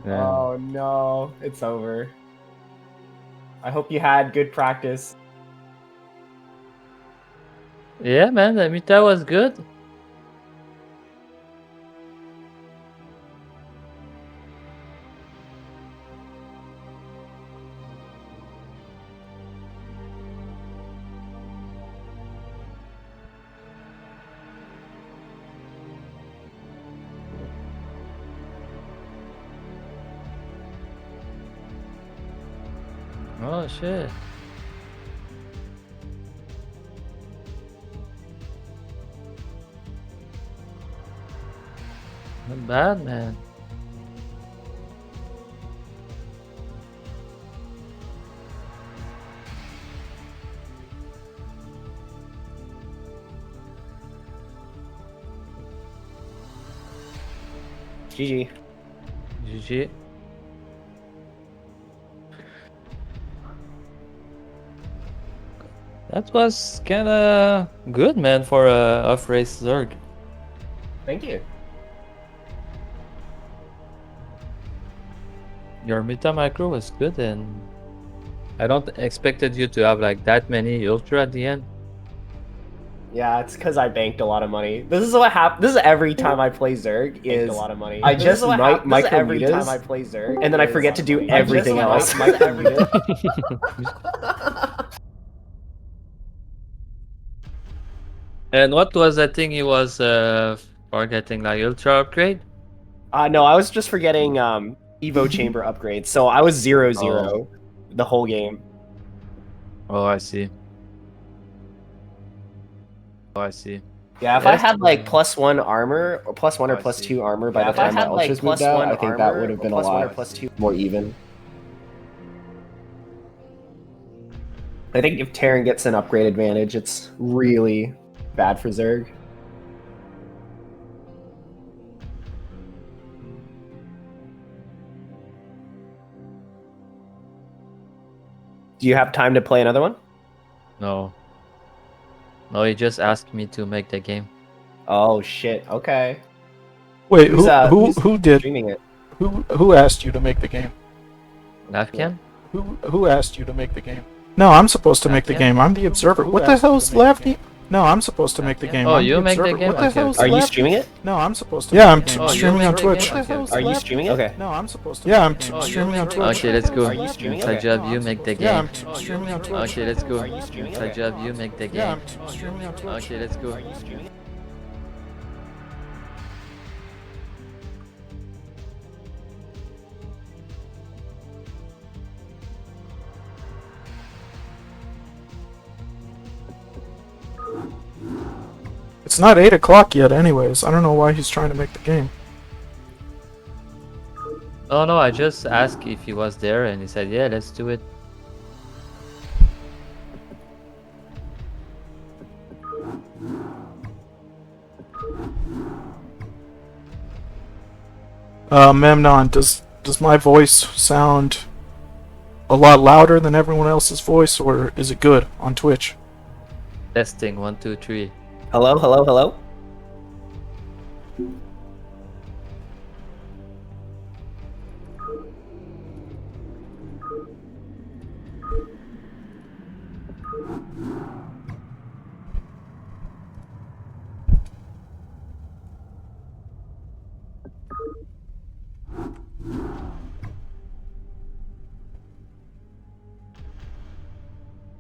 Yeah. Oh no, it's over. I hope you had good practice. Yeah, man, the meta was good. Oh shit. Not bad, man. GG. GG. That was kinda good, man, for a off-race Zerg. Thank you. Your meta micro was good, and I don't expected you to have like that many ultra at the end. Yeah, it's because I banked a lot of money. This is what happens. This is every time I play Zerg. Is a lot of money. I just micro every time I play Zerg, and then I forget to do everything else. And what was that thing he was forgetting, like ultra upgrade? No, I was just forgetting Evo chamber upgrades. So I was 0-0 the whole game. Oh, I see. Oh, I see. Yeah, if I had like +1 armor or +1 or +2 armor by the time my ultras moved out, I think that would have been a lot more even. I think if Terran gets an upgrade advantage, it's really bad for Zerg. Do you have time to play another one? No. No, he just asked me to make the game. Oh shit. Okay. Wait, Who's who did streaming it? who asked you to make the game? Lafcam? Who asked you to make the game? No, I'm supposed to make the game. I'm the observer. What the hell's Lafty? No, I'm supposed to make the game. Oh, I'm you the make the observer. game? What the Okay, hell's okay. Are you Lafty? streaming it? No, I'm supposed to. Yeah, I'm Oh, you streaming make on the Twitch. game? Okay, okay. Are you streaming it? Okay. No, I'm supposed to. Yeah, I'm streaming on Twitch. Okay, let's go. Are you streaming it? Inside Okay. job, you make the Yeah, game. I'm streaming on Twitch. Okay, let's go. Are you streaming it? Inside Okay. job, you make the Yeah, game. I'm streaming on Twitch. Okay, let's go. Are you streaming it? It's not 8 o'clock yet, anyways. I don't know why he's trying to make the game. Oh no, I just asked if he was there, and he said, "Yeah, let's do it." Memnon, does my voice sound a lot louder than everyone else's voice, or is it good on Twitch? Testing 1, 2, 3. Hello, hello, hello.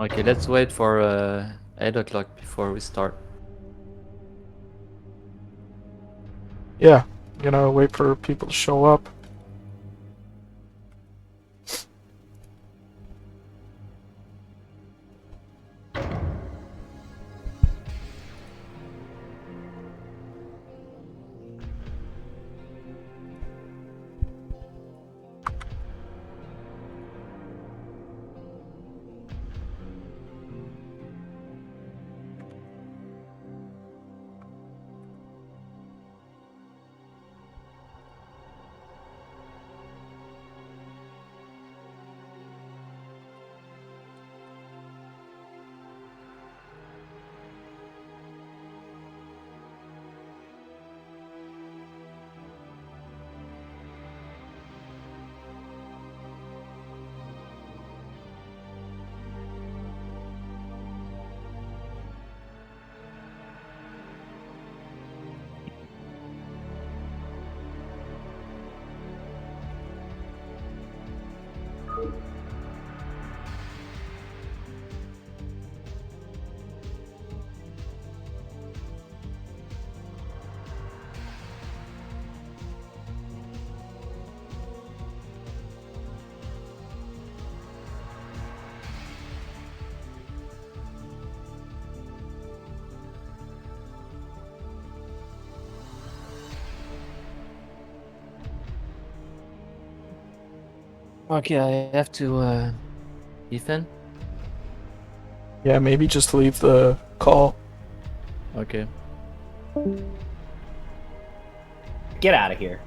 Okay, let's wait for 8 o'clock before we start. Yeah, gonna wait for people to show up. Okay, I have to Ethan? Yeah, maybe just leave the call. Okay. Get out of here.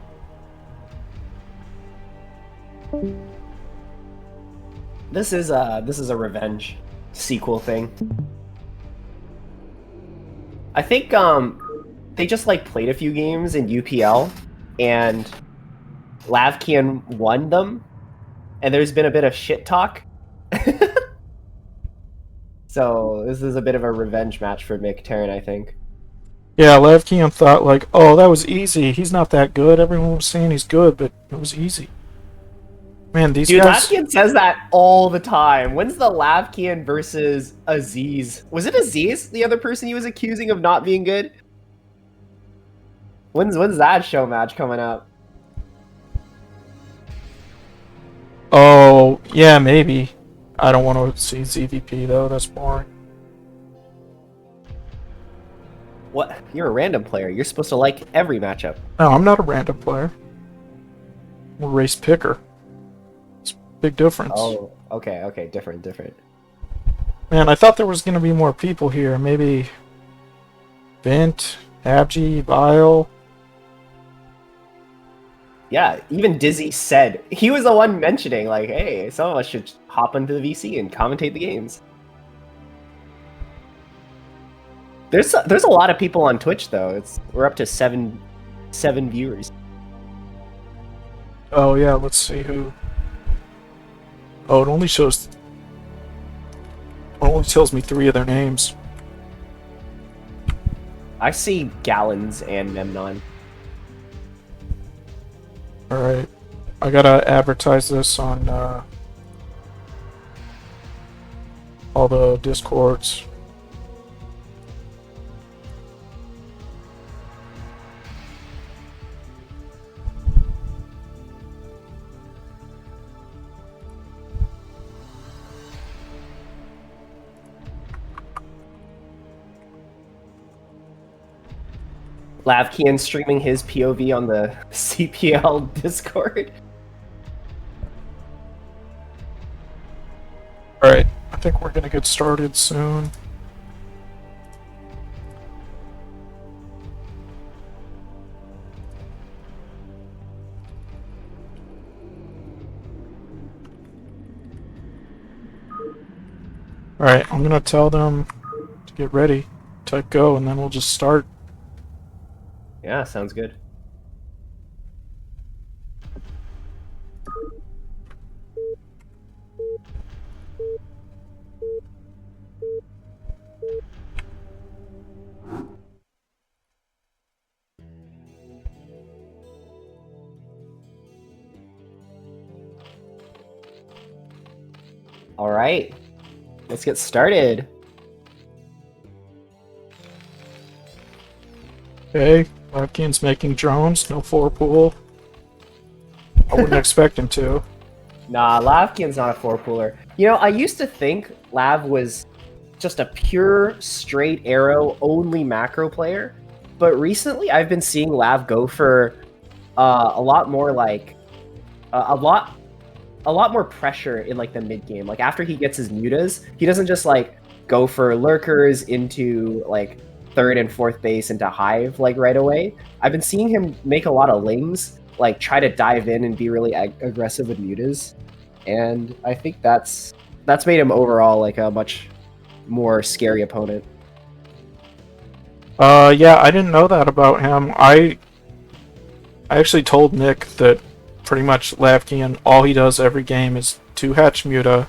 This is a revenge sequel thing. I think they just like played a few games in UPL and Lavkian won them, and there's been a bit of shit talk. So this is a bit of a revenge match for Mick Terran, I think. Yeah, Lavkian thought like, oh, that was easy. He's not that good. Everyone was saying he's good, but it was easy. Man, these Dude, guys... Lavkian says that all the time. When's the Lavkian versus Aziz? Was it Aziz, the other person he was accusing of not being good? When's that show match coming up? Oh, yeah, maybe. I don't want to see ZVP, though. That's boring. What? You're a random player. You're supposed to like every matchup. No, I'm not a random player. I'm a race picker. It's a big difference. Oh, okay, different. Man, I thought there was going to be more people here. Maybe Vint, Abji, Vile. Yeah, even Dizzy said, he was the one mentioning, like, hey, some of us should hop into the VC and commentate the games. There's a lot of people on Twitch, though. We're up to seven viewers. Oh, yeah, let's see who... Oh, it only shows... It only tells me 3 of their names. I see Gallons and Memnon. Alright. I gotta advertise this on all the Discords. Lavkian streaming his POV on the CPL Discord. Alright, I think we're gonna get started soon. Alright, I'm gonna tell them to get ready, type go, and then we'll just start. Yeah, sounds good. All right, let's get started. Okay, Lavkian's making drones, no 4-pool. I wouldn't expect him to. Nah, Lavkian's not a 4-pooler. You know, I used to think Lav was just a pure, straight arrow, only macro player. But recently, I've been seeing Lav go for a lot more, like, a lot more pressure in, like, the mid-game. Like, after he gets his mutas, he doesn't just, like, go for lurkers into, like, third and fourth base into Hive, like, right away. I've been seeing him make a lot of lings, like, try to dive in and be really aggressive with mutas. And I think that's made him overall, like, a much more scary opponent. Yeah, I didn't know that about him. I actually told Nick that pretty much Lavkian, all he does every game is 2 hatch muta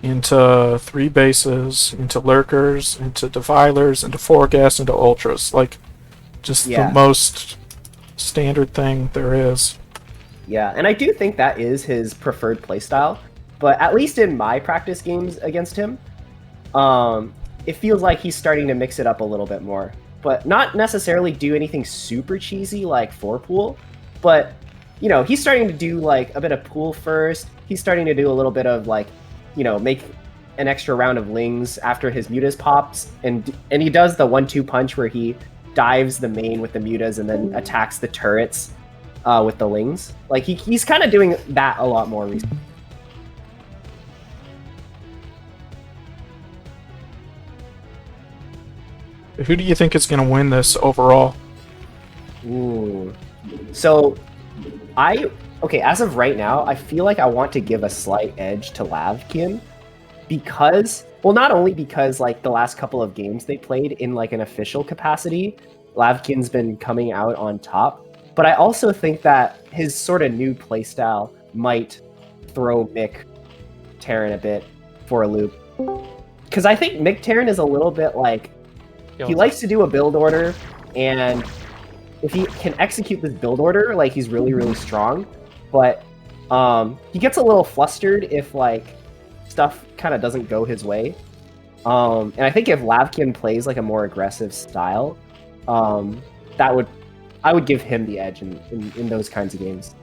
into 3 bases, into lurkers, into defilers, into 4 gas, into ultras. Like, just the most standard thing there is. Yeah, and I do think that is his preferred playstyle, but at least in my practice games against him, it feels like he's starting to mix it up a little bit more. But not necessarily do anything super cheesy like 4-pool, but, you know, he's starting to do, like, a bit of pool first. He's starting to do a little bit of, like, you know, make an extra round of lings after his mutas pops, and he does the 1-2 punch where he dives the main with the mutas and then attacks the turrets with the Lings. Like he's kind of doing that a lot more recently. Who do you think is going to win this overall? Ooh. So, as of right now, I feel like I want to give a slight edge to Lavkian because, well, not only because like the last couple of games they played in like an official capacity, Lavkian's been coming out on top, but I also think that his sort of new playstyle might throw Mick Terran a bit for a loop. Because I think Mick Terran is a little bit like, he likes to do a build order, and if he can execute this build order, like he's really, really strong. But he gets a little flustered if like stuff kind of doesn't go his way. And I think if Lavkian plays like a more aggressive style, I would give him the edge in those kinds of games.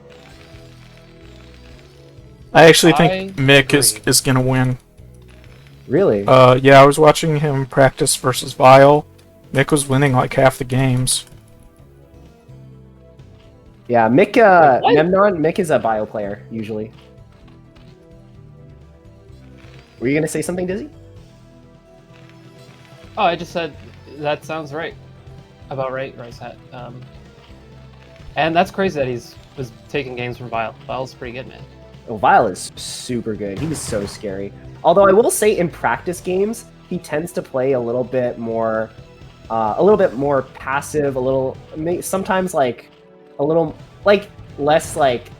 I actually think Mick is going to win. Really? Yeah, I was watching him practice versus Vile. Mick was winning like half the games. Yeah, Mick, Mick is a bio player, usually. Were you going to say something, Dizzy? Oh, I just said that sounds right. About right, Rice Hat. And that's crazy that was taking games from Vile. Vile's pretty good, man. Oh, Vile is super good. He's so scary. Although I will say in practice games, he tends to play a little bit more passive, sometimes like a little like less like,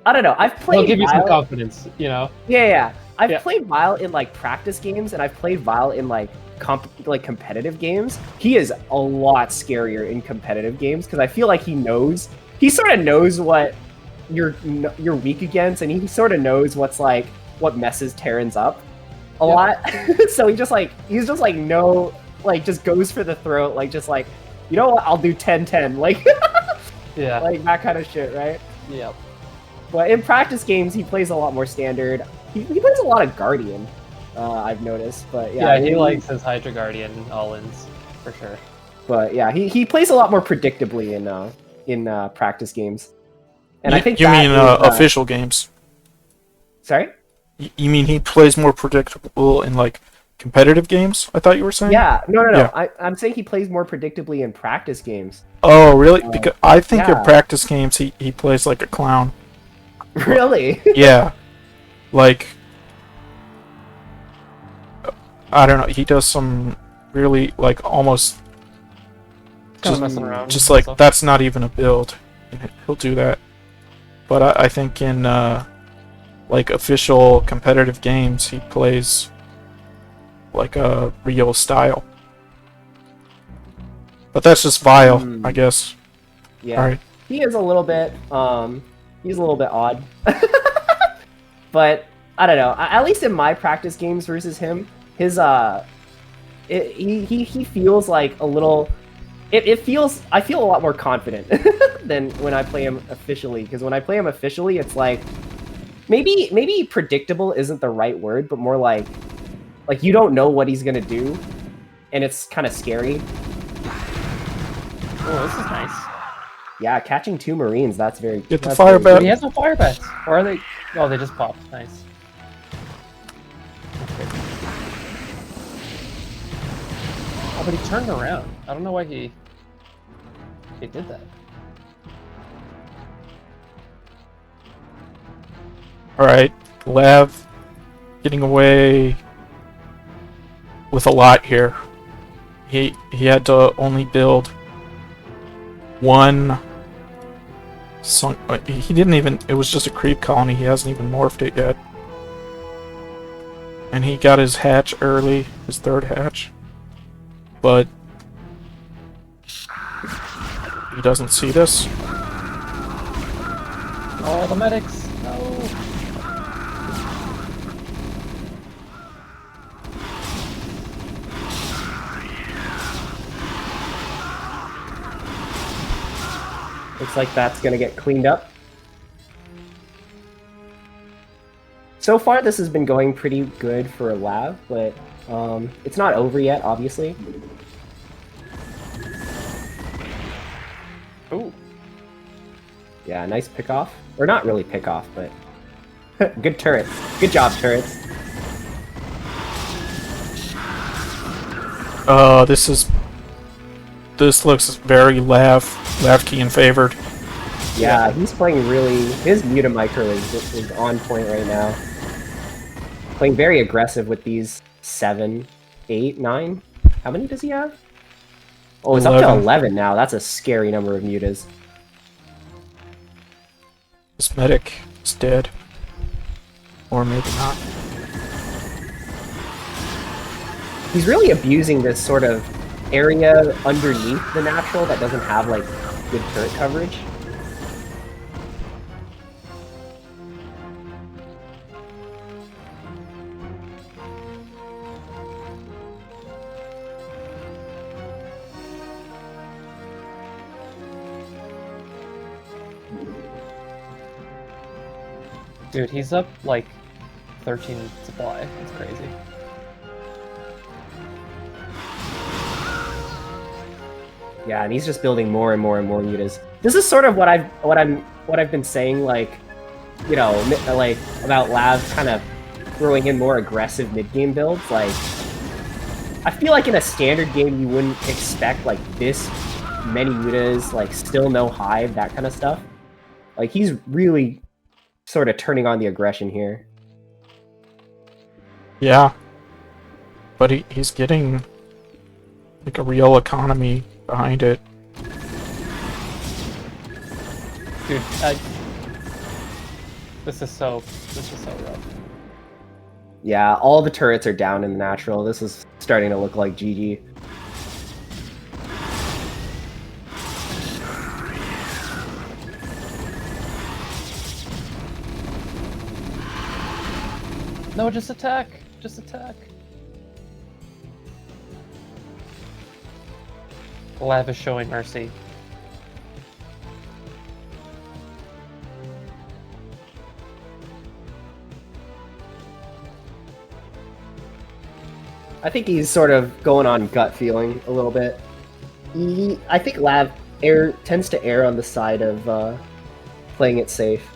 I don't know. I've played. He'll give you Vile. some confidence, you know. Yeah. I've played Vile in like practice games, and I've played Vile in like competitive games. He is a lot scarier in competitive games because I feel like he sort of knows what you're weak against, and he sort of knows what messes Terrans up a lot. So he's just like just goes for the throat, like just like, you know what, I'll do 10-10, like Yeah, like that kind of shit, right? Yep. But in practice games, he plays a lot more standard. He plays a lot of Guardian, I've noticed. But yeah, he likes his Hydra Guardian all-ins for sure. But yeah, he plays a lot more predictably in practice games. And I think you that mean is, official games? Sorry? You mean he plays more predictable in like competitive games? I thought you were saying. Yeah, no. Yeah. I'm saying he plays more predictably in practice games. Oh, really? Because I think yeah. in practice games he plays like a clown. Really? Yeah. Like, I don't know. He does some really like almost Kind of messing around. just and like stuff. that's not even a build. He'll do that. But I think in like official competitive games, he plays like a real style. But that's just Vile, I guess. Yeah. All right. He is a little bit he's a little bit odd. But I don't know. At least in my practice games versus him, his he feels like a little. I feel a lot more confident than when I play him officially. Because when I play him officially, it's like maybe predictable isn't the right word, but more like you don't know what he's gonna do, and it's kind of scary. Oh, this is nice. Yeah, catching 2 Marines, that's very. Get the that's fire very bat. But he has no fire bats. Or are they? Oh, they just popped. Nice. Oh, but he turned around. I don't know why he did that. Alright, Lav getting away with a lot here. He had to only build one he didn't even, it was just a creep colony, he hasn't even morphed it yet. And he got his hatch early, his 3rd hatch. But he doesn't see this. Oh, the medics! No! Looks like that's gonna get cleaned up. So far, this has been going pretty good for Lav, but it's not over yet, obviously. Ooh. Yeah, nice pick off. Or not really pick off, but good turrets. Good job, turrets. This looks very Lavkian favored. Yeah, he's playing really. His Muta Micro is on point right now. Playing very aggressive with these 7, 8, 9. How many does he have? Oh, it's up to 11 now. That's a scary number of mutas. This medic is dead. Or maybe not. He's really abusing this sort of area underneath the natural that doesn't have like good turret coverage. Dude, he's up like 13 supply. That's crazy. Yeah, and he's just building more and more and more mutas. This is sort of what I've been saying, like, you know, like about Lav kind of throwing in more aggressive mid game builds. Like, I feel like in a standard game you wouldn't expect like this many mutas, like still no hive, that kind of stuff. Like he's really sort of turning on the aggression here. Yeah. But he's getting like a real economy behind it. Dude, this is so rough. Yeah, all the turrets are down in the natural. This is starting to look like GG. No, just attack. Just attack. Lav is showing mercy. I think he's sort of going on gut feeling a little bit. I think Lav tends to err on the side of playing it safe.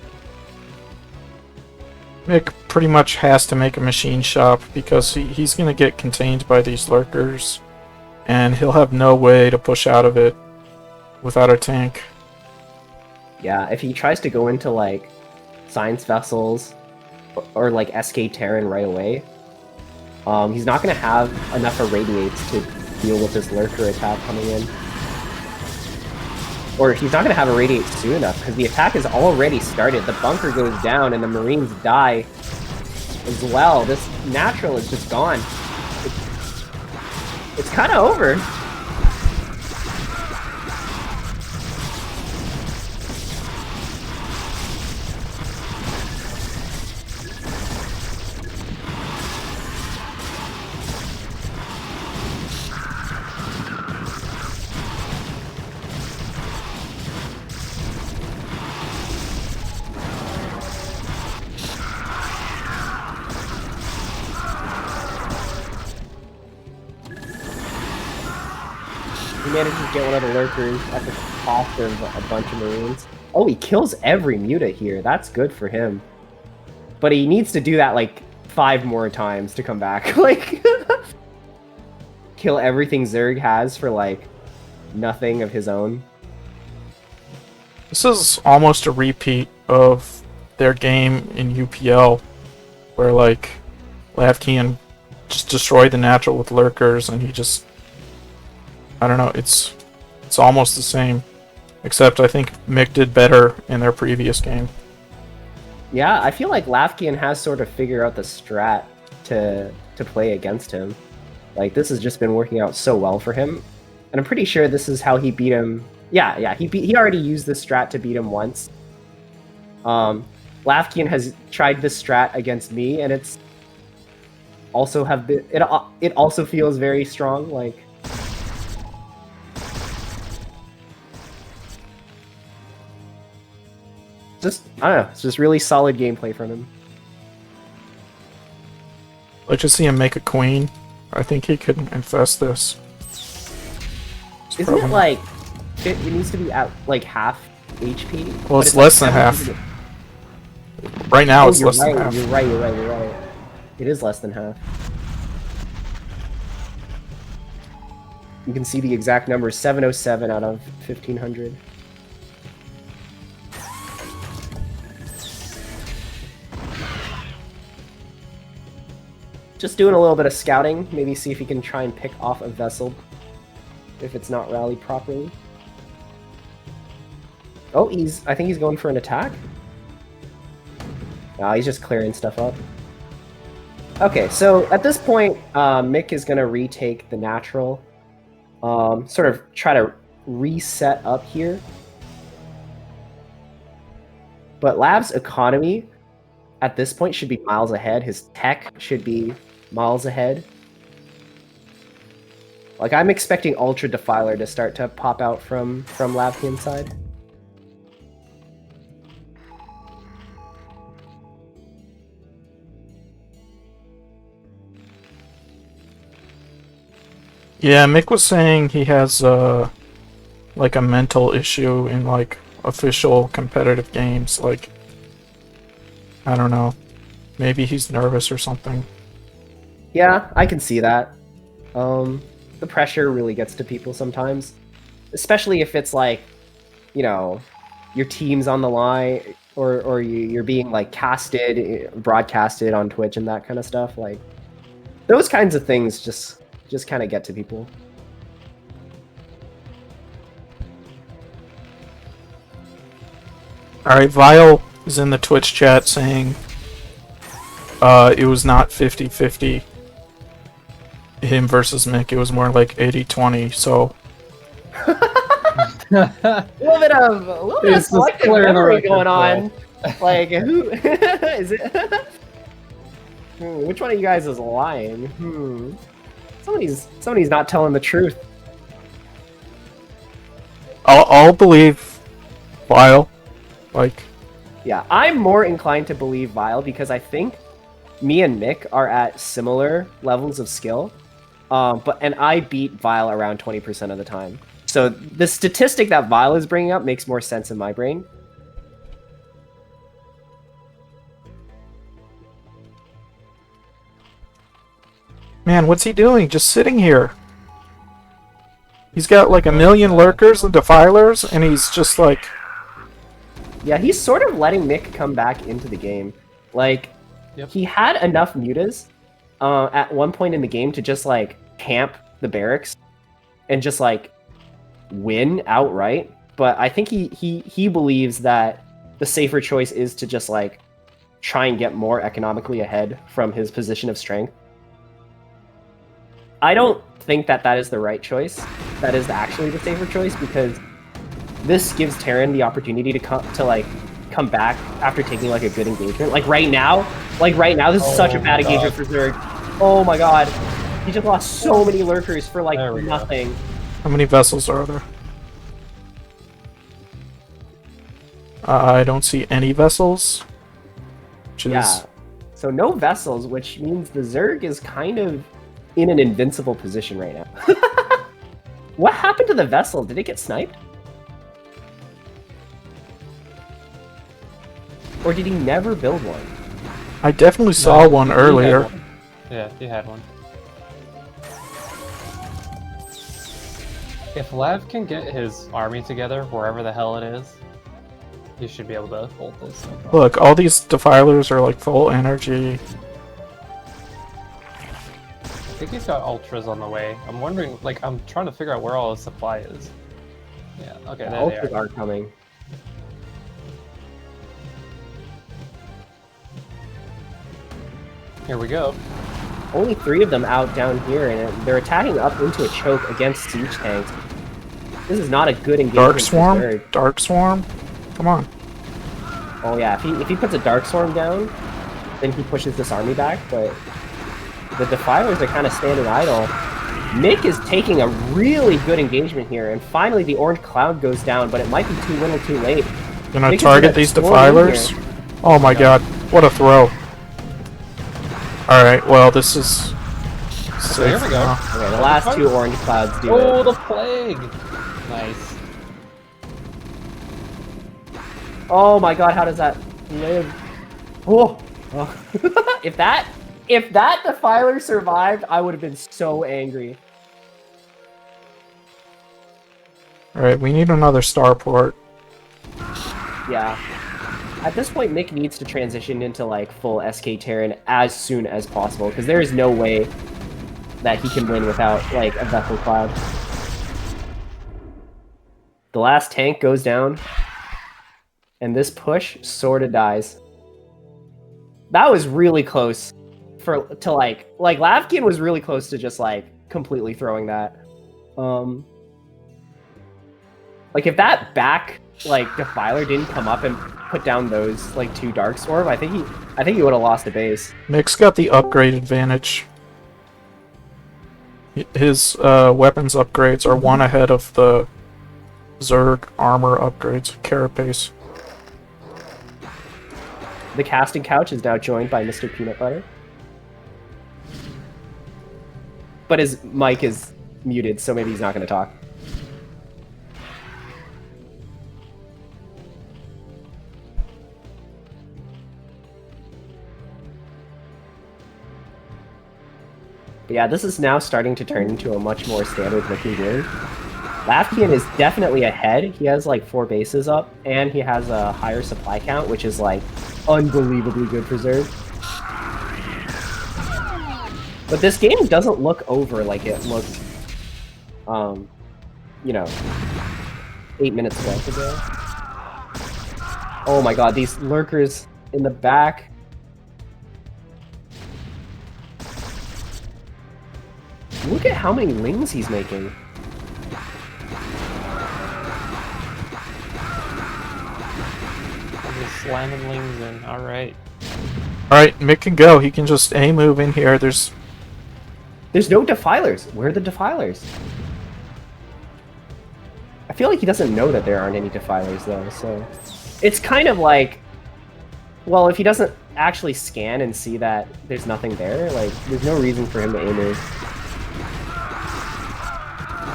Mick pretty much has to make a machine shop because he's going to get contained by these lurkers, and he'll have no way to push out of it without a tank. Yeah, if he tries to go into like science vessels or like SK Terran right away, he's not going to have enough irradiates to deal with this lurker attack coming in. Or he's not going to have irradiate soon enough because the attack is already started. The bunker goes down and the Marines die as well. This natural is just gone. It's kind of over. He manages to get one of the lurkers at the cost of a bunch of Marines. Oh, he kills every muta here. That's good for him. But he needs to do that like 5 more times to come back. Like, kill everything Zerg has for like nothing of his own. This is almost a repeat of their game in UPL, where like Lavkian just destroyed the natural with lurkers, and he just, I don't know, it's almost the same, except I think Mick did better in their previous game. Yeah, I feel like Lavkian has sort of figured out the strat to play against him. Like, this has just been working out so well for him. And I'm pretty sure this is how he beat him. Yeah, he already used this strat to beat him once. Lavkian has tried this strat against me, and it's also it also feels very strong. Like, just, I don't know, it's just really solid gameplay from him. Let's just see him make a queen. I think he could infest this. Isn't it like it needs to be at like half HP. Well, but it's less than 700. half. Right now, Oh, it's you're less right. than half. You're right. You're right. You're right. It is less than half. You can see the exact number: 707 out of 1500. Just doing a little bit of scouting, maybe see if he can try and pick off a vessel if it's not rallied properly. Oh, I think he's going for an attack. No, he's just clearing stuff up. Okay, so at this point, Mick is going to retake the natural. Sort of try to reset up here. But Lav's economy at this point should be miles ahead. His tech should be miles ahead. Like, I'm expecting Ultra Defiler to start to pop out from Lavkian's side. Yeah, Mick was saying he has like a mental issue in like official competitive games. Like, I don't know, maybe he's nervous or something. Yeah, I can see that. The pressure really gets to people sometimes, especially if it's like, you know, your team's on the line, or you're being like broadcasted on Twitch and that kind of stuff. Like, those kinds of things just kind of get to people. Alright, Vile is in the Twitch chat saying it was not 50-50 him versus Mick, it was more like 80-20, so A little bit of It's just selective clear the memory record, going on. Like, who is it? Which one of you guys is lying? Somebody's not telling the truth. I'll believe Vile. Like, Yeah, I'm more inclined to believe Vile because I think me and Mick are at similar levels of skill. And I beat Vile around 20% of the time. So the statistic that Vile is bringing up makes more sense in my brain. man, what's he doing? Just sitting here. He's got like a million lurkers and defilers, and he's just like, Yeah, he's sort of letting Mick come back into the game. Like, he had enough mutas at one point in the game to just like camp the barracks and just like win outright. But I think he believes that the safer choice is to just like try and get more economically ahead from his position of strength. I don't think that is the right choice. That is actually the safer choice, because this gives Terran the opportunity to come back after taking like a good engagement. Like right now, this is such a bad engagement for Zerg. Oh my god, he just lost so many lurkers for like nothing. how many vessels are there? I don't see any vessels. Which is... Yeah, so no vessels, which means the Zerg is kind of in an invincible position right now. What happened to the vessel? Did it get sniped? Or did he never build one? I definitely saw one He earlier. had one. Yeah, he had one. If Lav can get his army together, wherever the hell it is, he should be able to hold this. No problem. Look, all these defilers are like full energy. I think he's got ultras on the way. I'm wondering, like, I'm trying to figure out where all his supply is. Yeah, okay, there they Ultras are. are coming. Here we go. Only 3 of them out down here, and they're attacking up into a choke against siege tanks. This is not a good engagement. Dark for Swarm? Zerg. Dark Swarm? Come on. Oh yeah, if he puts a Dark Swarm down, then he pushes this army back, but the Defilers are kind of standing idle. Mick is taking a really good engagement here, and finally the Orange Cloud goes down, but it might be too little too late. Gonna Mick is target gonna these storm in defilers? here. Oh my god, what a throw. Alright, well, this is... So here we go. Okay, the last 2 Orange Clouds do Oh, it. the plague! Nice. Oh my god, how does that live? Oh, oh. if that Defiler survived, I would have been so angry. Alright, we need another starport. Yeah. At this point, Nick needs to transition into like full SK Terran as soon as possible, because there is no way that he can win without like a Vessel Cloud. The last tank goes down, and this push sorta dies. That was really close to like Lavkian was really close to just like completely throwing that. Like if that back like Defiler didn't come up and put down those like 2 Darkstorm, I think he would have lost a base. Nick's got the upgrade advantage. His weapons upgrades are 1 ahead of the Zerg armor upgrades, Carapace. The casting couch is now joined by Mr. Peanut Butter. But his mic is muted, so maybe he's not going to talk. But yeah, this is now starting to turn into a much more standard looking game. Lavkian is definitely ahead. He has like 4 bases up, and he has a higher supply count, which is like unbelievably good for Zerg. But this game doesn't look over like it looked, you know, 8 minutes ago. Oh my god, these lurkers in the back. Look at how many lings he's making. Just slamming lings in. Alright. Alright, Mick can go. He can just A-move in here. There's no Defilers. Where are the Defilers? I feel like he doesn't know that there aren't any Defilers, though, so... It's kind of like... Well, if he doesn't actually scan and see that there's nothing there, like, there's no reason for him to A-move.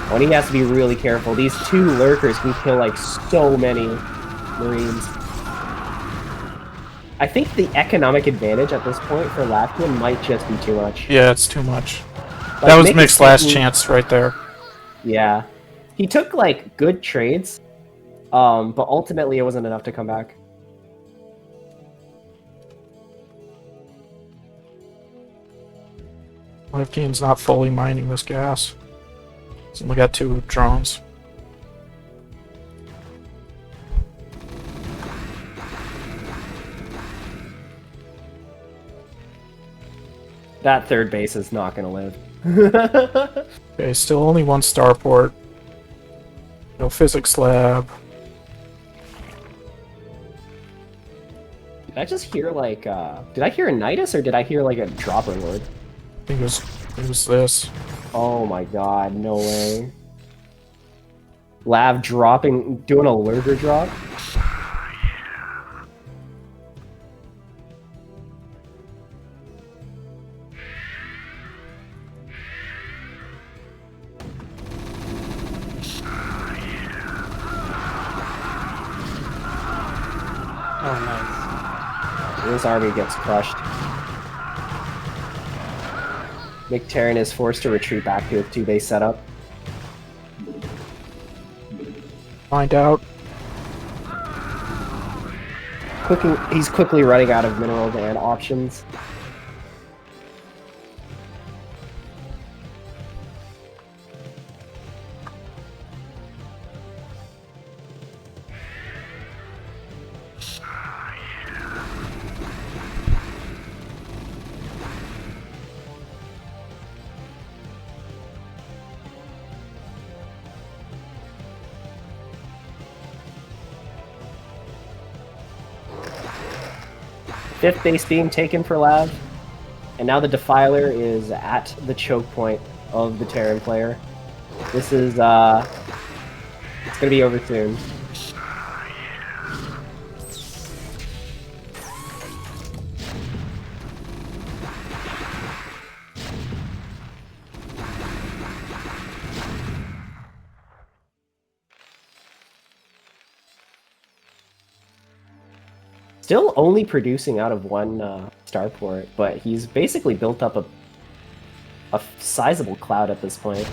Oh, and he has to be really careful. These 2 lurkers can kill, like, so many Marines. I think the economic advantage at this point for Lavkian might just be too much. Yeah, it's too much. Like, That was Mick Mick's is last taking- chance right there. Yeah. He took, like, good trades, but ultimately it wasn't enough to come back. Lavkian's not fully mining this gas. He's only got 2 drones. That 3rd base is not gonna live. Okay, still only 1 starport. No physics lab. Did I just hear, like, did I hear a Nidus, or did I hear, like, a Dropper Lord? I think it was this. Oh my god, no way. Lav doing a lurker drop? Oh, nice. This army gets crushed. Mick Terran is forced to retreat back to his 2-base setup. Find out. He's quickly running out of minerals and options. Fifth base being taken for Lav, and now the Defiler is at the choke point of the Terran player. This is, it's gonna be over soon. Still only producing out of one starport, but he's basically built up a sizable cloud at this point.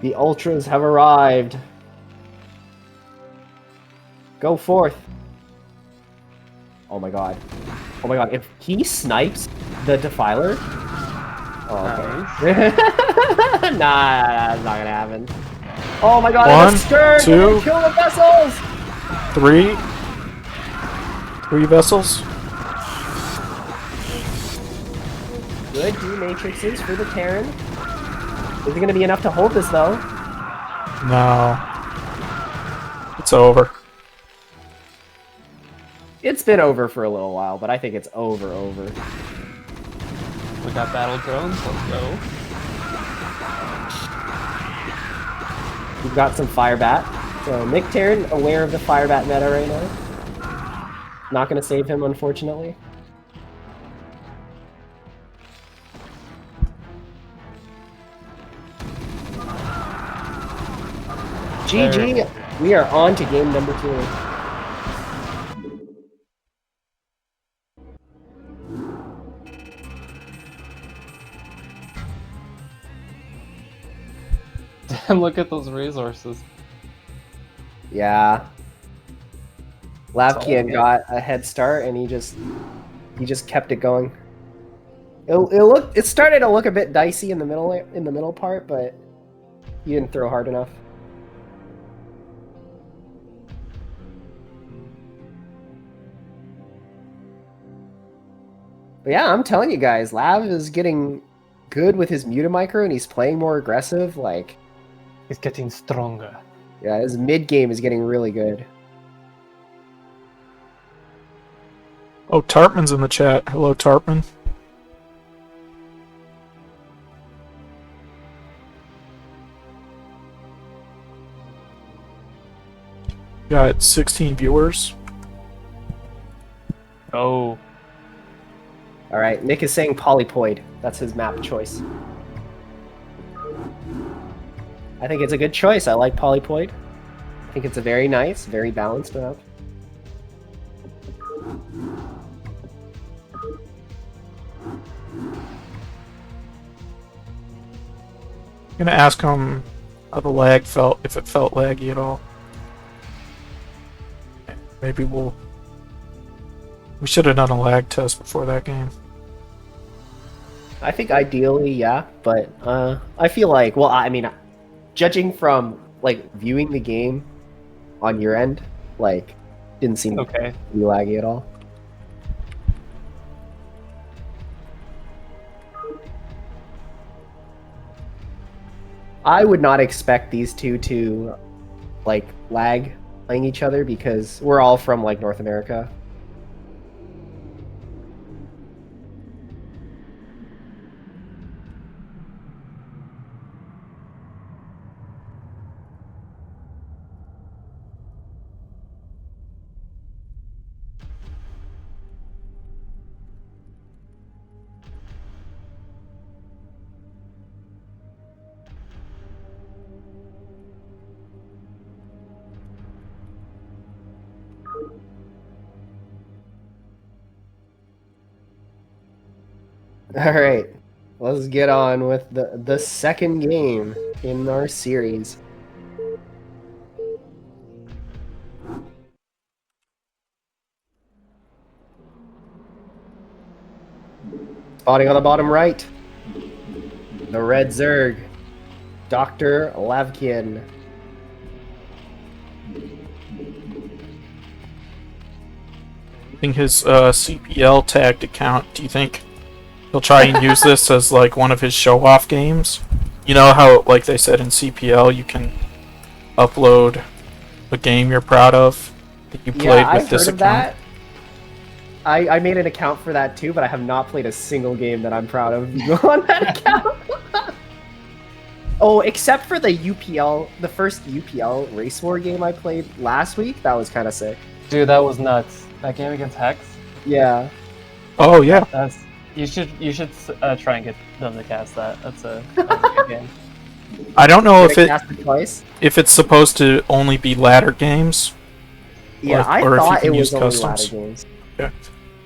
The Ultras have arrived. Go forth. Oh my god. Oh my god, if he snipes the Defiler... Oh, okay. Nah, that's not gonna happen. Oh my god, One, it's a Stern! two. Kill the vessels! 3 vessels. Good D-matrixes for the Terran. Is it gonna be enough to hold this, though? No. It's over. It's been over for a little while, but I think it's over. We got battle drones. Let's go. We've got some Firebat. So Nick Terran, aware of the Firebat meta right now. Not gonna save him, unfortunately. GG, we are on to game number 2. Damn, look at those resources. Yeah. Lavkian got a head start, and he just kept it going. It started to look a bit dicey in the middle part, but he didn't throw hard enough. But yeah, I'm telling you guys, Lav is getting good with his Mutamicro, and he's playing more aggressive. Like, He's getting stronger. yeah, his mid game is getting really good. Oh, Tartman's in the chat. Hello, Tartman. Got 16 viewers. Oh. All right, Nick is saying Polypoid. That's his map choice. I think it's a good choice. I like Polypoid. I think it's a very nice, very balanced map. I'm gonna ask him how the lag felt, if it felt laggy at all. Maybe we should have done a lag test before that game. I think ideally, yeah, but I feel like, well, I mean, judging from like viewing the game on your end, like, didn't seem Okay. to be laggy at all. I would not expect these two to like lag playing each other because we're all from like North America. All right, let's get on with the second game in our series. Spotting on the bottom right, the red Zerg, Dr. Lavkian. Using his CPL tagged account, do you think he'll try and use this as like one of his show-off games? You know how, like they said in CPL, you can upload a game you're proud of that you played Yeah, with I've this heard of account? that. I made an account for that too, but I have not played a single game that I'm proud of on that account. Oh, except for the UPL, the first UPL Race War game I played last week. That was kind of sick. Dude, that was nuts. That game against Hex? Yeah. Oh yeah, That's you should try and get them to cast that. That's a good game. I don't know You're if gonna it cast it twice? if it's supposed to only be ladder games. Yeah, I or if you thought can it use was only customs. ladder games. Yeah.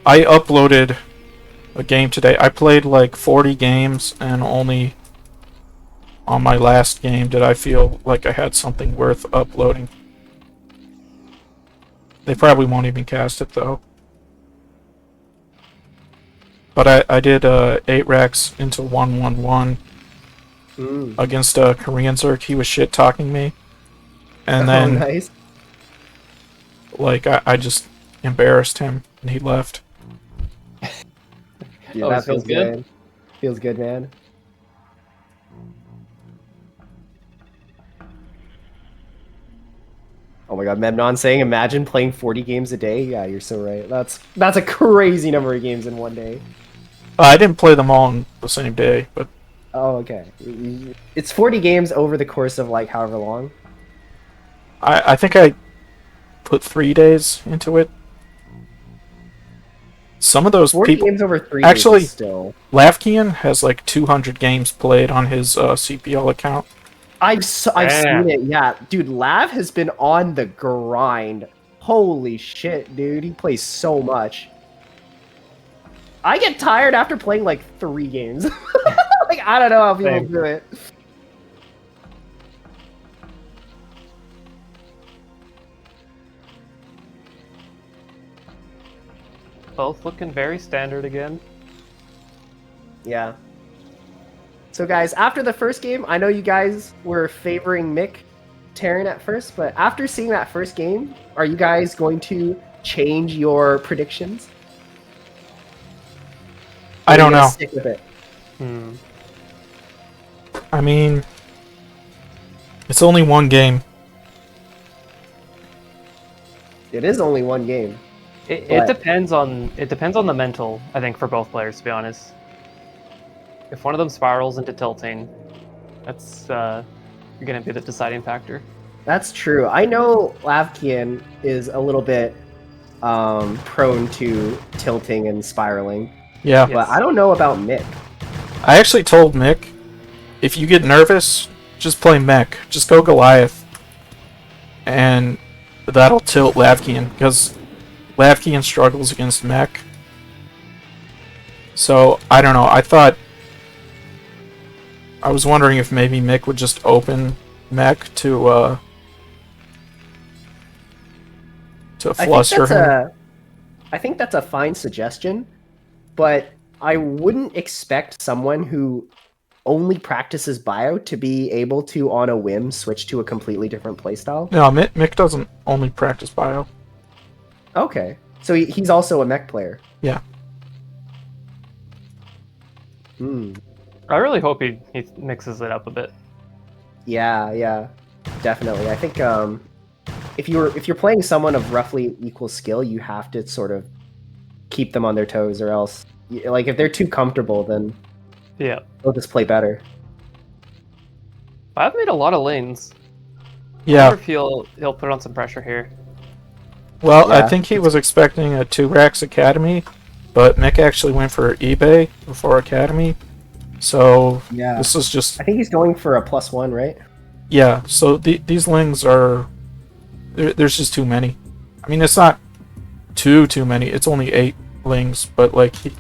I uploaded a game today. I played like 40 games, and only on my last game did I feel like I had something worth uploading. They probably won't even cast it though. But I did 8 racks into 1-1-1 Mm. against a Korean Zerk. He was shit talking me. And Oh, then nice. like I just embarrassed him and he left. Yeah, Oh, that it feels good? Feels good, man. Oh my god, Memnon saying, imagine playing 40 games a day. Yeah, you're so right. That's a crazy number of games in one day. I didn't play them all on the same day, but Oh, okay. It's 40 games over the course of like however long. I think I put 3 days into it. Some of those 40 people... games over 3 Actually- days is still. Lavkian has like 200 games played on his CPL account. I've seen it, yeah. Dude, Lav has been on the grind. Holy shit, dude. He plays so much. I get tired after playing like 3 games. Like, I don't know how people Same. do it. Both looking very standard again. Yeah. So, guys, after the first game, I know you guys were favoring Mick Terran at first, but after seeing that first game, are you guys going to change your predictions? I Or are don't you gonna know. Stick with it. Hmm. I mean, it's only one game. It is only one game. It But- depends on the mental, I think, for both players, to be honest. If one of them spirals into tilting, that's gonna be the deciding factor. That's true. I know Lavkian is a little bit prone to tilting and spiraling, Yeah. Yes. but I don't know about Mick. I actually told Mick, if you get nervous, just play mech. Just go Goliath. And that'll tilt Lavkian, because Lavkian struggles against mech. So, I don't know. I was wondering if maybe Mick would just open mech to fluster him. I think that's a fine suggestion, but I wouldn't expect someone who only practices bio to be able to, on a whim, switch to a completely different playstyle. No, Mick doesn't only practice bio. Okay, so he's also a mech player. Yeah. Hmm. I really hope he mixes it up a bit. Yeah, definitely. I think if you're playing someone of roughly equal skill, you have to sort of keep them on their toes, or else, like, if they're too comfortable, then Yeah. they'll just play better. I've made a lot of lanes. I Yeah. wonder if he'll put on some pressure here. Well, I Yeah. think he was expecting a 2-Rax Academy, but Mick actually went for eBay before Academy. So Yeah, this is just... I think he's going for a +1, right? Yeah, so these lings are... There's just too many. I mean, it's not too many. It's only 8 lings, but like, he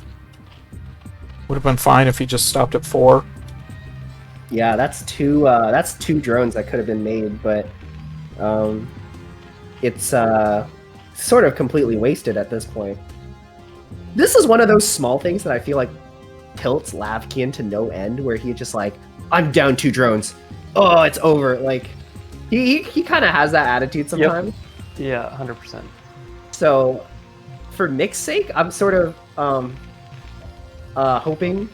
would have been fine if he just stopped at 4. Yeah, that's two drones that could have been made, but it's sort of completely wasted at this point. This is one of those small things that I feel like tilts Lavkian to no end, where he just like, I'm down 2 drones. Oh, it's over. Like, he kind of has that attitude sometimes. Yeah, 100%. So, for Mick's sake, I'm sort of hoping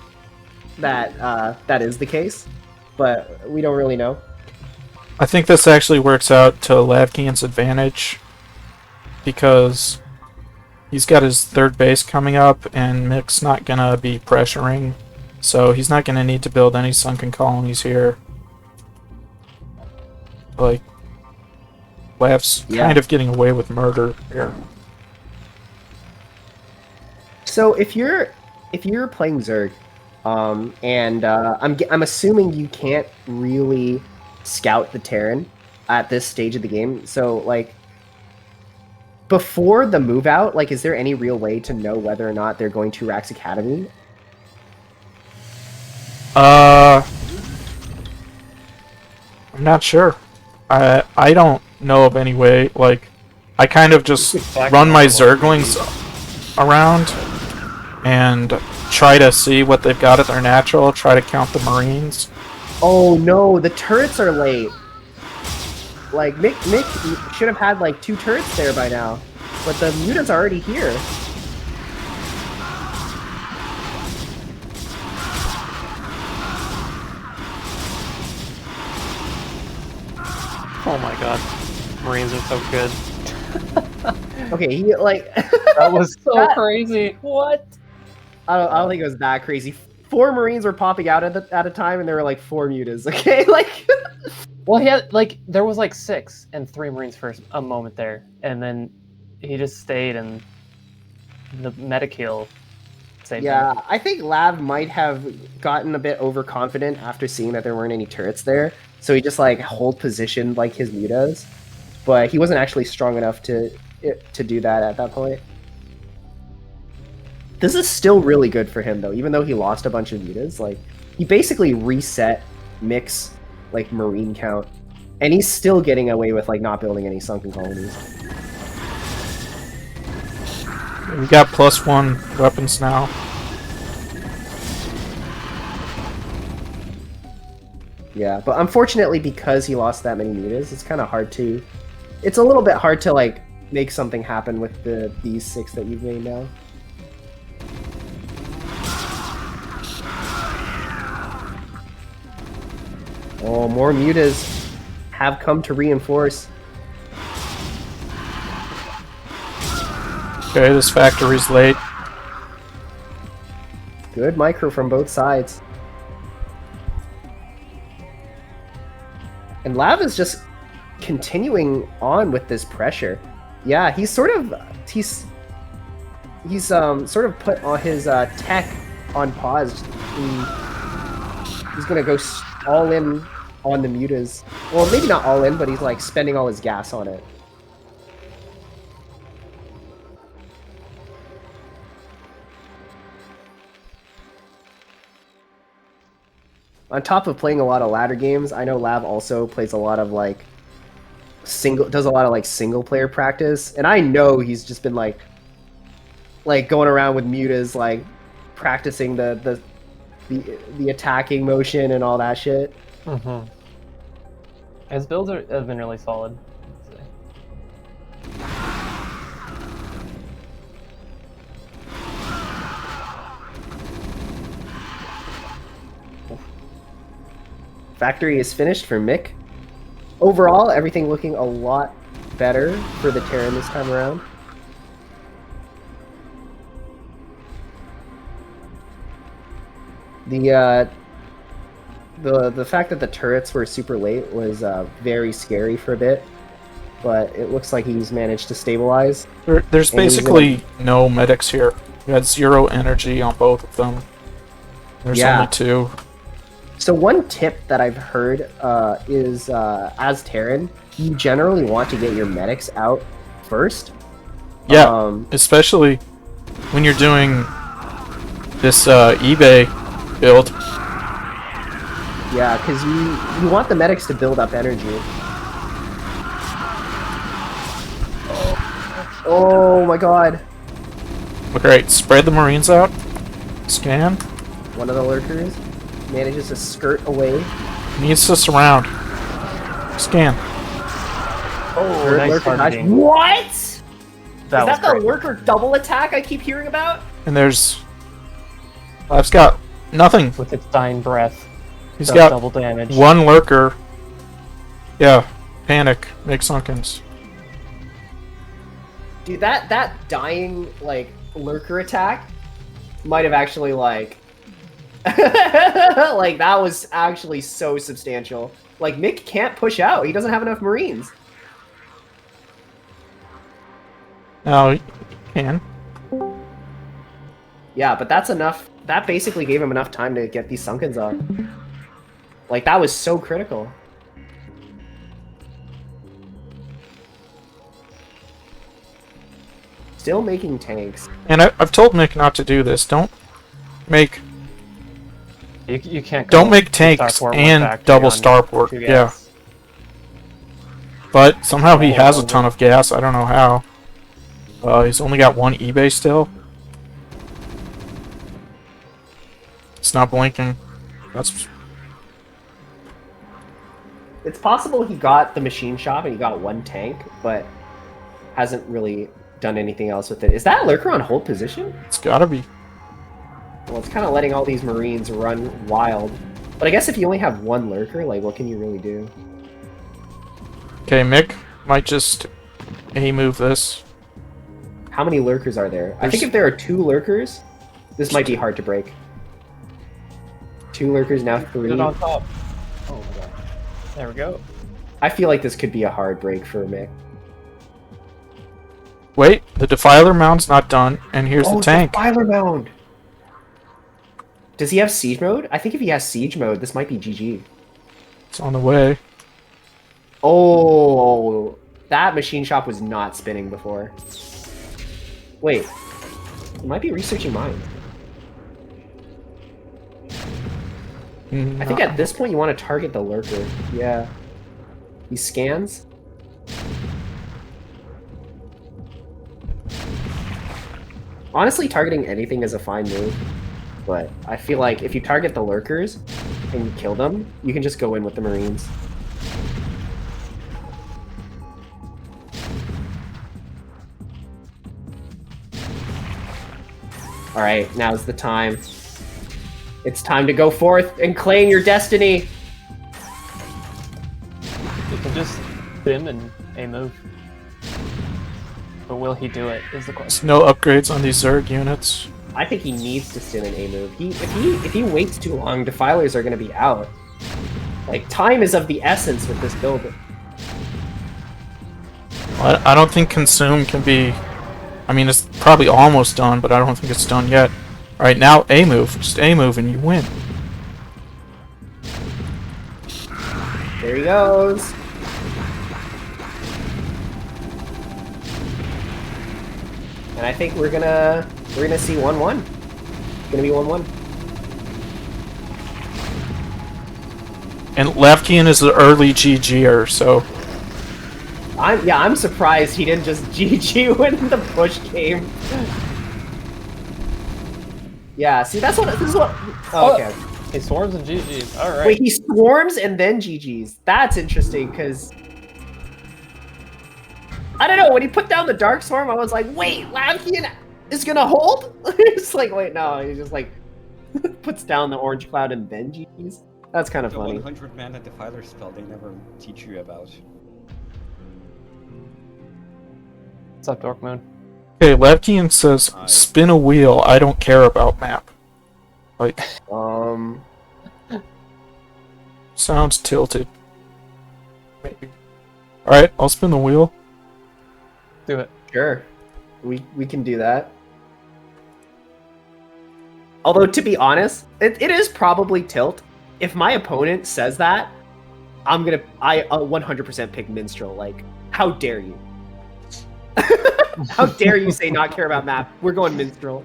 that that is the case, but we don't really know. I think this actually works out to Lavkian's advantage, because he's got his 3rd base coming up, and Mick's not gonna be pressuring, so he's not gonna need to build any sunken colonies here. Like, Lav's Yeah. kind of getting away with murder here. So if you're playing Zerg, and I'm assuming you can't really scout the Terran at this stage of the game. So like before the move out, like is there any real way to know whether or not they're going to Rax Academy? I'm not sure. I don't know of any way. Like, I kind of just run my Zerglings around and try to see what they've got at their natural, try to count the Marines. Oh no, the turrets are late. Like Mick should have had like 2 turrets there by now, but the mutants are already here. Oh my god. Marines are so good. Okay, he like That was so That- crazy. What? I don't think it was that crazy. 4 Marines were popping out at a time, and there were like 4 mutas. Okay, like Well, he had like there was like 6 and 3 Marines for a moment there, and then he just stayed and the Metakill saved yeah, him. I think Lav might have gotten a bit overconfident after seeing that there weren't any turrets there, so he just like hold positioned like his mutas, but he wasn't actually strong enough to do that at that point. This is still really good for him though, even though he lost a bunch of mutas. Like he basically reset Mick's like Marine count, and he's still getting away with like not building any sunken colonies. We got +1 weapons now. Yeah, but unfortunately, because he lost that many mutas, it's kind of hard to. It's a little bit hard to like make something happen with these 6 that you've made now. Oh, more mutas have come to reinforce. Okay, this factory's late. Good micro from both sides. And Lav is just continuing on with this pressure. Yeah, he's sort of sort of put on his tech on pause. He's gonna go all in on the mutas. Well, maybe not all in, but he's like spending all his gas on it. On top of playing a lot of ladder games, I know Lav also plays a lot of like does a lot of like single player practice, and I know he's just been like going around with mutas, like practicing the attacking motion and all that shit. Mm-hmm. His builds have been really solid. Factory is finished for Mick. Overall, everything looking a lot better for the Terran this time around. The fact that the turrets were super late was very scary for a bit, but it looks like he's managed to stabilize. There's And he's basically no medics here. We had 0 energy on both of them. There's Yeah. only 2. So one tip that I've heard is as Terran, you generally want to get your medics out first. Yeah, especially when you're doing this eBay build. Yeah, because you want the medics to build up energy. Oh my god. Great, spread the Marines out. Scan. One of the lurkers manages to skirt away. Needs to surround. Scan. Oh, Third nice lurker dies. targeting. What? Is That was that the great. lurker double attack I keep hearing about? And there's... I've got nothing. With its dying breath. He's Does got double damage. 1 lurker. Yeah, panic. Make sunkens. Dude, that dying like lurker attack might have actually like like that was actually so substantial. Like Mick can't push out. He doesn't have enough Marines. Now, you can. Yeah, but that's enough. That basically gave him enough time to get these Sunkens up. Like, that was so critical. Still making tanks. And I've told Nick not to do this. Don't make You can't. don't go make to tanks Starport with and factory double on starport. 2 Yeah, gas. but somehow he has a ton of gas. I don't know how. He's only got 1 eBay still. It's not blinking. That's It's possible he got the machine shop and he got 1 tank, but hasn't really done anything else with it. Is that Lurker on hold position? it's gotta be. Well, it's kind of letting all these Marines run wild. But I guess if you only have 1 Lurker, like, what can you really do? Okay, Mick might just A-move this. How many Lurkers are there? I think There's- if there are 2 Lurkers, this might be hard to break. 2 Lurkers, now Put 3. it on top. Oh my god. There we go. I feel like this could be a hard break for Mick. Wait, the Defiler mound's not done, and here's the tank. Defiler mound! Does he have siege mode? I think if he has siege mode, this might be GG. It's on the way. Oh, that machine shop was not spinning before. Wait, he might be researching mine. I think at this point you want to target the Lurker. Yeah. He scans. Honestly, targeting anything is a fine move. But I feel like if you target the Lurkers and you kill them, you can just go in with the Marines. Alright, now's the time. It's time to go forth and claim your destiny! You can just spin and a move. But will he do it? Is the There's question. no upgrades on these Zerg units. I think he needs to stim an A move. If he waits too long, Defilers are gonna be out. Like, time is of the essence with this build. I don't think Consume can be... I mean, it's probably almost done, but I don't think it's done yet. Alright, now A-move. Just A-move and you win. There he goes. And I think we're gonna see 1-1. It's gonna be 1-1. And Lavkian is the early GG'er, so... I'm surprised he didn't just GG when the push came. Yeah, see this is what oh, okay. He swarms and GG's. Alright. Wait, he swarms and then GG's. That's interesting because I don't know, when he put down the Dark Swarm, I was like, wait, Lavkian is gonna hold? It's like, wait, no, he just like puts down the Orange Cloud and then GG's. That's kind of The funny. 100 mana Defiler spell they never teach you about. What's up, Dorkmoon? Okay, Lavkian says, Hi. spin a wheel, I don't care about map. Like, sounds tilted. Maybe. Alright, I'll spin the wheel. Do it. Sure. We can do that. Although, to be honest, it is probably tilt. If my opponent says that, I 100% pick Minstrel. Like, how dare you? How dare you say not care about map? We're going Minstrel.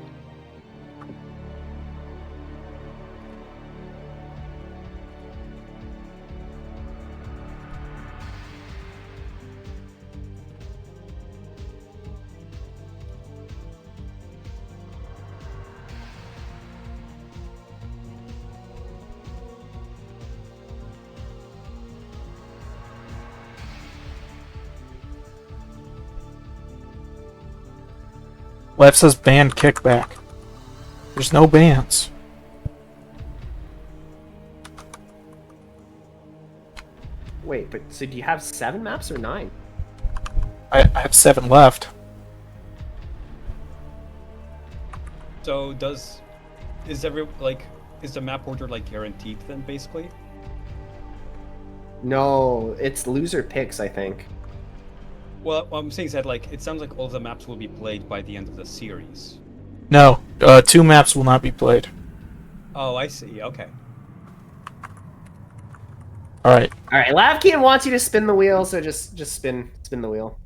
Lev says banned kickback. There's no bans. Wait, but so do you have 7 maps or 9? I have 7 left. So is the map order like guaranteed then basically? No, it's loser picks, I think. Well, what I'm saying is that like it sounds like all the maps will be played by the end of the series. No, 2 maps will not be played. Oh, I see. Okay. All right. All right, Lavkian wants you to spin the wheel, so just spin the wheel.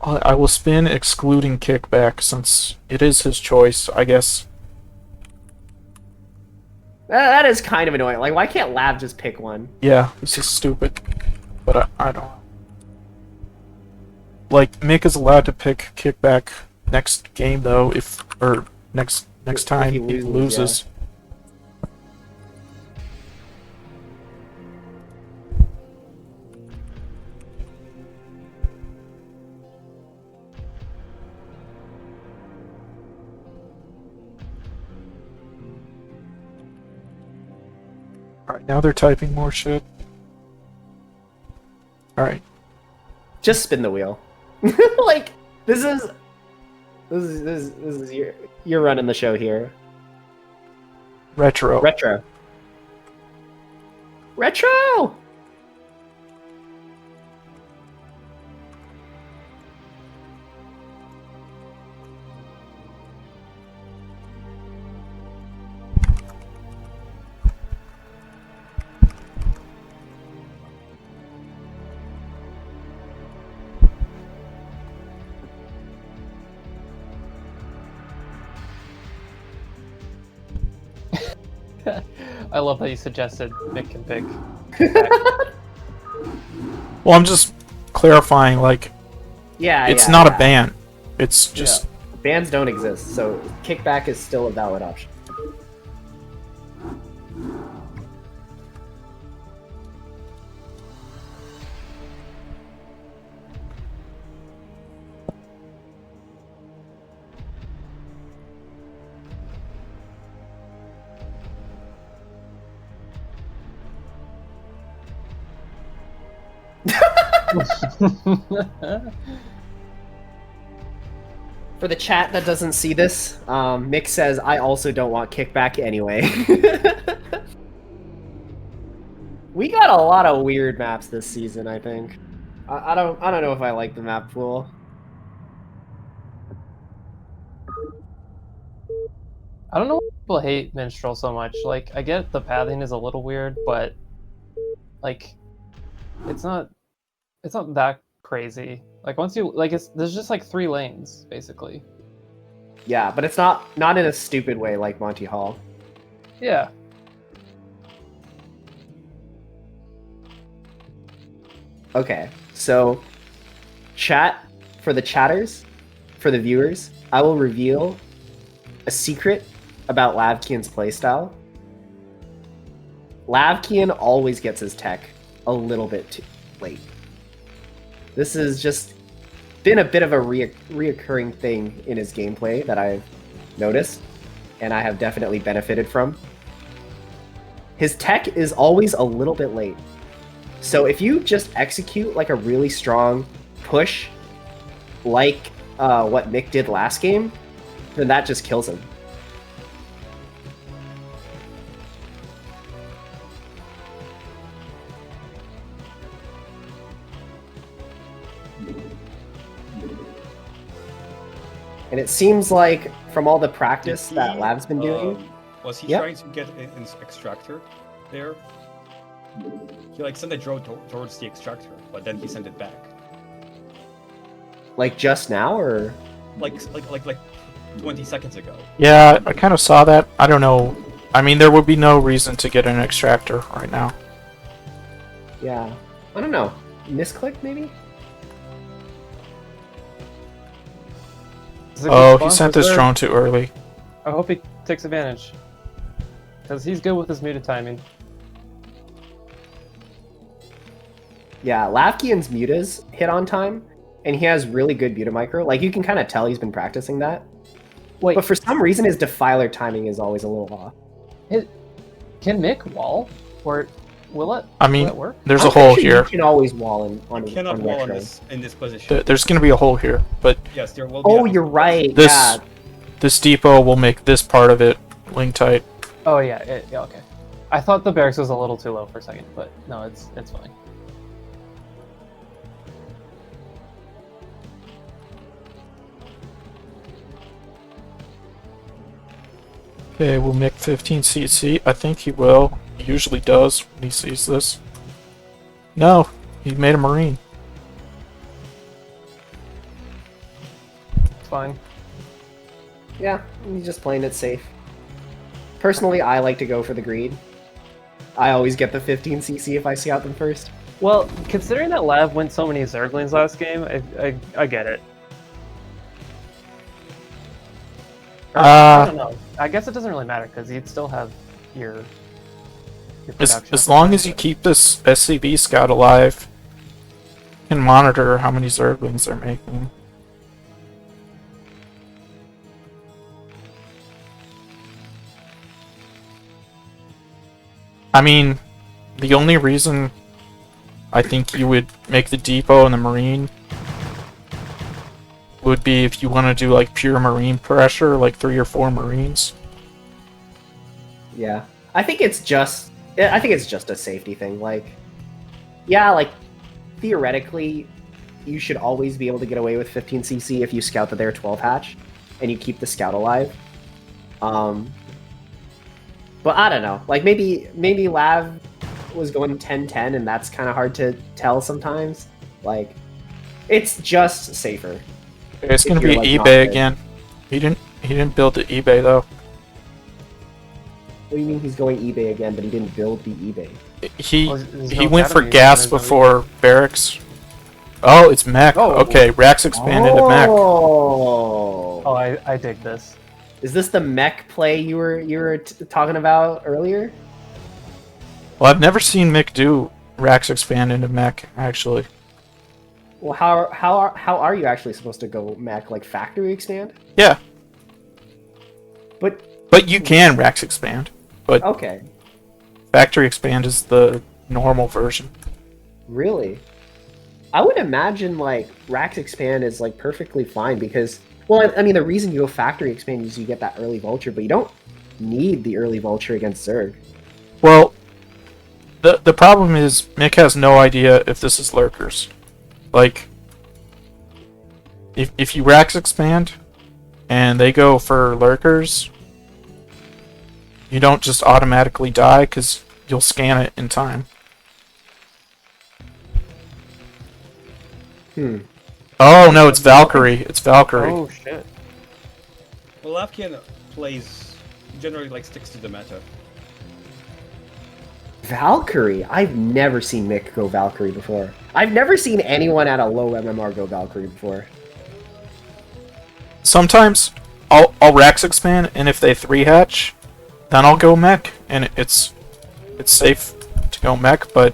I will spin excluding kickback since it is his choice, I guess. That is kind of annoying. Like, why can't Lav just pick one? Yeah, this is stupid. But I don't. Like, Mick is allowed to pick kickback next game though, or next time he he loses, loses. Alright, now they're typing more shit. Alright. Just spin the wheel. Like, this is you're running the show here. Retro. Retro. Retro. I love that you suggested Mick can pick. Well, I'm just clarifying, like, Yeah, it's yeah, not yeah. a ban. It's just... Bans don't exist, so kickback is still a valid option. For the chat that doesn't see this, Mick says, "I also don't want kickback anyway." We got a lot of weird maps this season, I think. I don't know if I like the map pool. I don't know why people hate Minstrel so much. Like, I get the pathing is a little weird, but like, it's not that crazy. Like, once you like, there's just like 3 lanes basically. Yeah, but it's not in a stupid way like Monty Hall. Yeah. Okay, so chat, for the chatters, for the viewers, I will reveal a secret about Lavkian's playstyle. Lavkian always gets his tech a little bit too late. This has just been a bit of a reoccurring thing in his gameplay that I've noticed, and I have definitely benefited from. His tech is always a little bit late. So if you just execute like a really strong push, like what Mick did last game, then that just kills him. And it seems like from all the practice that Lav's been doing, Was he Yep. trying to get an extractor there? He like sent a drone towards the extractor, but then he sent it back. like just now, or Like 20 seconds ago. Yeah, I kind of saw that. I don't know. I mean, there would be no reason to get an extractor right now. yeah, I don't know, misclick maybe. It's a good Oh, spawn he sent for this Zerg. drone too early. I hope he takes advantage. Because he's good with his muted timing. Yeah, Lavkian's mutas hit on time, and he has really good muta micro. Like, you can kind of tell he's been practicing that. Wait, But for some reason, his defiler timing is always a little off. can Mick wall? Or will it? I will mean, it work? there's I'm a hole pretty sure here. You can always wall on Cannot on wall retro. in this position. There's gonna be a hole here, but Yes, there will be. Oh, a- you're right. This- Yeah, this depot will make this part of it link tight. Oh yeah, yeah, okay. I thought the barracks was a little too low for a second, but no, it's fine. Okay, will Mick 15cc? I think he will. He usually does when he sees this. No, he made a Marine. It's fine. Yeah, he's just playing it safe. Personally, I like to go for the greed. I always get the 15cc if I scout them first. Well, considering that Lav went so many Zerglings last game, I get it. I don't know. I guess it doesn't really matter because you'd still have your production. As long as you keep this SCB scout alive, you can monitor how many Zerglings they're making. I mean, the only reason I think you would make the depot and the Marine would be if you want to do like pure Marine pressure, like 3 or 4 Marines. Yeah, I think it's just a safety thing. Like, yeah, like theoretically, you should always be able to get away with 15cc if you scout that they're 12 hatch, and you keep the scout alive. But I don't know. Like maybe Lav was going 10-10, and that's kind of hard to tell sometimes. Like, it's just safer. It's If gonna you're, be like, eBay not good. again. He didn't build the eBay though. What do you mean he's going eBay again, but he didn't build the eBay? He Well, there's he no went for academy, gas there's no before barracks. Oh, it's mech. Oh. Okay, Rax expanded to mech. Oh, Oh, I dig this. is this the mech play you were talking about earlier? Well, I've never seen Mick do Rax expand into mech actually. Well, how are you actually supposed to go mech, like factory expand? Yeah, But you can Rax expand, but okay, factory expand is the normal version. really? I would imagine like Rax expand is like perfectly fine because, well, I mean the reason you go factory expand is you get that early vulture, but you don't need the early vulture against Zerg. Well, the problem is Mick has no idea if this is lurkers. Like, if you Rax expand and they go for lurkers, you don't just automatically die because you'll scan it in time. Oh no, it's Valkyrie. It's Valkyrie. Oh shit. Well, Lavkian plays generally like sticks to the meta. Valkyrie? I've never seen Mick go Valkyrie before. I've never seen anyone at a low MMR go Valkyrie before. Sometimes I'll Rax expand, and if they 3-hatch, then I'll go mech, and it's safe to go mech. But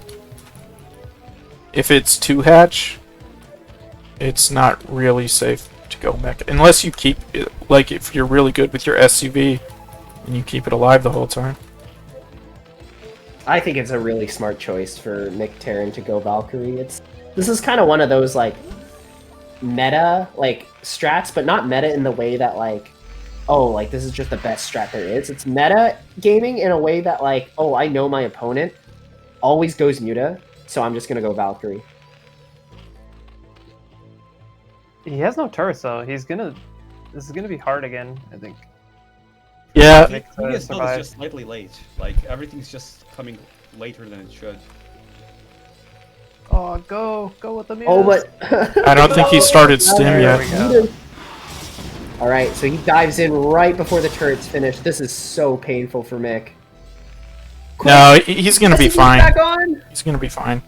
if it's 2-hatch, it's not really safe to go mech unless you keep it, like if you're really good with your SCV and you keep it alive the whole time. I think it's a really smart choice for Mick Terran to go Valkyrie. This is kind of one of those like meta like strats, but not meta in the way that like, oh, like this is just the best strat there is. It's meta gaming in a way that like, oh, I know my opponent always goes Muta, so I'm just gonna go Valkyrie. He has no turrets though. This is gonna be hard again, I think. Yeah, Mick to His build is survive. just slightly late. Like everything's just coming later than it should. Oh, go with the mutas. Oh, but I don't think he started stim There yet. we go. All right, so he dives in right before the turret's finished. This is so painful for Mick. No, he's gonna be SCV's fine. Back on? He's gonna be fine.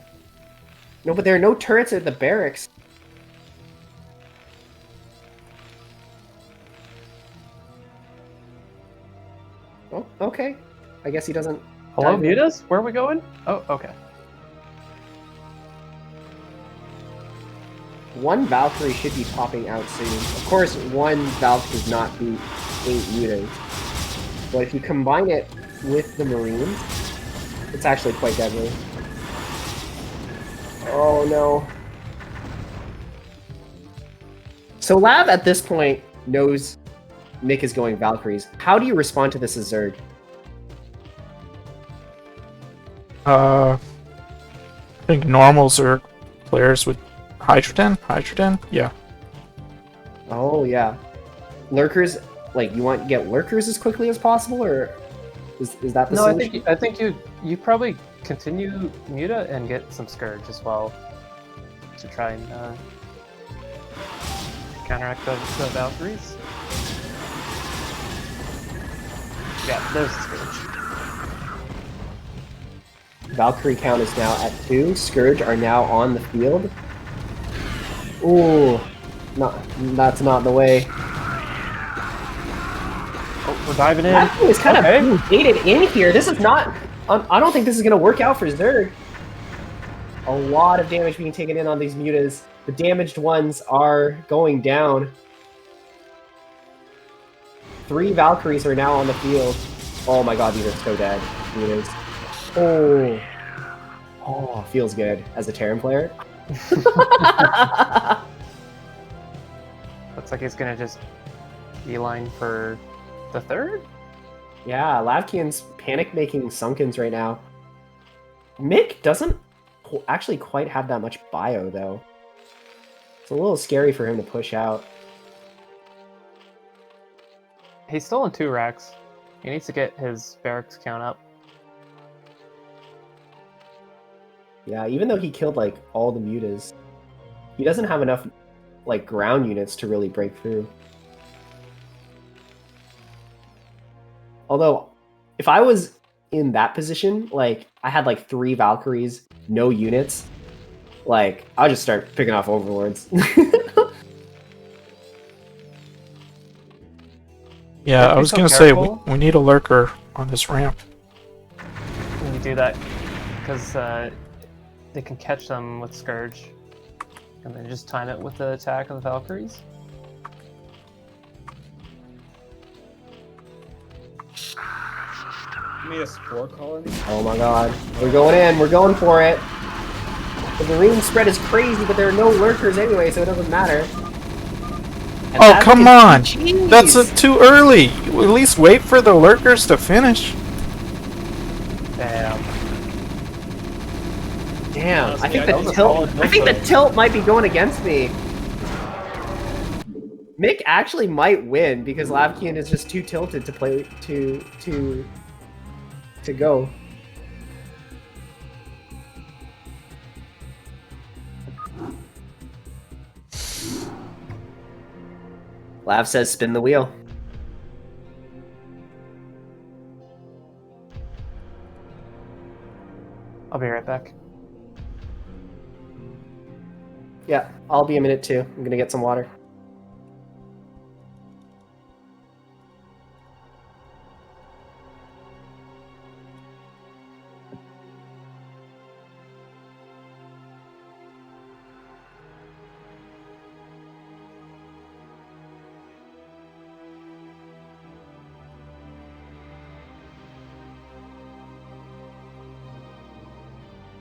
No, but there are no turrets at the barracks. Oh, okay. I guess he doesn't. Hello, dive in. mutas? Where are we going? Oh, okay. One Valkyrie should be popping out soon. Of course, one Valk does not beat 8 mutas. But if you combine it with the Marine, it's actually quite deadly. Oh no. So Lav at this point knows Mick is going Valkyries. How do you respond to this as Zerg? I think normals are players with Hydrogen? Hydrogen? Yeah. Oh yeah. Lurkers Like, you want to get lurkers as quickly as possible, or is that the No, solution? I think you probably continue Muta and get some Scourge as well to try and counteract the Valkyries. Yeah, there's the Scourge. Valkyrie count is now at 2. Scourge are now on the field. Ooh, that's not the way. Oh, we're diving in. That thing is kind Okay. of being baited in here. This is not. I don't think this is going to work out for Zerg. A lot of damage being taken in on these mutas. The damaged ones are going down. 3 Valkyries are now on the field. Oh my god, these are so dead. Mutas. Oh, feels good as a Terran player. Looks like he's gonna just beeline for the third. Yeah, Lavkian's panic-making Sunkens right now. Mick doesn't actually quite have that much bio, though. It's a little scary for him to push out. He's still in 2 racks. He needs to get his barracks count up. Yeah, even though he killed, like, all the mutas, he doesn't have enough, like, ground units to really break through. Although, if I was in that position, like, I had, like, 3 Valkyries, no units, like, I'll just start picking off Overlords. Yeah, Have to I be was so gonna say careful. we need a lurker on this ramp. When you do that, because they can catch them with Scourge, and then just time it with the attack of the Valkyries. Give me a spore colony. Oh my god. We're going in. We're going for it. The marine spread is crazy, but there are no lurkers anyway, so it doesn't matter. And Oh, that's come the on! GGs. That's too early! You at least wait for the lurkers to finish. Damn. Damn, Honestly, I think I the know the tilt. solid I think the build, tilt might be going against me. Mick actually might win because Lavkian is just too tilted to play to go. Lav says spin the wheel. I'll be right back. Yeah, I'll be a minute too. I'm gonna get some water.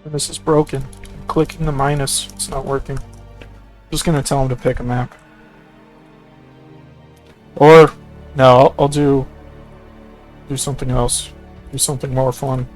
This is broken. I'm clicking the minus. It's not working. Just gonna tell him to pick a map. Or no, I'll do something else. Do something more fun.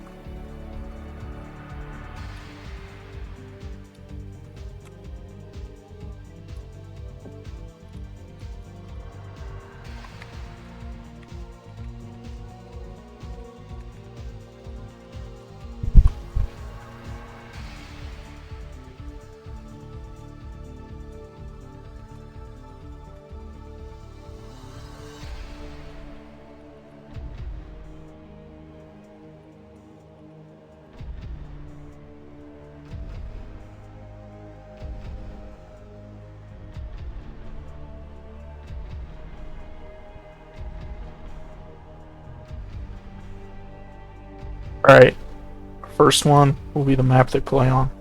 Alright. First one will be the map they play on.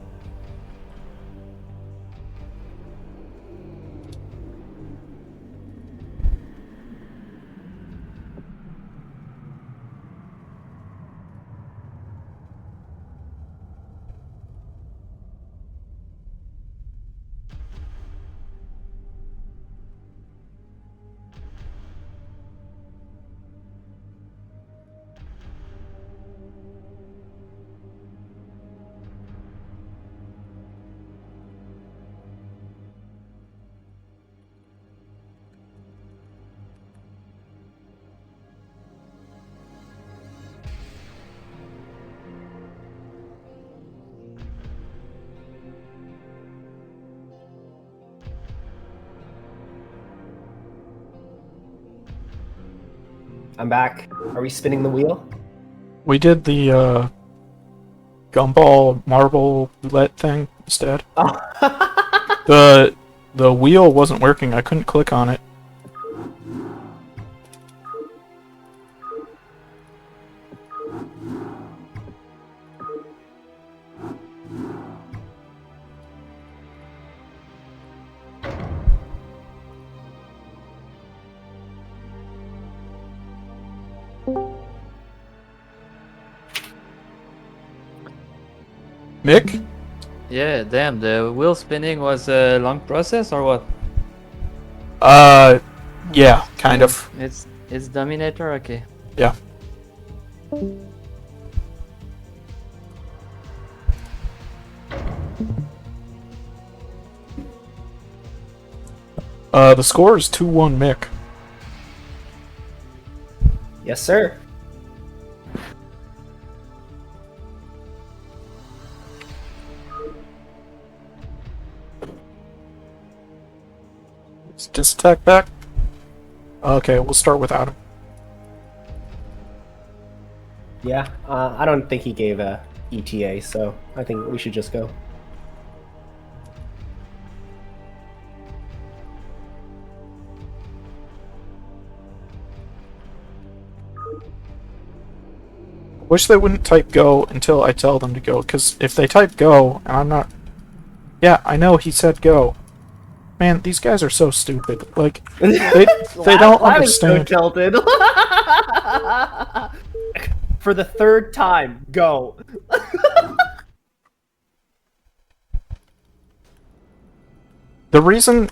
I'm back. Are we spinning the wheel? We did the gumball marble roulette thing instead. Oh. The wheel wasn't working. I couldn't click on it. Mick? Yeah, damn, the wheel spinning was a long process or what? Yeah, kind of. It's Dominator, okay. Yeah. The score is 2-1 Mick. Yes, sir. Is this attack back? Okay, we'll start without him. Yeah, I don't think he gave a ETA, so I think we should just go. Wish they wouldn't type go until I tell them to go, because if they type go, and I'm not... Yeah, I know he said go. Man, these guys are so stupid. Like, they don't I was so understand. tilted. For the third time, go. The reason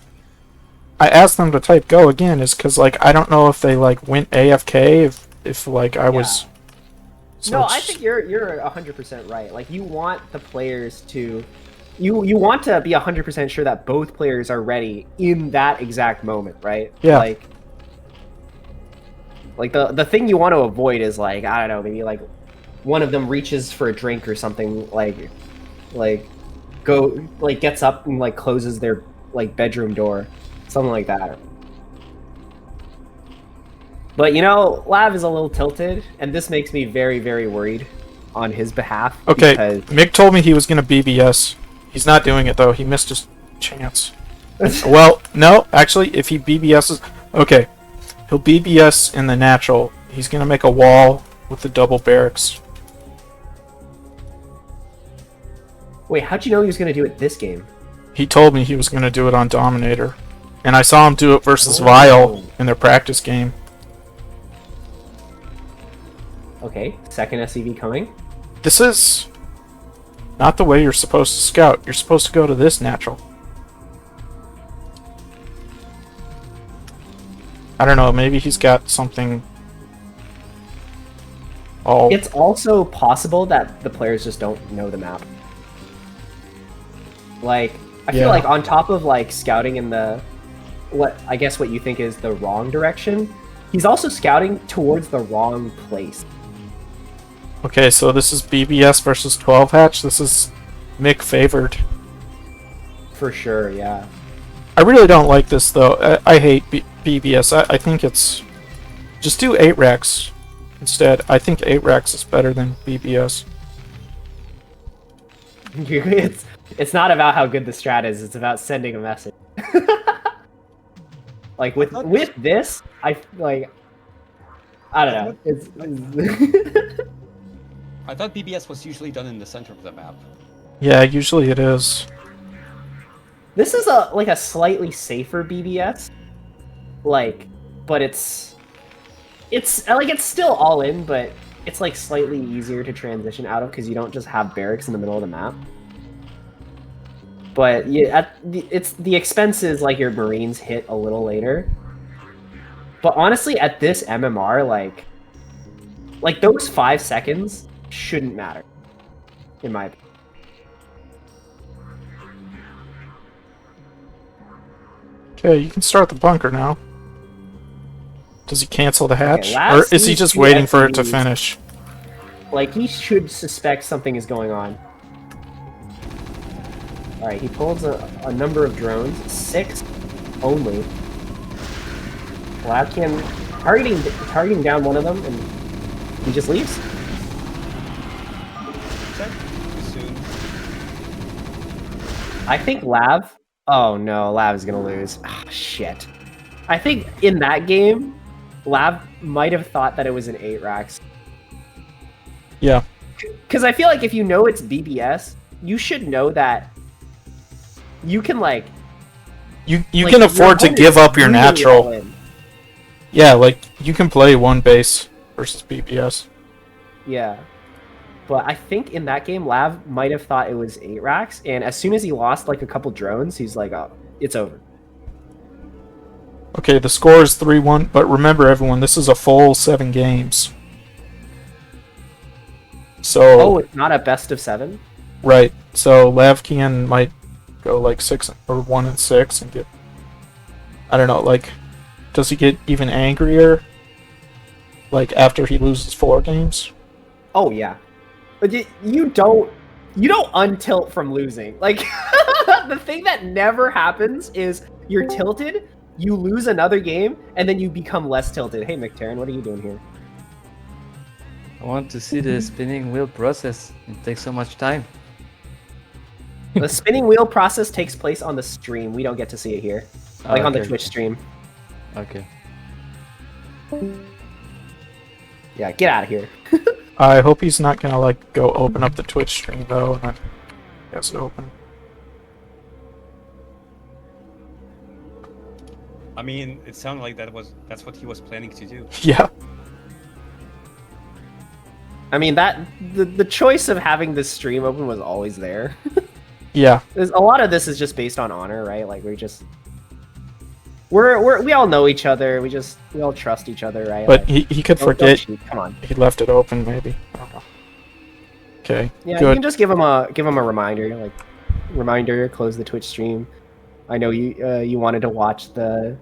I asked them to type go again is because, like, I don't know if they, like, went AFK, if like, I was... So No, it's- I think you're 100% right. Like, you want the players to... You want to be 100% sure that both players are ready in that exact moment, right? Yeah. Like the thing you want to avoid is, like, I don't know, maybe like one of them reaches for a drink or something, like gets up and like closes their like bedroom door, something like that. But you know, Lav is a little tilted, and this makes me very, very worried on his behalf. Okay, Because... Mick told me he was gonna BBS. He's not doing it, though. He missed his chance. Well, no, actually, if he BBS's... Okay, he'll BBS in the natural. He's gonna make a wall with the double barracks. Wait, how'd you know he was going to do it this game? He told me he was gonna do it on Dominator. And I saw him do it versus Oh. Vile in their practice game. Okay, second SCV coming. This is not the way you're supposed to scout. You're supposed to go to this natural. I don't know, maybe he's got something... Oh, It's also possible that the players just don't know the map. Like, I Yeah. feel like on top of like scouting in the what you think is the wrong direction, he's also scouting towards the wrong place. okay, so this is BBS versus 12 hatch. This is Mick favored. For sure, yeah. I really don't like this though. I hate BBS. I think it's... Just do 8 racks instead. I think 8 racks is better than BBS. It's not about how good the strat is, it's about sending a message. Like with this, I don't know. It's I thought BBS was usually done in the center of the map. Yeah, usually it is. This is a slightly safer BBS. Like, but it's still all in, but it's like slightly easier to transition out of because you don't just have barracks in the middle of the map. But yeah, it's the expenses, like your Marines hit a little later. But honestly, at this MMR, like those 5 seconds shouldn't matter, in my opinion. Okay, you can start the bunker now. Does he cancel the hatch? last Or is he these just two waiting for it to SCVs. finish? Like, he should suspect something is going on. Alright, he pulls a number of drones. 6 only. Latkian targeting down one of them, and he just leaves. Check. Too soon. I think Lav. Oh no, Lav is gonna lose. Ah, shit. I think in that game, Lav might have thought that it was an 8 Rax. Yeah. Because I feel like if you know it's BBS, you should know that you can like You like, can afford to opponent give is up your really all natural. in. Yeah, like you can play one base versus BBS. Yeah. But I think in that game, Lav might have thought it was 8 Rax, and as soon as he lost like a couple drones, he's like, oh, it's over. Okay, the score is 3-1, but remember everyone, this is a full 7 games. So Oh, it's not a best of 7? right, so Lavkian might go like 6 or 1-6 and get, I don't know, like, does he get even angrier? Like after he loses 4 games? Oh yeah. But you don't untilt from losing. Like the thing that never happens is you're tilted, you lose another game, and then you become less tilted. Hey McTarran, what are you doing here? I want to see the spinning wheel process. It takes so much time. The spinning wheel process takes place on the stream. We don't get to see it here. Like on the Okay. Twitch stream. Okay. Yeah, get out of here. I hope he's not gonna like go open up the Twitch stream though, and then he has it open. I mean, it sounded like that's what he was planning to do. Yeah. I mean that the choice of having this stream open was always there. Yeah. There's a lot of this is just based on honor, right? Like we all know each other. We all trust each other, right? But Like, he could don't forget cheat. Come on. he left it open maybe. I don't know. Okay. Yeah, you Good. can just give him a reminder, like close the Twitch stream. I know you wanted to watch the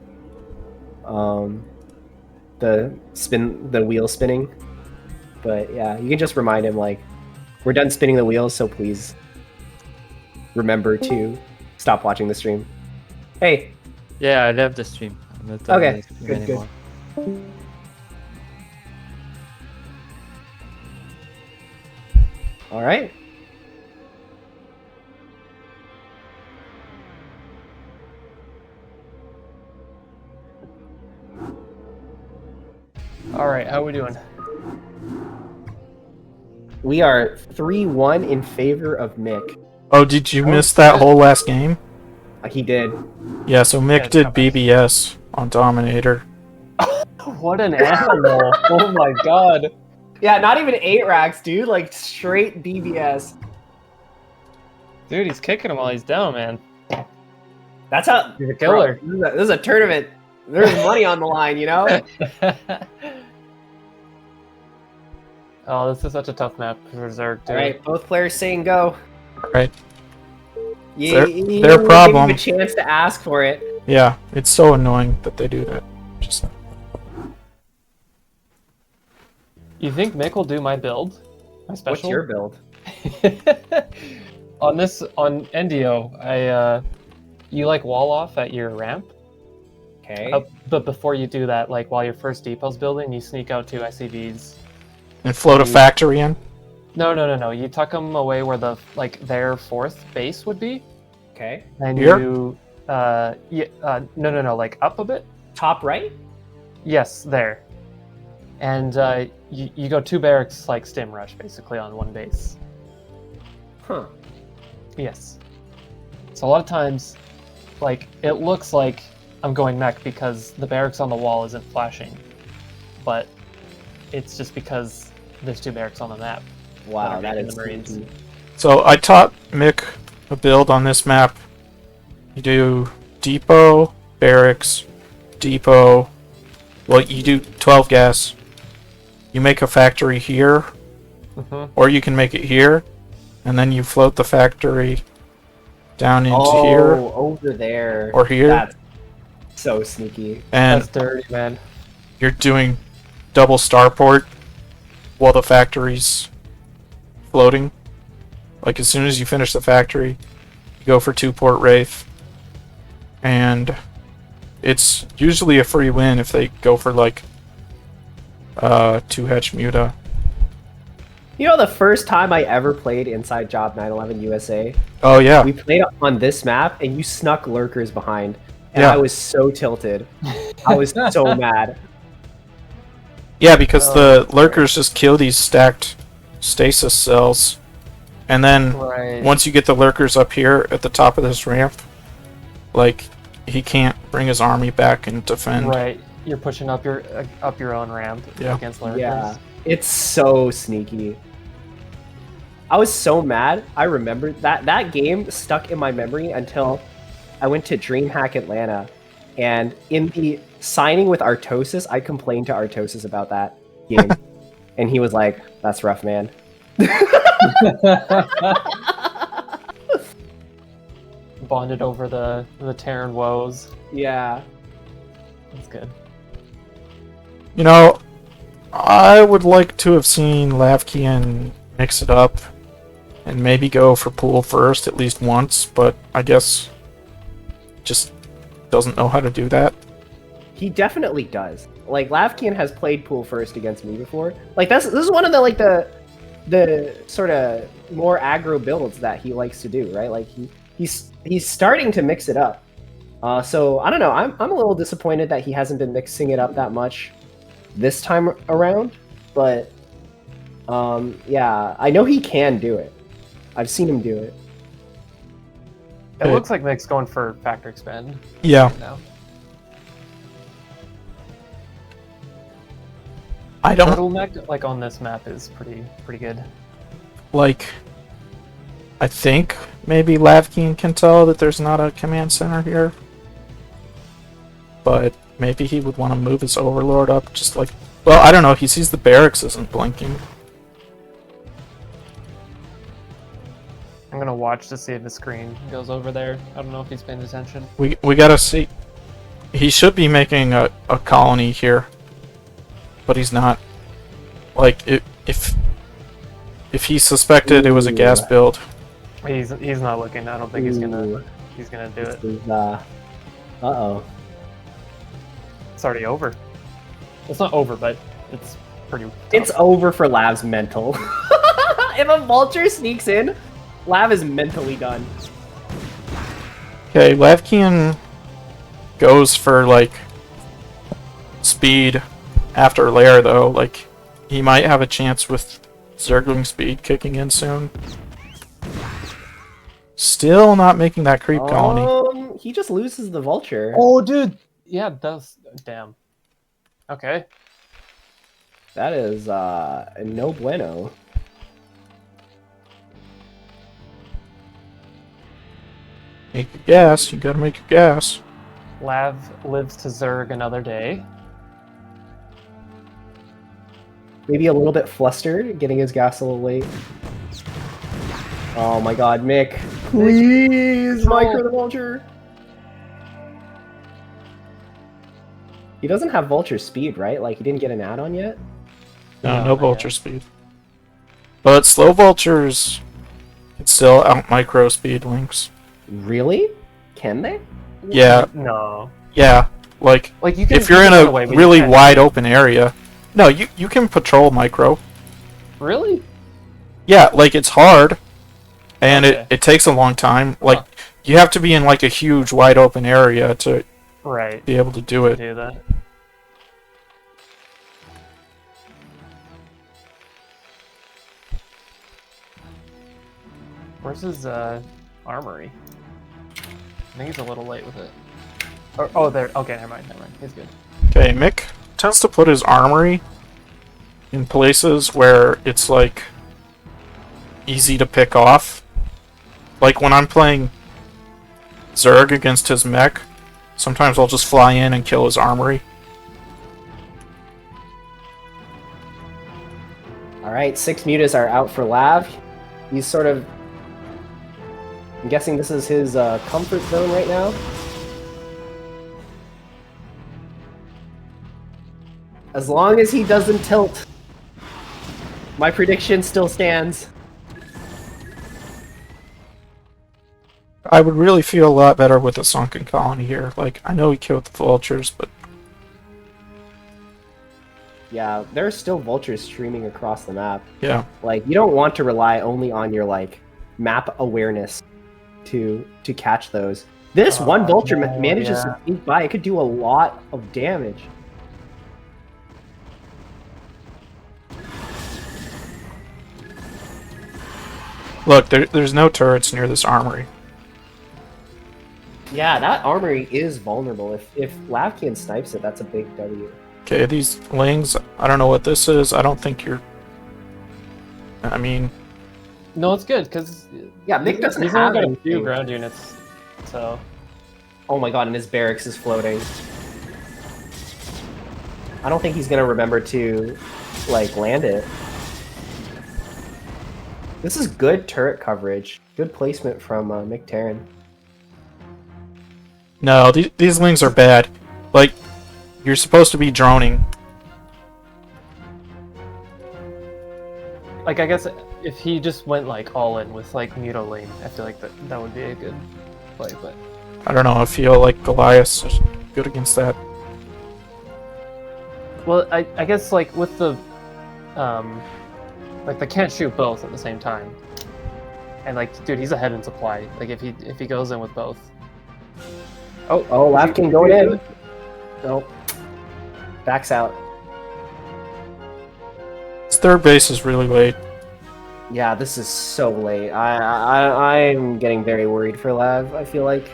wheel spinning, but yeah, you can just remind him like we're done spinning the wheels, so please remember to stop watching the stream. Hey, Yeah, I left the stream. I'm not on Okay, the stream good, good. anymore. all right. All right, how we doing? We are 3-1 in favor of Mick. Oh, did you miss that whole last game? He did. Yeah, so Mick Yeah, did come back. BBS on Dominator. What an animal! Oh my god! Yeah, not even 8 racks, dude. Like straight BBS. Dude, he's kicking him while he's down, man. That's how. He's a killer. Bro, this is a tournament. There's money on the line, you know. Oh, this is such a tough map for Berserk, dude. All right, both players saying go. Right. You, Their- you their give problem. them a chance to ask for it. Yeah, it's so annoying that they do that. Just You think Mick will do my build? My What's special? your build? on NDO, you like wall off at your ramp, Okay. but before you do that, like while your first depot's building, you sneak out 2 ICVs. and float a factory in. No. You tuck them away where their 4th base would be, Okay. and Here? you no, like up a bit. Top right. Yes, there. And you go 2 barracks like stim rush basically on 1 base. Huh. Yes. So a lot of times, like, it looks like I'm going mech because the barracks on the wall isn't flashing. But it's just because there's 2 barracks on the map. Wow, Better that than is the Marines. sneaky. So I taught Mick a build on this map. You do depot, barracks, depot. Well, you do 12 gas. You make a factory here, Mm-hmm. or you can make it here, and then you float the factory down into Oh, here over there. or here, That's so sneaky. and That's dirty, man. you're doing double starport while the factory's floating. Like as soon as you finish the factory, you go for 2-port Wraith, and it's usually a free win if they go for like 2-hatch Muta. You know, the first time I ever played Inside Job 911 USA, Oh yeah, we played on this map, and you snuck lurkers behind, and Yeah. I was so tilted. I was so mad. yeah, because Oh, the lurkers just kill these stacked stasis cells, and then Right. once you get the lurkers up here at the top of this ramp, like he can't bring his army back and defend. Right. You're pushing up your own ramp Yeah. against lurkers. Yeah, it's so sneaky. I was so mad. I remember that game stuck in my memory until I went to DreamHack Atlanta, and in the signing with Artosis, I complained to Artosis about that game, and he was like, "That's rough, man." Bonded over the Terran woes. Yeah. That's good. You know, I would like to have seen Lavkian mix it up and maybe go for pool first at least once, but I guess just doesn't know how to do that. He definitely does. Like Lavkian has played pool first against me before. Like this is one of the sort of more aggro builds that he likes to do, right? Like he's starting to mix it up. So I don't know. I'm a little disappointed that he hasn't been mixing it up that much this time around. But yeah, I know he can do it. I've seen him do it. It Okay. looks like Nick's going for factor expand Yeah, right now. I don't Turtleneck, like on this map, is pretty good. like. I think maybe Lavkian can tell that there's not a command center here, but maybe he would want to move his overlord up just like. Well, I don't know. He sees the barracks isn't blinking. I'm gonna watch to see if the screen goes over there. I don't know if he's paying attention. We gotta see. He should be making a colony here, but he's not. Like if he suspected it was a gas Ooh. build, He's not looking. I don't think he's Ooh. gonna do This it. is, uh-oh. It's already over. It's not over, but it's pretty. Tough. It's over for Lav's mental. If a vulture sneaks in, Lav is mentally done. okay, Lavkian goes for like speed after lair though. Like he might have a chance with Zergling speed kicking in soon. Still not making that creep colony. He just loses the vulture. Oh, dude. Yeah, that's damn. Okay. That is no bueno. Make your gas. You gotta make your gas. Lav lives to Zerg another day. Maybe a little bit flustered, getting his gas a little late. Oh my god, Mick. Please, micro the vulture. He doesn't have vulture speed, right? Like, he didn't get an add-on yet? No, No, no not vulture yet. speed. But slow vultures can still out micro speed links. Really? Can they? Yeah, No. yeah. Like Like you can. if you're in get a away, but you really can't- wide open area, no, you can patrol micro. Really? Yeah, like it's hard, and Okay. it takes a long time. Like Huh. you have to be in like a huge wide open area to Right. be able to do it. Do that. Where's his armory? I think he's a little late with it. Oh, there. Okay, never mind. He's good. Okay, Mick tends to put his armory in places where it's like easy to pick off. Like when I'm playing Zerg against his mech, sometimes I'll just fly in and kill his armory. Alright, 6 mutas are out for Lav. He's sort of... I'm guessing this is his comfort zone right now. As long as he doesn't tilt, my prediction still stands. I would really feel a lot better with a sunken colony here. Like, I know he killed the vultures, but Yeah, there are still vultures streaming across the map. Yeah. Like, you don't want to rely only on your like map awareness to catch those. This one vulture no, manages yeah. to sneak by. It could do a lot of damage. Look, there's no turrets near this armory. Yeah, that armory is vulnerable. If Lavkian snipes it, that's a big W. Okay, these lings, I don't know what this is. I don't think you're... I mean, No, it's good because Yeah, Mick doesn't he's have only got a few anything. ground units, so Oh my god, and his barracks is floating. I don't think he's gonna remember to, like, land it. This is good turret coverage. Good placement from Mick Terran. no, these lings are bad. Like, you're supposed to be droning. like I guess if he just went like all in with like Mutolane, I feel like that would be a good play. But I don't know, I feel like Goliath is good against that. well, I guess like with the like they can't shoot both at the same time, and like dude, he's ahead in supply. Like if he goes in with both. Oh, Lavkin going in. Nope. Backs out. His third base is really late. Yeah, this is so late. I'm getting very worried for Lav. I feel like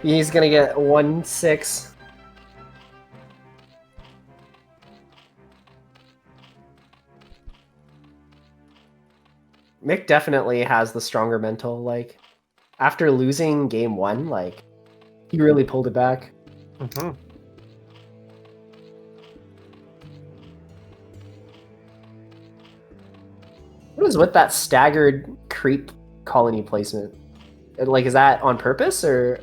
he's gonna get 1-6. Mick definitely has the stronger mental. Like, after losing game 1, like, he really pulled it back. Mm-hmm. What is with that staggered creep colony placement? Like, is that on purpose or?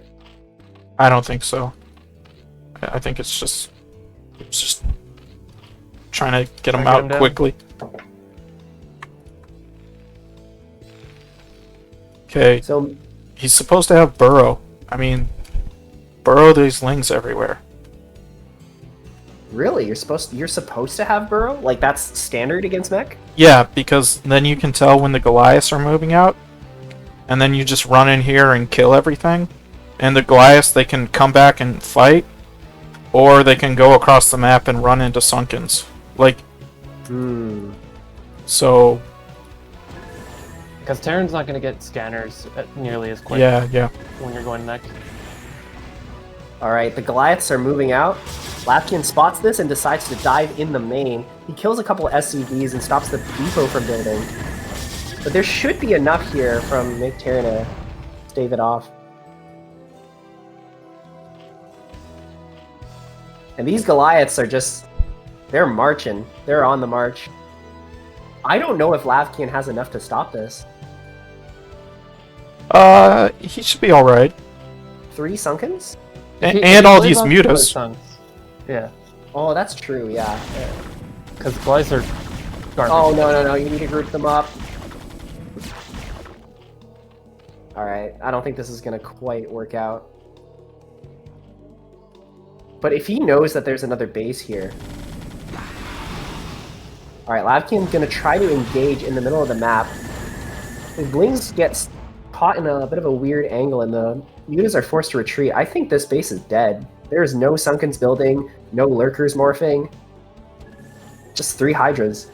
I don't think so. I think it's just trying to get him Trying to get out him down. quickly. Okay, So he's supposed to have burrow. I mean, burrow these lings everywhere. really, you're supposed to have burrow? Like, that's standard against mech? Yeah, because then you can tell when the Goliaths are moving out, and then you just run in here and kill everything. And the Goliaths, they can come back and fight, or they can go across the map and run into Sunkens. Like, so, Because Terran's not going to get scanners nearly as quick yeah. when you're going neck. Alright, the Goliaths are moving out. Lavkian spots this and decides to dive in the main. He kills a couple SCVs and stops the depot from building. But there should be enough here from Mick Terran to stave it off. And these Goliaths are just... they're marching. They're on the march. I don't know if Lavkian has enough to stop this. He should be alright. 3 Sunkens? And all these mutas. Yeah, Oh, that's true, yeah. because Goliaths are garbage. Oh, no, you need to group them up. Alright, I don't think this is gonna quite work out. But if he knows that there's another base here... Alright, Lavkian's gonna try to engage in the middle of the map. His Lings gets caught in a bit of a weird angle and the mutas are forced to retreat. I think this base is dead. There is no Sunkens building, no Lurkers morphing. Just 3 Hydras.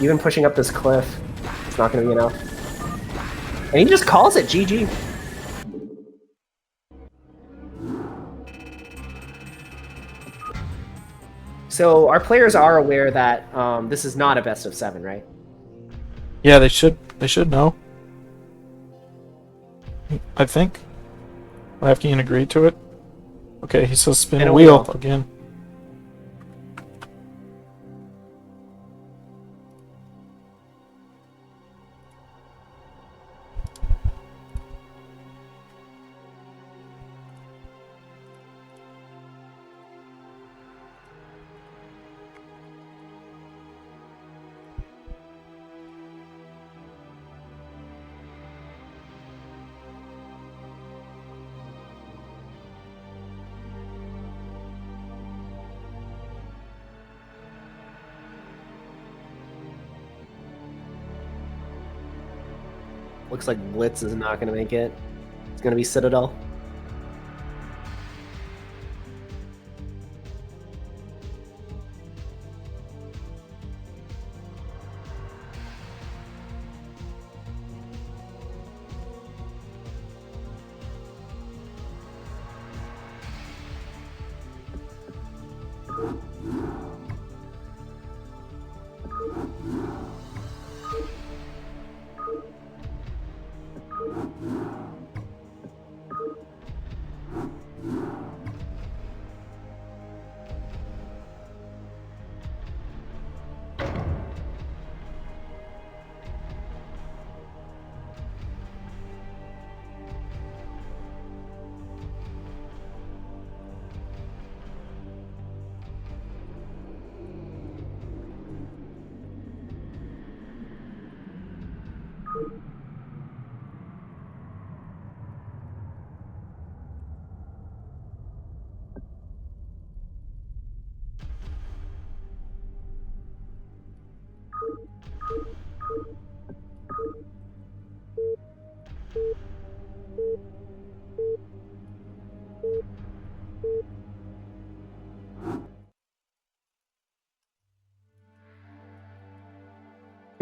Even pushing up this cliff, it's not going to be enough. And he just calls it GG. So our players are aware that this is not a best of 7, right? Yeah, they should know. I think. Lavkian agreed to it. Okay, he says spin a wheel again. Looks like Blitz is not going to make it. It's going to be Citadel.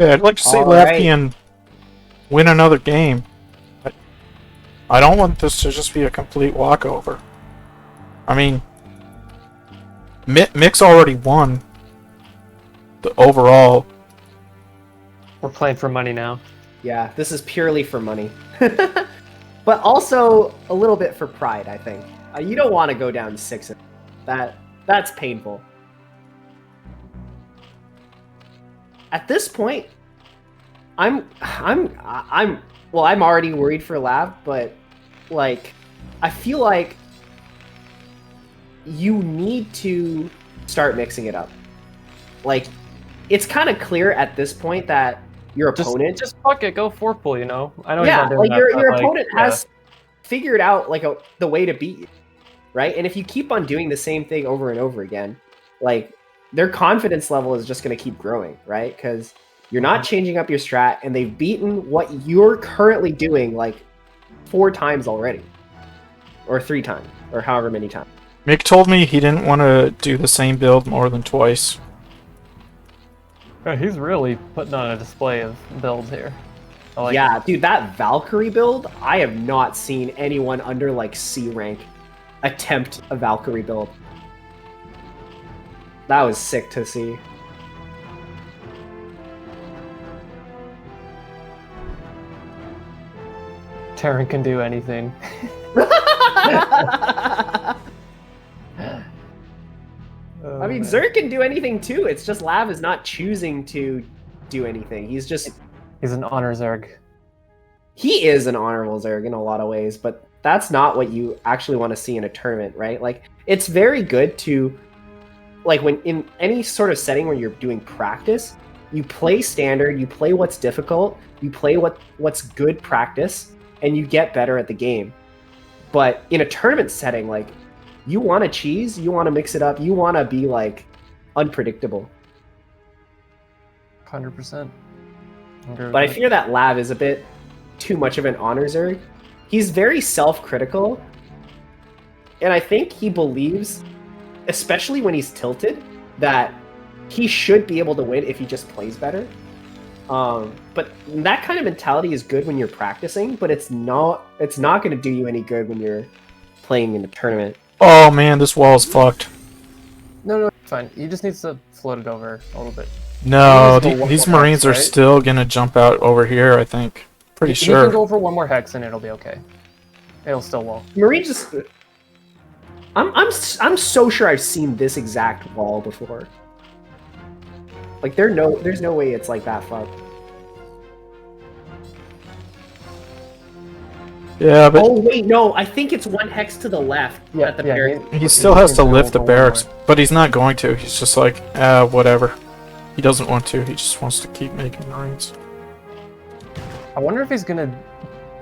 Yeah, I'd like to see All right. Lavkian win another game. I don't want this to just be a complete walkover. I mean, Mick's already won the overall. We're playing for money now. Yeah, this is purely for money. But also a little bit for pride, I think. You don't want to go down 6. That's painful. At this point, I'm already worried for Lav, but like I feel like you need to start mixing it up. Like it's kind of clear at this point that your opponent Just fuck it, go 4-pull, you know? I know he's yeah, not doing like that, your but, opponent yeah. has figured out like the way to beat you, right? And if you keep on doing the same thing over and over again, like their confidence level is just going to keep growing, right? Because you're not changing up your strat, and they've beaten what you're currently doing like 4 times already, or 3 times, or however many times. Mick told me he didn't want to do the same build more than twice. Yeah, he's really putting on a display of builds here. I like Yeah, dude, that Valkyrie build, I have not seen anyone under like C rank attempt a Valkyrie build. That was sick to see. it. Terran can do anything. I mean, Zerg can do anything too. It's just Lav is not choosing to do anything. He's just He's an honor Zerg. he is an honorable Zerg in a lot of ways, but that's not what you actually want to see in a tournament, right? Like it's very good to like when in any sort of setting where you're doing practice, you play standard, you play what's difficult, you play what's good practice, and you get better at the game. But in a tournament setting, like you want to cheese, you want to mix it up, you want to be like unpredictable. 100%. But I fear that Lav is a bit too much of an honor Zerg. He's very self-critical, and I think he believes, especially when he's tilted, that he should be able to win if he just plays better. But that kind of mentality is good when you're practicing, but it's not going to do you any good when you're playing in a tournament. Oh man, this wall's fucked. No, it's fine. He just needs to float it over a little bit. No, He needs to go these one more Marines are hex, right? still gonna jump out over here, I think. Pretty He can sure. go for one more hex and it'll be okay. It'll still wall. Marine just... I'm so sure I've seen this exact wall before. Like there's no way it's like that fucked. Yeah, but Oh wait, no, I think it's 1 hex to the left at the barracks. he still has to can lift the go over one barracks, more. but he's not going to. He's just like, whatever. He doesn't want to. He just wants to keep making Marines. I wonder if he's gonna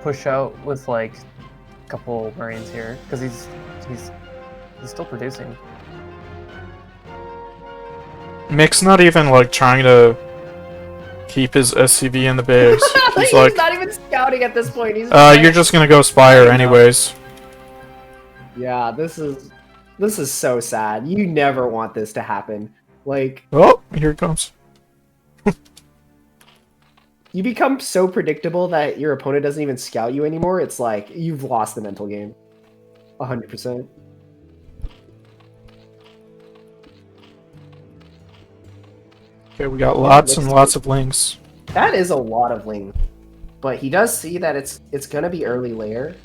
push out with like a couple Marines here because he's still producing. Mick's not even like trying to keep his SCV in the base. He's He's like, not even scouting at this point. He's you're just gonna go Spire anyways. Yeah, this is so sad. You never want this to happen. Like, Oh, here it comes. you become so predictable that your opponent doesn't even scout you anymore. It's like you've lost the mental game. 100%. Okay, we got lots and lots of links. That is a lot of ling. But he does see that it's gonna be early layer.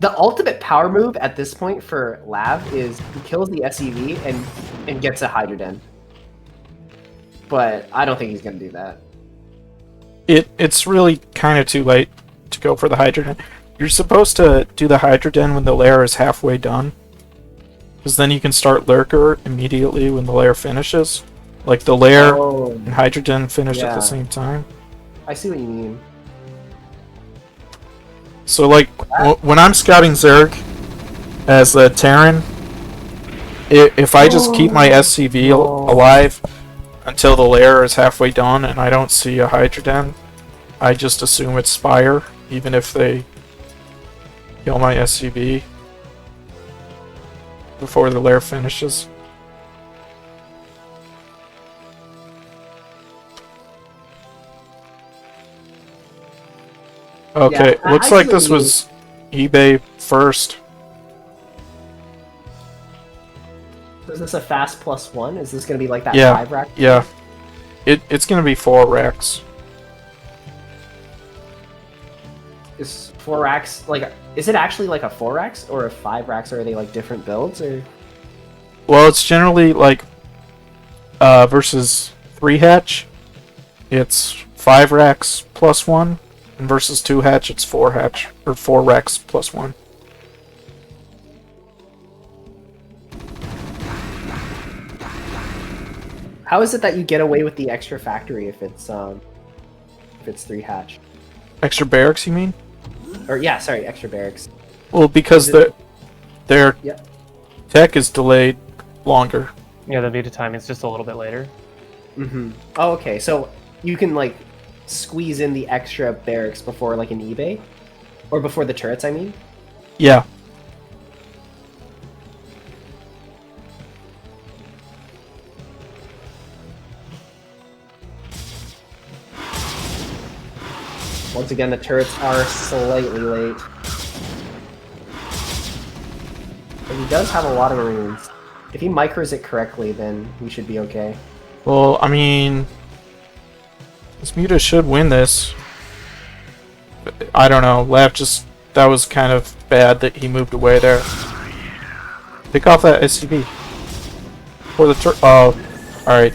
The ultimate power move at this point for Lav is he kills the SEV and gets a Hydra Den. But I don't think he's gonna do that. It's really kind of too late to go for the Hydra Den. You're supposed to do the Hydra Den when the lair is halfway done. Because then you can start Lurker immediately when the lair finishes. Like the lair Oh, and Hydra Den finish at Yeah. the same time. I see what you mean. So like, when I'm scouting Zerg as a Terran, if I just keep my SCV alive until the lair is halfway done and I don't see a Hydra Den, I just assume it's Spire, even if they kill my SCV before the lair finishes. Okay, Yeah, looks I like see what this you mean. was eBay first. Is this a fast +1? Is this gonna be like that Yeah. 5 rack? Yeah. It's gonna be 4 racks. Is 4 racks like? Is it actually like a 4 racks or a 5 racks? Or are they like different builds? Or Well, it's generally like versus 3 hatch, it's 5 racks +1, and versus 2 hatch, it's 4 hatch or 4 racks +1. how is it that you get away with the extra factory if it's 3 hatch? Extra barracks, you mean? Or yeah, sorry, extra barracks. Well, because Is it- their Yeah. tech is delayed longer. Yeah, the beta timing is just a little bit later. Mm-hmm. Oh, okay. So you can like squeeze in the extra barracks before like an eBay, or before the turrets. I mean. Yeah. Once again, the turrets are slightly late. But he does have a lot of Marines. If he micros it correctly, then we should be okay. Well, I mean, this Muta should win this. But I don't know. Lav just, that was kind of bad that he moved away there. Pick off that SCV. For the oh, alright.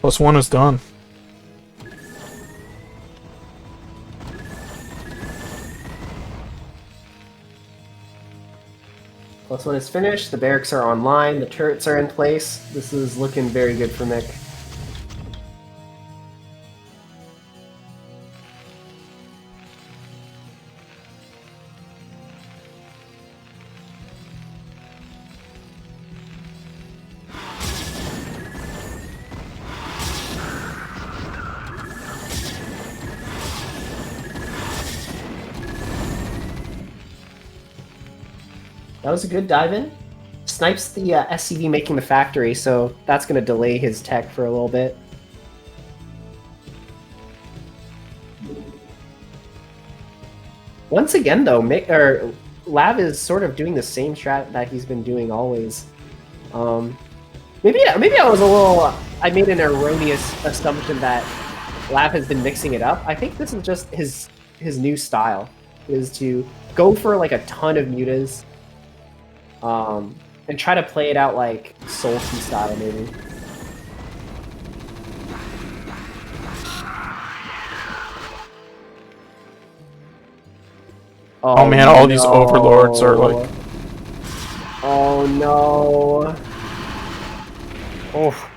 +1 is done. +1 is finished. The barracks are online. The turrets are in place. This is looking very good for Mick. That was a good dive in. Snipes the SCV making the factory, so that's going to delay his tech for a little bit. Once again, though, Lav is sort of doing the same strat that he's been doing always. Maybe I was a little. I made an erroneous assumption that Lav has been mixing it up. I think this is just his new style, is to go for like a ton of mutas. And try to play it out like Soul Key style, maybe. Oh man, all these overlords are like... Oh no. Oh.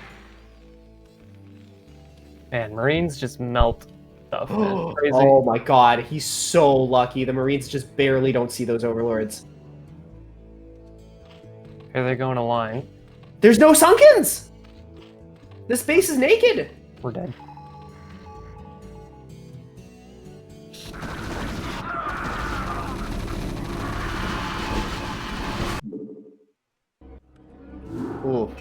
Man, Marines just melt stuff. Man. Crazy. Oh my god, he's so lucky. The Marines just barely don't see those overlords. Here they go in a line. There's no Sunkens! This base is naked! We're dead. Oof.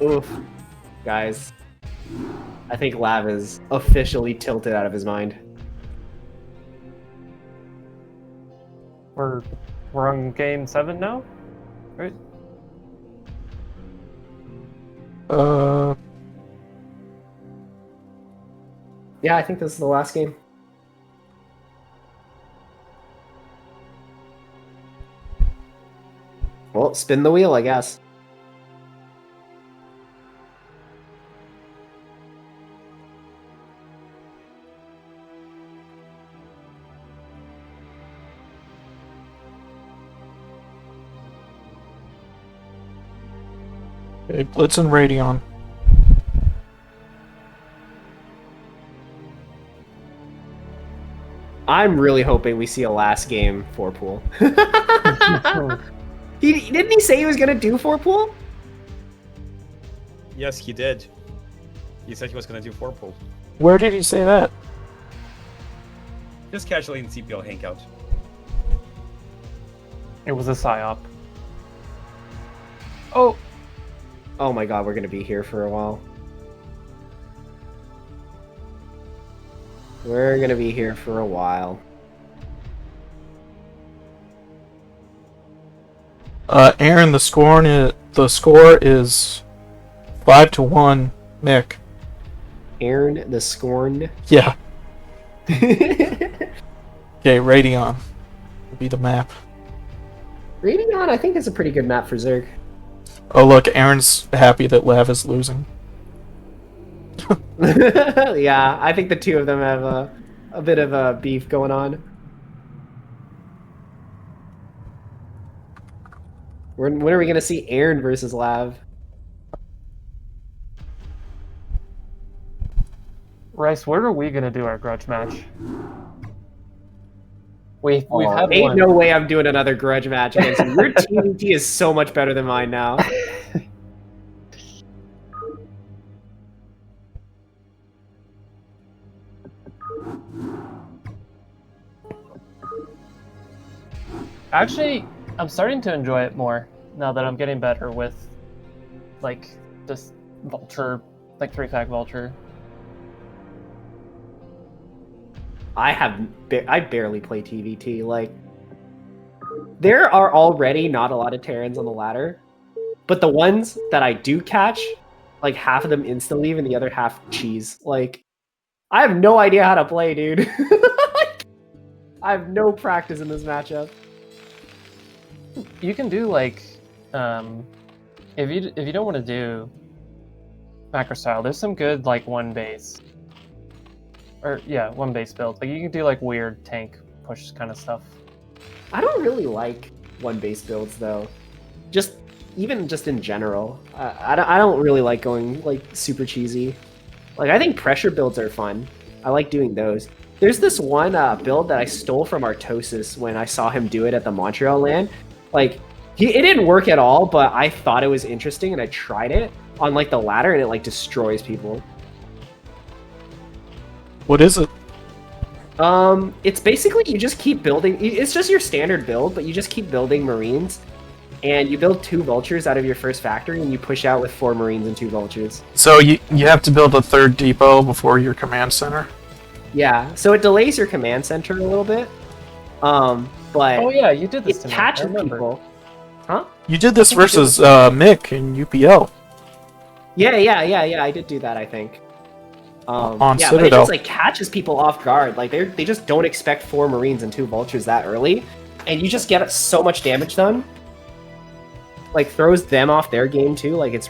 Oof. Guys. I think Lav is officially tilted out of his mind. We're on game 7 now, right? Yeah, I think this is the last game. Well, spin the wheel, I guess. Okay, Blitz and Radeon. I'm really hoping we see a last game for pool. Didn't he say he was gonna do 4-pool? Yes, he did. He said he was gonna do 4-pool. Where did he say that? Just casually in CPL Hangout. It was a psyop. Oh, Oh my god, we're gonna be here for a while. We're gonna be here for a while. Aaron, the score is 5-1, Mick. Aaron the Scorned. Yeah. Radeon, Okay, Radeon will be the map. I think, is a pretty good map for Zerg. Oh look, Aaron's happy that Lav is losing. Yeah, I think the two of them have a bit of a beef going on. When are we gonna see Aaron versus Lav? Rice, where are we gonna do our grudge match? We've had Ain't one. no way I'm doing another grudge match against you. Your TVT is so much better than mine now. Actually, I'm starting to enjoy it more now that I'm getting better with, like, just Vulture, like 3-pack Vulture. I barely play TVT. Like, there are already not a lot of Terrans on the ladder, but the ones that I do catch, like half of them insta leave and the other half cheese. Like, I have no idea how to play, dude. I have no practice in this matchup. You can do like, if you don't want to do macro style, there's some good like one base build. Like you can do like weird tank push kind of stuff. I don't really like one base builds though. Even just in general, I don't really like going like super cheesy. Like I think pressure builds are fun. I like doing those. There's this one build that I stole from Artosis when I saw him do it at the Montreal LAN. Like it didn't work at all, but I thought it was interesting and I tried it on like the ladder and it like destroys people. What is it? It's basically you just keep building. It's just your standard build, but you just keep building Marines, and you build 2 Vultures out of your first factory, and you push out with 4 Marines and 2 Vultures. So you have to build a 3rd depot before your command center? Yeah, so it delays your command center a little bit. But Oh yeah, you did this it to me. I catches remember. people. Huh? You did this I think I did. versus Mick in UPL. Yeah, I did do that, I think. On yeah, but it Citadel. just like catches people off guard. Like they just don't expect 4 Marines and 2 Vultures that early, and you just get so much damage done. Like throws them off their game too. Like it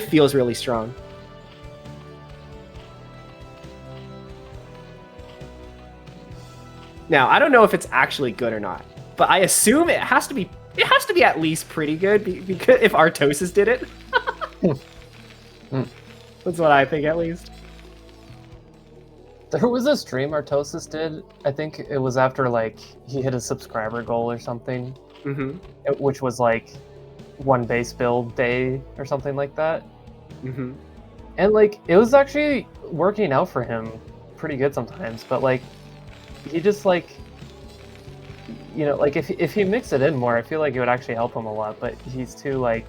feels really strong. Now I don't know if it's actually good or not, but I assume it has to be. It has to be at least pretty good because if Artosis did it. That's what I think, at least. There was a stream Artosis did. I think it was after like he hit a subscriber goal or something, Mm-hmm. which was like one base build day or something like that. Mm-hmm. And like it was actually working out for him pretty good sometimes, but like he just like like if he mixed it in more, I feel like it would actually help him a lot, but he's too like,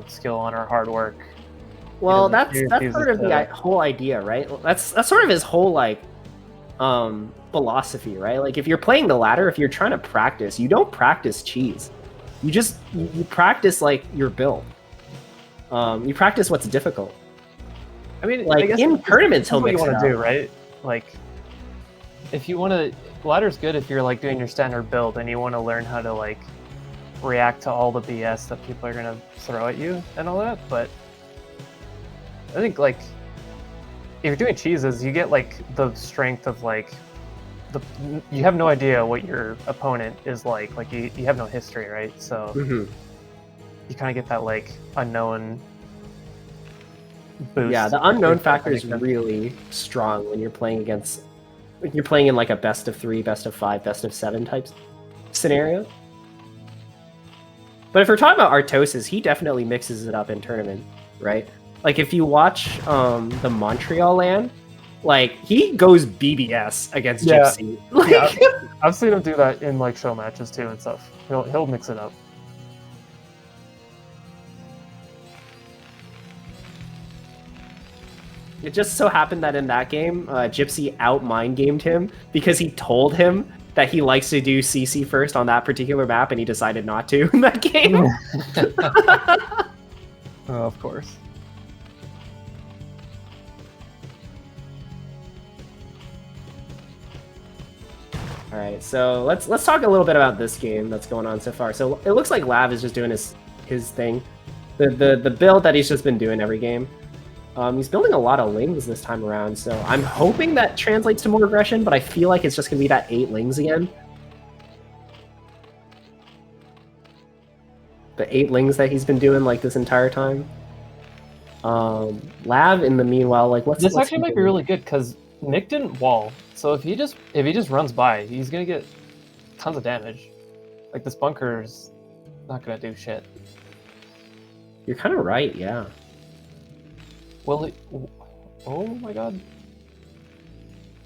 skill on or hard work. Well, doesn't that's use sort it of the to- whole idea, right? That's sort of his whole like philosophy, right? Like if you're playing the ladder, if you're trying to practice, you don't practice cheese. You practice like your build. You practice what's difficult. I mean, Like I guess in it's tournaments, he'll what you mix it want to up. do, right? Like if you want to, ladder's good if you're like doing your standard build and you want to learn how to like react to all the BS that people are gonna throw at you and all that. But I think like if you're doing cheeses, you get like the strength of like you have no idea what your opponent is like. Like you have no history, right? So Mhm. you kind of get that like unknown boost. Yeah, the unknown If that factor makes is sense. really strong when you're playing against. When you're playing in like a best of 3, best of 5, best of 7 type scenario. But if we're talking about Artosis, he definitely mixes it up in tournament, right? Like if you watch the Montreal LAN, like he goes BBS against Yeah. Gypsy. Like, Yeah, I've seen him do that in like show matches too and stuff. He'll mix it up. It just so happened that in that game, Gypsy out mind gamed him because he told him that he likes to do CC first on that particular map, and he decided not to in that game. Oh, of course. All right, so let's talk a little bit about this game that's going on so far. So it looks like Lav is just doing his thing, the build that he's just been doing every game. He's building a lot of lings this time around, so I'm hoping that translates to more aggression, but I feel like it's just gonna be that 8 lings again. The 8 lings that he's been doing like this entire time. Lav in the meanwhile, like what's This what's actually he might be doing? really good because Nick didn't wall, so if he just runs by, he's gonna get tons of damage. Like this bunker's not gonna do shit. You're kind of right, yeah. Well, oh my god.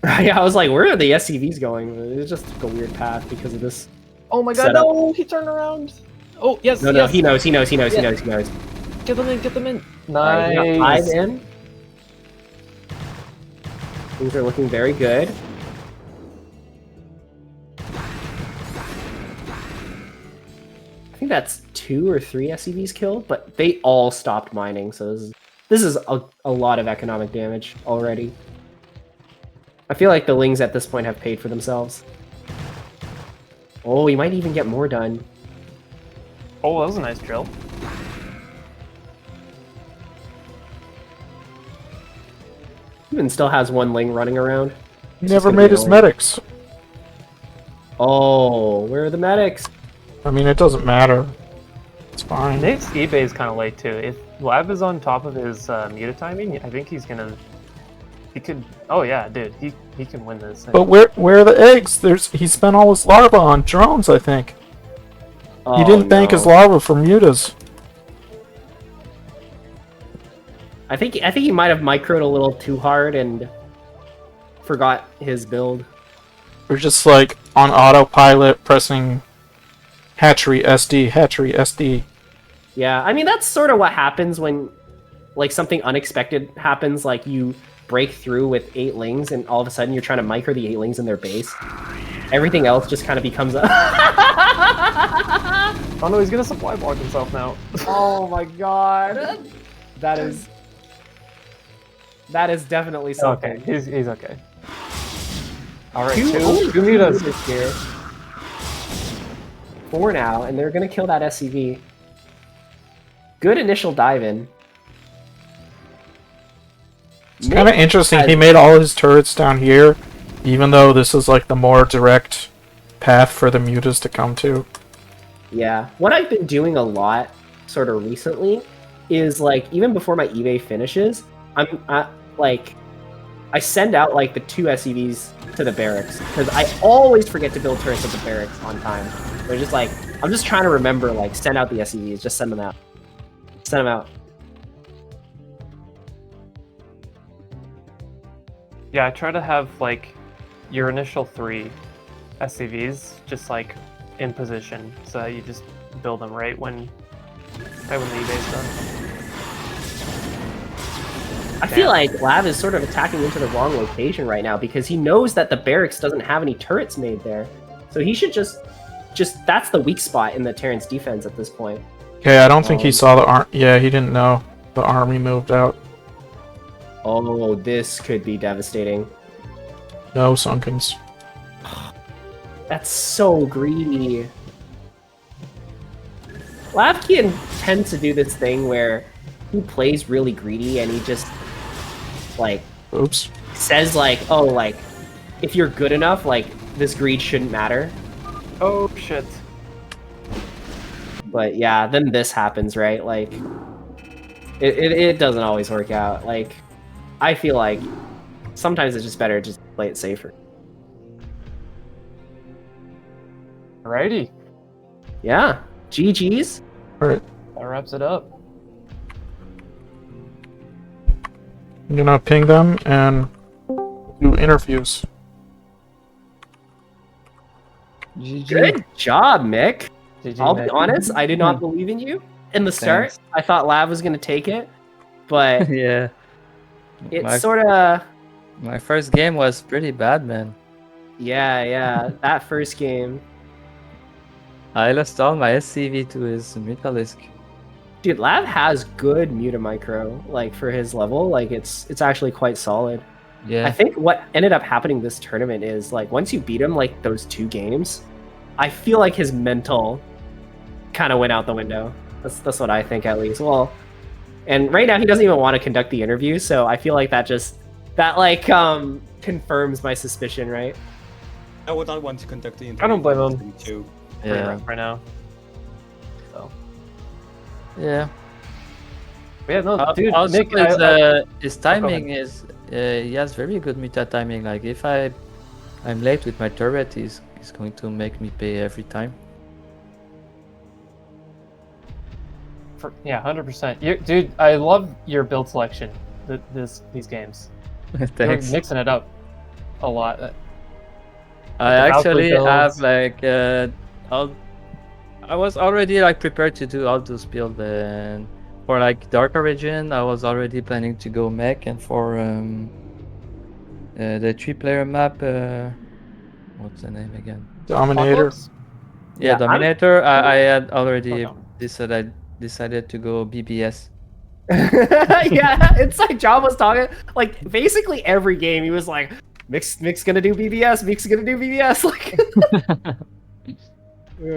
Yeah, I was like, where are the SCVs going? It's just a weird path because of this. Oh my god, Setup. no! He turned around. Oh yes, No, yes. he knows. Yeah. Get Get them in. Alright, we got Nice. 5 in. Things are looking very good. I think that's 2 or 3 SCVs killed, but they all stopped mining, so this is a lot of economic damage already. I feel like the lings at this point have paid for themselves. Oh, we might even get more done. Oh, that was a nice drill. Even still has 1 ling running around. He It's never just gonna made be his annoying. medics. Oh, where are the medics? I mean, it doesn't matter. It's fine. Nick's eBay is kind of late too. If Lab is on top of his muta timing, I think he's gonna. He could. Oh yeah, dude, he can win this. But where are the eggs? He spent all his larva on drones, I think. Oh, He didn't bank his no. larva for mutas. I think he might have microed a little too hard and forgot his build. We're just like on autopilot pressing hatchery SD. Yeah, I mean that's sort of what happens when like something unexpected happens, like you break through with 8 lings and all of a sudden you're trying to micro the 8 lings in their base. Everything else just kind of becomes a Oh no, he's gonna supply block himself now. Oh my god. That is definitely something. Okay, he's okay. All right, Two two mutas. here. 4 now, and they're gonna kill that SCV. Good initial dive in. It's kind of interesting. He made all his turrets down here, even though this is like the more direct path for the mutas to come to. Yeah, what I've been doing a lot, sort of recently, is like even before my eBay finishes, I'm like I send out like the 2 SCVs to the barracks because I always forget to build turrets at the barracks on time. They're just like, I'm just trying to remember, like, send out the SCVs, just send them out. Send them out. Yeah, I try to have like your initial 3 SCVs just like in position, so that you just build them right when the eBay's done. I feel like Lav is sort of attacking into the wrong location right now because he knows that the barracks doesn't have any turrets made there. So he should just that's the weak spot in the Terran's defense at this point. Okay, I don't think he saw the yeah, he didn't know the army moved out. Oh, this could be devastating. No Sunkens. That's so greedy. Lavkian tends to do this thing where he plays really greedy and he just like Oops. says like, oh, like if you're good enough, like this greed shouldn't matter. Oh shit. But yeah, then this happens, right? Like it doesn't always work out. Like I feel like sometimes it's just better to just play it safer. Alrighty, Yeah. GG's. Alright. that wraps it up. I'm gonna ping them and do interviews. GG. Good job, Mick. GG, I'll be Nick. honest, I did not believe in you in the start. Thanks. I thought Lav was gonna take it, but Yeah. it's My- sort of My first game was pretty bad, man. yeah. That first game, I lost all my SCV to his Mutalisk. dude. Lav has good Mutamicro, like for his level. Like it's actually quite solid. I Yeah. think what ended up happening this tournament is like once you beat him like those 2 games, I feel like his mental kind of went out the window. That's what I think at least. Well, and right now he doesn't even want to conduct the interview, so I feel like that confirms my suspicion, right? I would not want to conduct the interview. I don't blame him. Too. Pretty Yeah. rough right now. Yeah. But yeah, no, dude, Also, Nick, his timing is he has very good meta timing. Like if I'm late with my turret, he's going to make me pay every time. yeah, 100%. Dude, I love your build selection. These games. You're Thanks. mixing it up a lot. I the actually Valkyrie have builds. like I was already like prepared to do all those builds, and for like Dark Origin I was already planning to go mech, and for the 3-player map, what's the name again? Dominator. Apocalypse? Yeah, Yeah, Dominator. I had already Okay. decided to go BBS. Yeah, it's like John was talking. Like basically every game, he was like, "Mick's gonna do BBS. Mick's gonna do BBS." Like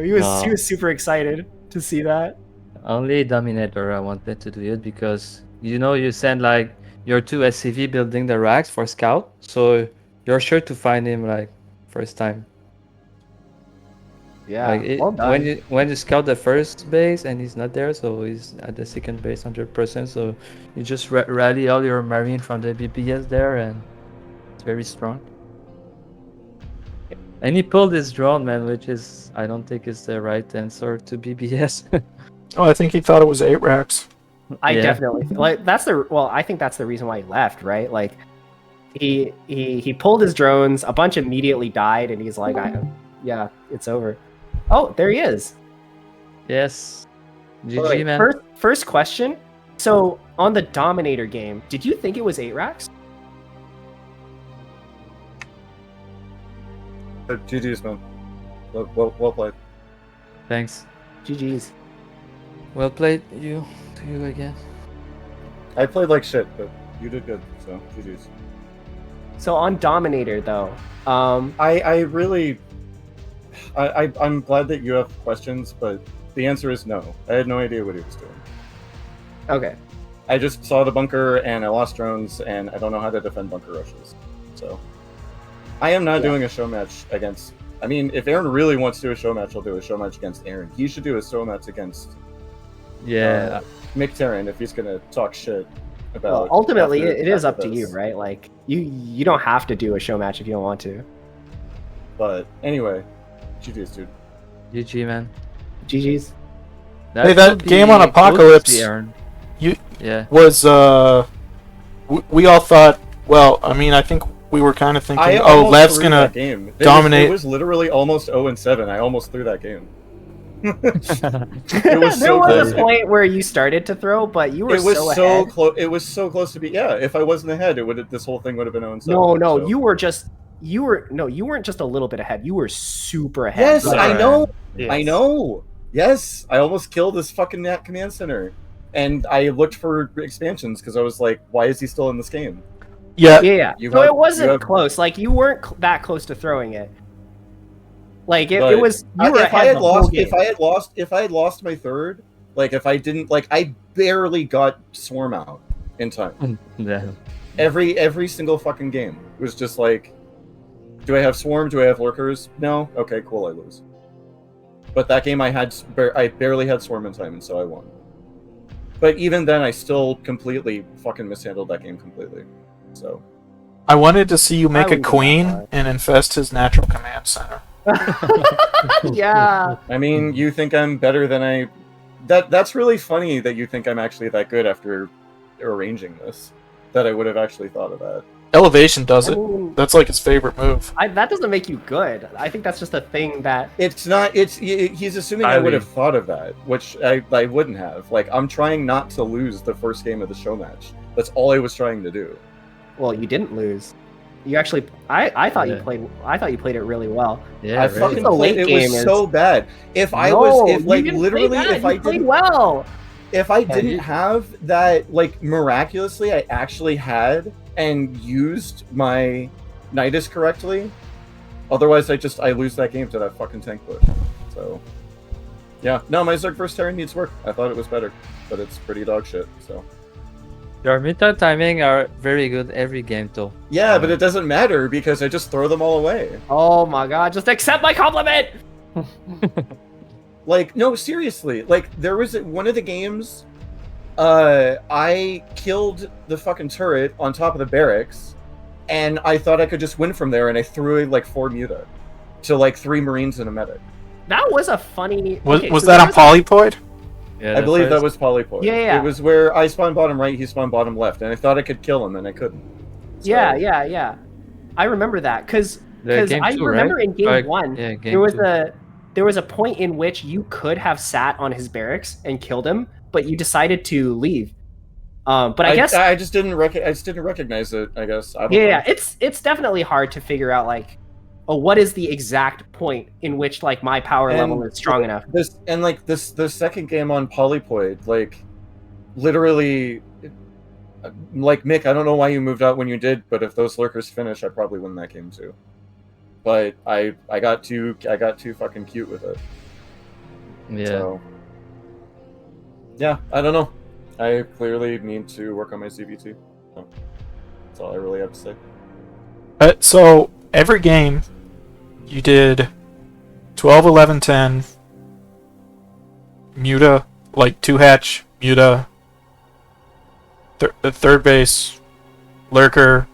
he was super excited to see that. Only Dominator I wanted to do it because you send like your 2 SCV building the racks for scout, so you're sure to find him like first time. Yeah, Like well done. when you scout the first base and he's not there, so he's at the second base 100%. So you just rally all your marine from the BBS there, and it's very strong. And he pulled his drone, man, which is I don't think is the right answer to BBS. Oh, I think he thought it was 8 racks. I Yeah. definitely like I think that's the reason why he left, right? Like he pulled his drones, a bunch immediately died, and he's like, yeah, it's over. Oh, there he is. Yes, GG, Wait, man. first question. So on the Dominator game, did you think it was 8 racks? GG's, man. Well played. Thanks. GG's. Well played, to you again. I played like shit, but you did good, so GG's. So on Dominator though, I really... I'm glad that you have questions, but the answer is no. I had no idea what he was doing. okay. I just saw the bunker and I lost drones and I don't know how to defend bunker rushes. So I am not doing a show match against... I mean, if Aaron really wants to do a show match, I'll do a show match against Aaron. He should do a show match against Yeah, Mick Terran if he's gonna talk shit. about. Well, ultimately, after- it is after up to you, this. right? Like you don't have to do a show match if you don't want to. But anyway, GG's, dude. GG, man. GG's. Hey, that could be game on close to Apocalypse, be earned. you- Yeah. Was we all thought? Well, I mean, I think we were kind of thinking, I oh, almost Lev's threw gonna that game. dominate. It was literally almost 0-7. I almost threw that game. It was There so was close. a point where you started to throw, but you were It was so so ahead. close. It was so close to be. Yeah, if I wasn't ahead, it would. This whole thing would have been 0-7. No, so. you weren't just a little bit ahead. You were super ahead. Yes, Like, I know. Yes. I know. Yes, I almost killed this fucking Nat Command Center, and I looked for expansions because I was like, "Why is he still in this game?" Yeah, Yeah. You So have- it wasn't you have- close. Like you weren't that close to throwing it. Like it But was. You were if I ahead had the whole lost, game. if I had lost my third, like if I didn't, like I barely got Swarm out in time. Yeah. Every single fucking game was just like, do I have Swarm? Do I have Lurkers? No. Okay, cool. I lose. But that game I barely had Swarm in time, and so I won. But even then, I still completely fucking mishandled that game completely. So I wanted to see you make a wouldn't go that queen far. and infest his natural command center. Yeah. I mean, you think I'm better than I? That's really funny that you think I'm actually that good after arranging this. That I would have actually thought of that. Elevation does I it. mean, That's like his favorite move. that doesn't make you good. I think that's just a thing that. It's not. He's assuming I would have thought of that, which I wouldn't have. Like I'm trying not to lose the first game of the show match. That's all I was trying to do. Well, you didn't lose. You actually. I thought you Yeah. played. I thought you played it really well. Yeah. I right. fucking The late played. It game was is- so bad. If I No, was, if you like didn't play literally, bad. if I You played didn't, well. if I didn't you- have that, like miraculously, I actually had and used my Nidus correctly. Otherwise, I lose that game to that fucking tank push. So, yeah, no, my Zerg vs Terran needs work. I thought it was better, but it's pretty dog shit. So. Your meta timing are very good every game, though. Yeah, but it doesn't matter because I just throw them all away. Oh my god! Just accept my compliment. Like, no, seriously. Like, there was one of the games, I killed the fucking turret on top of the barracks, and I thought I could just win from there, and I threw like 4 muta to like 3 marines and a medic. That was a funny. Was okay, was so that there on Polypoid? Yeah, I the believe that first- was Polypoid. Yeah. It was where I spawned bottom right, he spawned bottom left, and I thought I could kill him, and I couldn't. So- Yeah. I remember that because the game I two, remember right? in game Like, one yeah, game there was two. a point in which you could have sat on his barracks and killed him, but you decided to leave. But I guess I just didn't recognize it. I guess. I don't yeah, know. it's definitely hard to figure out like, oh, what is the exact point in which like my power level is strong enough. The second game on Polypoid, like literally, like Mick, I don't know why you moved out when you did, but if those lurkers finish, I probably win that game too. But I got too fucking cute with it. Yeah. So, yeah, I don't know. I clearly need to work on my CVT. So, that's all I really have to say. So every game you did 12, 11, 10, Muta, like 2 hatch, Muta, third base, Lurker.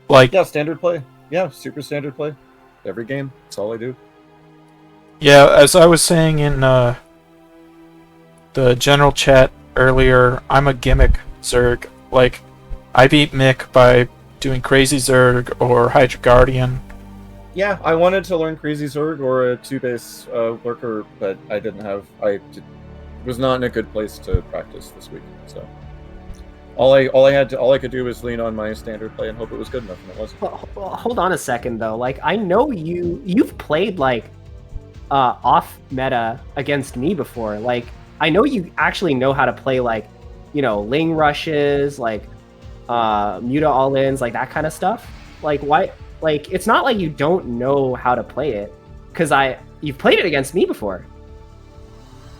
Like, Yeah, standard play. Yeah, super standard play. Every game. That's all I do. yeah, as I was saying in the general chat earlier, I'm a gimmick Zerg. Like, I beat Mick by doing Crazy Zerg or Hydra Guardian. Yeah, I wanted to learn Crazy Zerg or a 2-base lurker, but I didn't have. Was not in a good place to practice this week. So all I could do was lean on my standard play and hope it was good enough, and it wasn't. Well, hold on a second though. Like I know you've played like off meta against me before. Like I know you actually know how to play like, you know, Ling rushes, like Muta all-ins, like that kind of stuff. Like why? Like it's not like you don't know how to play it, because you've played it against me before.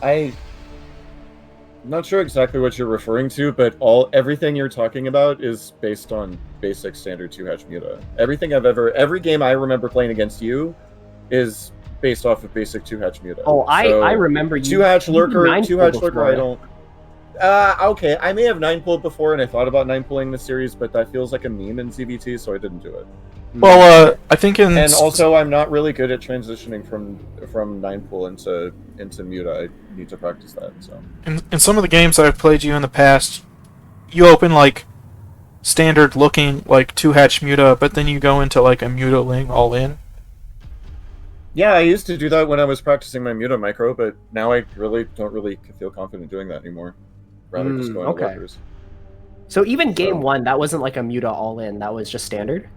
I'm not sure exactly what you're referring to, but everything you're talking about is based on basic standard 2-hatch Muta. Every game I remember playing against you is based off of basic 2-hatch Muta. Oh, I So, remember you. 2-hatch you lurker, mindful 2-hatch lurker. before. I don't. Okay, I may have 9-pulled before, and I thought about 9-pulling the series, but that feels like a meme in ZVT, so I didn't do it. Well, I think in And also, I'm not really good at transitioning from 9-pull into Muta. I need to practice that. So in some of the games I've played you in the past, you open like standard looking like 2-hatch Muta, but then you go into like a Muta Ling all in. yeah, I used to do that when I was practicing my Muta micro, but now I really don't really feel confident doing that anymore. Rather just going to okay. lurkers. So even game So- 1, that wasn't like a Muta all-in. That was just standard?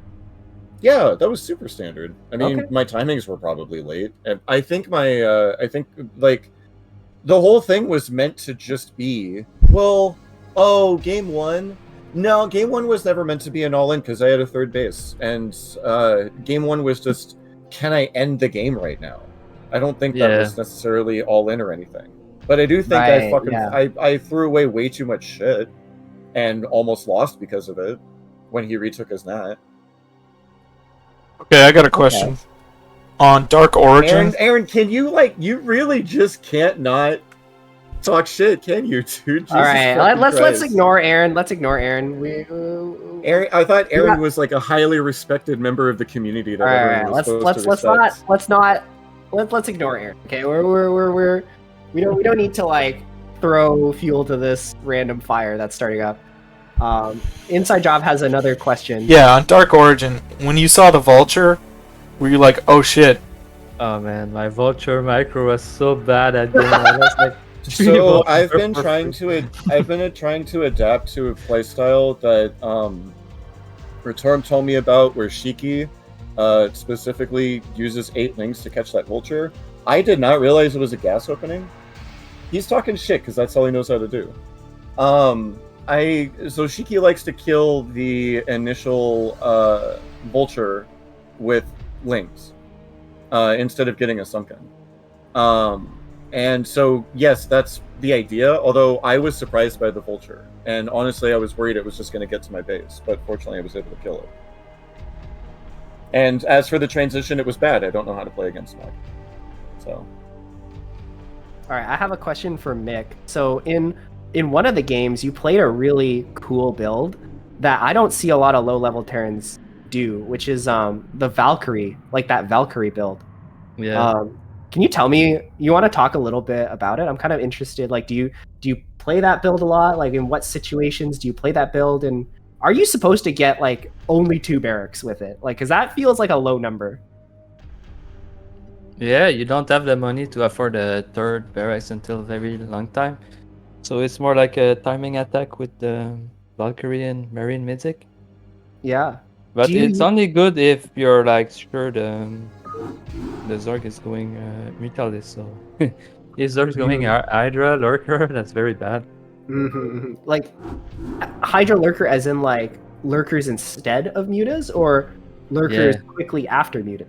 Yeah, that was super standard. I mean, Okay. my timings were probably late. And I think like the whole thing was meant to just be, well, game 1. No, game 1 was never meant to be an all-in because I had a third base, and game 1 was just, can I end the game right now? I don't think that Yeah. was necessarily all-in or anything. But I do think Right, yeah. I threw away way too much shit and almost lost because of it when he retook his nat. Okay, I got a question. On Dark Origin, Aaron, can you you really just can't not talk shit, can you, dude? Jesus All right, fucking let's Christ. ignore Aaron. Let's ignore Aaron. Aaron, I thought Aaron Yeah. was like a highly respected member of the community that All everyone right, was supposed to respect. let's ignore Aaron. Okay, we don't need to like throw fuel to this random fire that's starting up. Inside Job has another question. yeah, on Dark Origin, when you saw the vulture, were you like, oh shit? Oh man, my vulture micro was so bad at game. I was like, three So vultures I've been per trying to adapt to a playstyle that Retorm told me about, where Shiki specifically uses 8 links to catch that vulture. I did not realize it was a gas opening. He's talking shit because that's all he knows how to do. So Shiki likes to kill the initial vulture with links instead of getting a sunken. And so yes, that's the idea. Although I was surprised by the vulture, and honestly, I was worried it was just going to get to my base, but fortunately, I was able to kill it. And as for the transition, it was bad. I don't know how to play against Mech. So All right, I have a question for Mick. So in one of the games, you played a really cool build that I don't see a lot of low-level Terrans do, which is the Valkyrie, like that Valkyrie build. yeah. Can you tell me? You want to talk a little bit about it? I'm kind of interested. Like, do you play that build a lot? Like, in what situations do you play that build? And are you supposed to get like only 2 barracks with it? Like, because that feels like a low number. Yeah, you don't have the money to afford a third barracks until a very long time. So it's more like a timing attack with the Valkyrie and Marine Mythic. Yeah. But Do you- it's only good if you're like sure the Zorg is going Mutalis. So if Zorg's going Hydra, Lurker, that's very bad. Like Hydra Lurker, as in like lurkers instead of mutas, or lurkers Yeah. quickly after muta.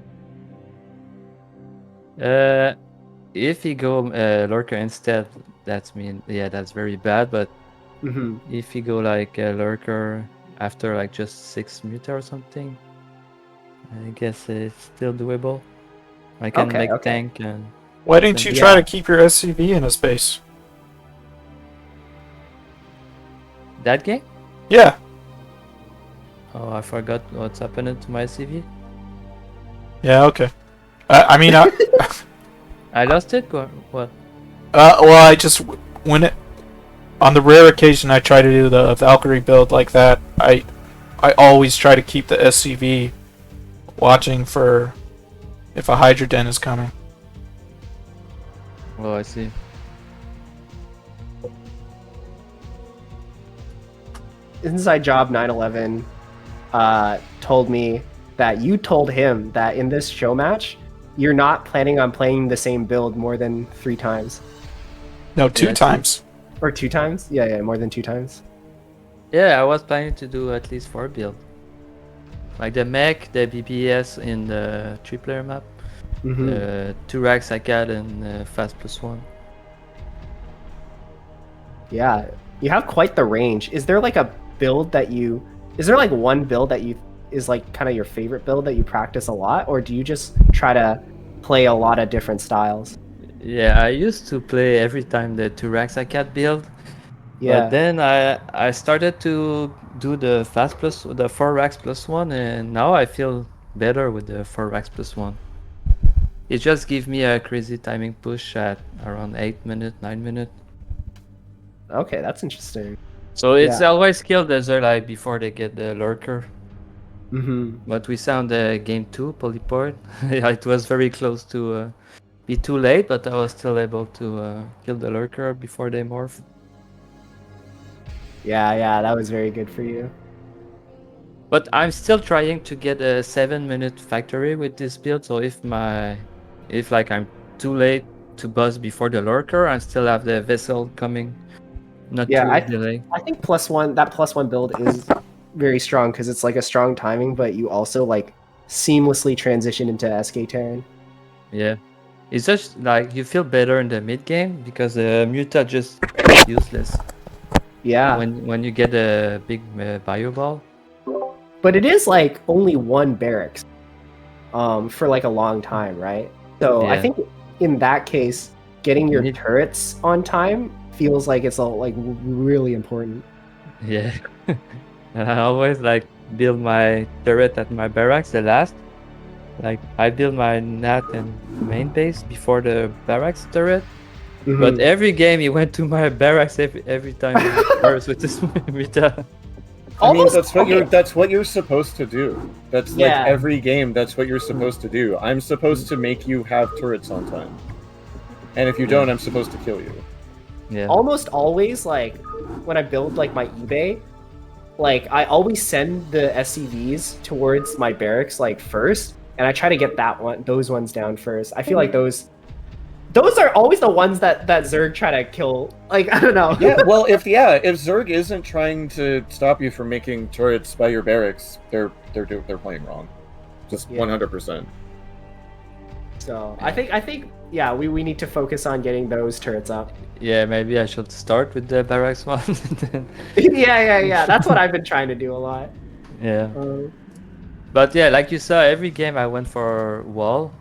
If you go Lurker instead, that's that's very bad. But Mm-hmm. if you go like Lurker after like just 6 Muta or something, I guess it's still doable. I can Okay, make okay. tank and Why didn't you Yeah. try to keep your SCV in his base? that game. Yeah, Oh, I forgot what's happening to my CV. yeah, okay. I mean, I lost it. What? well, I just when it on the rare occasion I try to do the Valkyrie build like that, I always try to keep the SCV watching for if a Hydra Den is coming. Oh, I see. Inside Job 911 told me that you told him that in this show match, you're not planning on playing the same build more than 3 times. No, 2 Yeah, times. Or 2 times? Yeah, more than 2 times. Yeah, I was planning to do at least 4 build. Like the mech, the BBS in the 3-player map, Mm-hmm. 2 racks I got, and fast +1. Yeah, you have quite the range. Is there like a build that you... Is there like one build that you... is like kind of your favorite build that you practice a lot? Or do you just try to play a lot of different styles? Yeah, I used to play every time the 2 racks I cat build, Yeah. But then I started to do the fast plus the 4 racks plus one, and now I feel better with the 4 racks plus one. It just gives me a crazy timing push at around 8 minutes, 9 minutes. Okay, that's interesting. So it's Yeah. always kill the Zerlite before they get the lurker. Mm-hmm. But we saw in the game 2 Polyport, it was very close to be too late, but I was still able to kill the lurker before they morph. Yeah, that was very good for you. But I'm still trying to get a 7-minute factory with this build. So if like I'm too late to buzz before the lurker, I still have the vessel coming, not Yeah, too delayed. I think +1 build is very strong because it's like a strong timing, but you also like seamlessly transition into SK Terran. Yeah, it's just like you feel better in the mid game because the Muta just useless Yeah, when you get a big bio ball. but it is like only one barracks, for like a long time, right? So I Yeah. think in that case, getting your You need- turrets on time feels like it's all like really important. Yeah, and I always like build my turret at my barracks the last. Like I build my nat and main base before the barracks turret. But Mhm. every game he went to my barracks every time he first with this Muta. I mean, Almost- that's okay. what you're supposed to do. That's like Yeah. every game. That's what you're supposed to do. I'm supposed to make you have turrets on time, and if you don't, I'm supposed to kill you. Yeah. Almost always, like when I build like my eBay, like I always send the SCVs towards my barracks like first, and I try to get those ones down first. I feel like those are always the ones that Zerg try to kill. Like I don't know. Yeah, well, if Zerg isn't trying to stop you from making turrets by your barracks, they're playing wrong, just Yeah. 100%. So I think yeah, we need to focus on getting those turrets up. Yeah, maybe I should start with the barracks one. Then- yeah. That's what I've been trying to do a lot. yeah. But yeah, like you saw, every game I went for wall.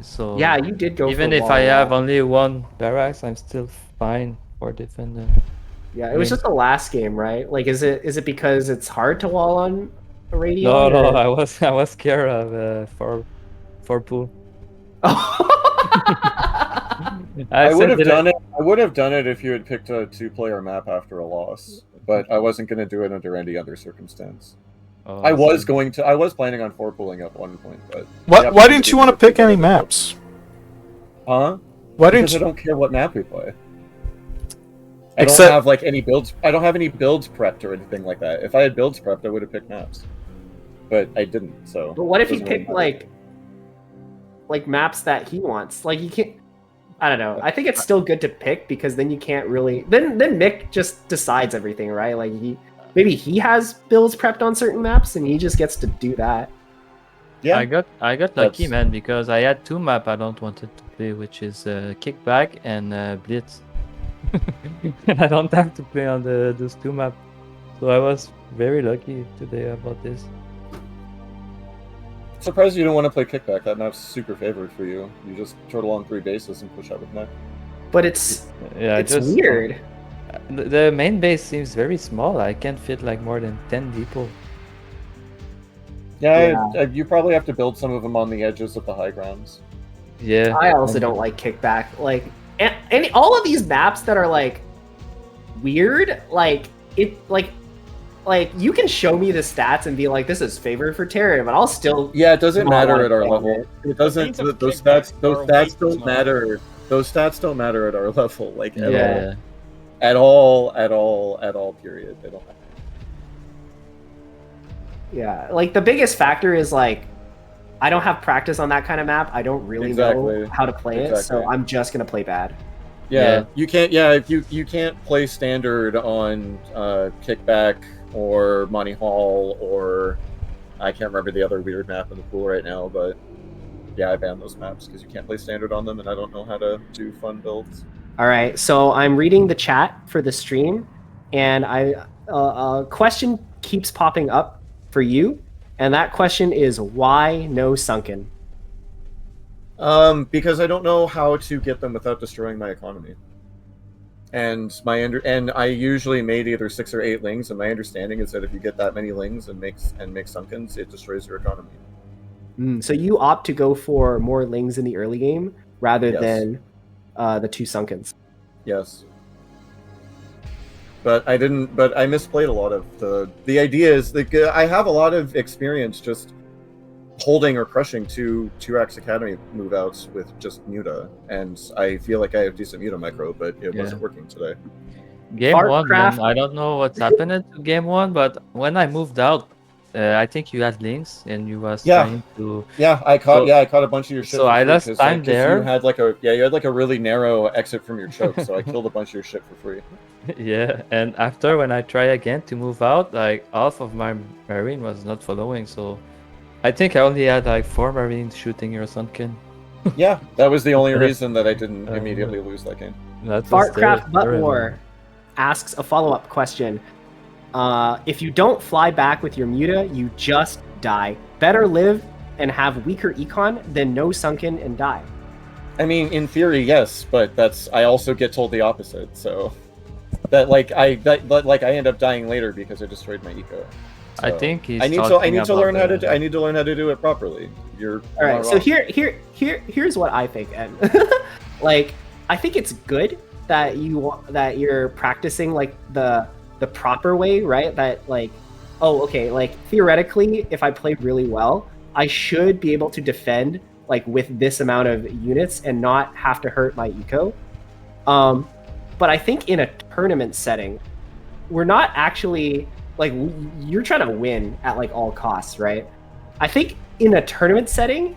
So Yeah, you did go. even for if wall I a have lot. only one barracks, I'm still fine for defending. Yeah, it was mean- just the last game, right? Like, is it because it's hard to wall on a radio? No, I was scared of for pool. I would have said done it. I would have done it if you had picked a 2-player map after a loss, but I wasn't going to do it under any other circumstance. Oh, I was see. going to. I was planning on 4-pooling at one point, but Why didn't you want to pick any maps? Huh? Why didn't Because I you? don't care what map we play. I Except- don't have like any builds. I don't have any builds prepped or anything like that. If I had builds prepped, I would have picked maps, but I didn't. So. But what if he doesn't really picked matter. like maps that he wants? Like, you can't. I don't know. I think it's still good to pick because then you can't really. Then Mick just decides everything, right? Like maybe he has builds prepped on certain maps and he just gets to do that. Yeah. I got lucky, That's- man, because I had two map I don't wanted to play, which is Kickback and Blitz. And I don't have to play on those two map, so I was very lucky today about this. Surprised you don't want to play kickback. That map's super favored for you. You just turtle on 3 bases and push out with neck. But it's Yeah, it's weird. The main base seems very small. I can't fit like more than 10 people. Yeah, you probably have to build some of them on the edges of the high grounds. Yeah. I also don't like kickback. Like, and all of these maps that are like weird, like it, like you can show me the stats and be like, this is favored for Terran, but I'll still. Yeah, it doesn't No, matter I at our don't. level. It doesn't. The means of Those kickback stats. Those are way stats too don't small. matter. Those stats don't matter at our level. Like at Yeah. all. At all. Period. They don't matter. Yeah, like the biggest factor is like, I don't have practice on that kind of map. I don't really know Exactly. how to play it, so Exactly. I'm just gonna play bad. Yeah, you can't. Yeah, if you can't play standard on kickback or Monty Hall or I can't remember the other weird map in the pool right now, but yeah, I banned those maps because you can't play standard on them, and I don't know how to do fun builds. All right, so I'm reading the chat for the stream, and a question keeps popping up for you, and that question is why no sunken? Because I don't know how to get them without destroying my economy. And and I usually made either 6 or 8 lings, and my understanding is that if you get that many lings and make sunkens, it destroys your economy. So you opt to go for more lings in the early game rather Yes. than the 2 sunkens. Yes. But I didn't. But I misplayed a lot of the idea. Is like I have a lot of experience just holding or crushing 2 Axe Academy move outs with just Muta, and I feel like I have decent Muta micro, but it wasn't working today. Game one, Fartcraft- man, I don't know what's happened to game one, but when I moved out, I think you had links and you was Yeah. trying to. Yeah, I caught. So- I caught a bunch of your shit. so for I free, lost 'cause, time 'cause there. You had like a really narrow exit from your choke, so I killed a bunch of your shit for free. Yeah, and after when I try again to move out, like half of my marine was not following, so I think I only had like 4 marines shooting your sunken. Yeah, that was the only Yeah. reason that I didn't Uh, immediately lose that game. That was Fartcraft Butt terrible. War asks a follow-up question. If you don't fly back with your Muta, you just die. Better live and have weaker econ than no sunken and die. I mean, in theory, yes, but I also get told the opposite. So that I end up dying later because I destroyed my eco. I So, think he's I need to talking learn how about to I need to learn how to do it properly. You're All right, not so wrong. here's what I think, Ed. Like, I think it's good that you're practicing like the proper way, right? That like, oh, okay, like theoretically, if I played really well, I should be able to defend like with this amount of units and not have to hurt my eco. But I think in a tournament setting, we're not actually like you're trying to win at like all costs, right? I think in a tournament setting,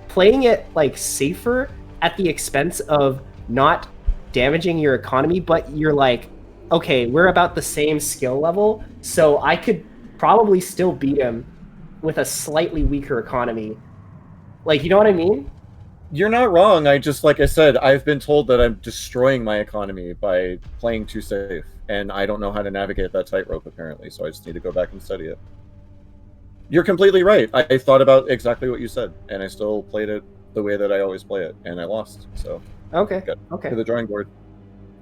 playing it like safer at the expense of not damaging your economy, but you're like, okay, we're about the same skill level, so I could probably still beat him with a slightly weaker economy. Like, you know what I mean? You're not wrong. I just, like I said, I've been told that I'm destroying my economy by playing too safe, and I don't know how to navigate that tightrope apparently. So I just need to go back and study it. You're completely right. I thought about exactly what you said, and I still played it the way that I always play it, and I lost. So Okay. Good. Okay. to the drawing board.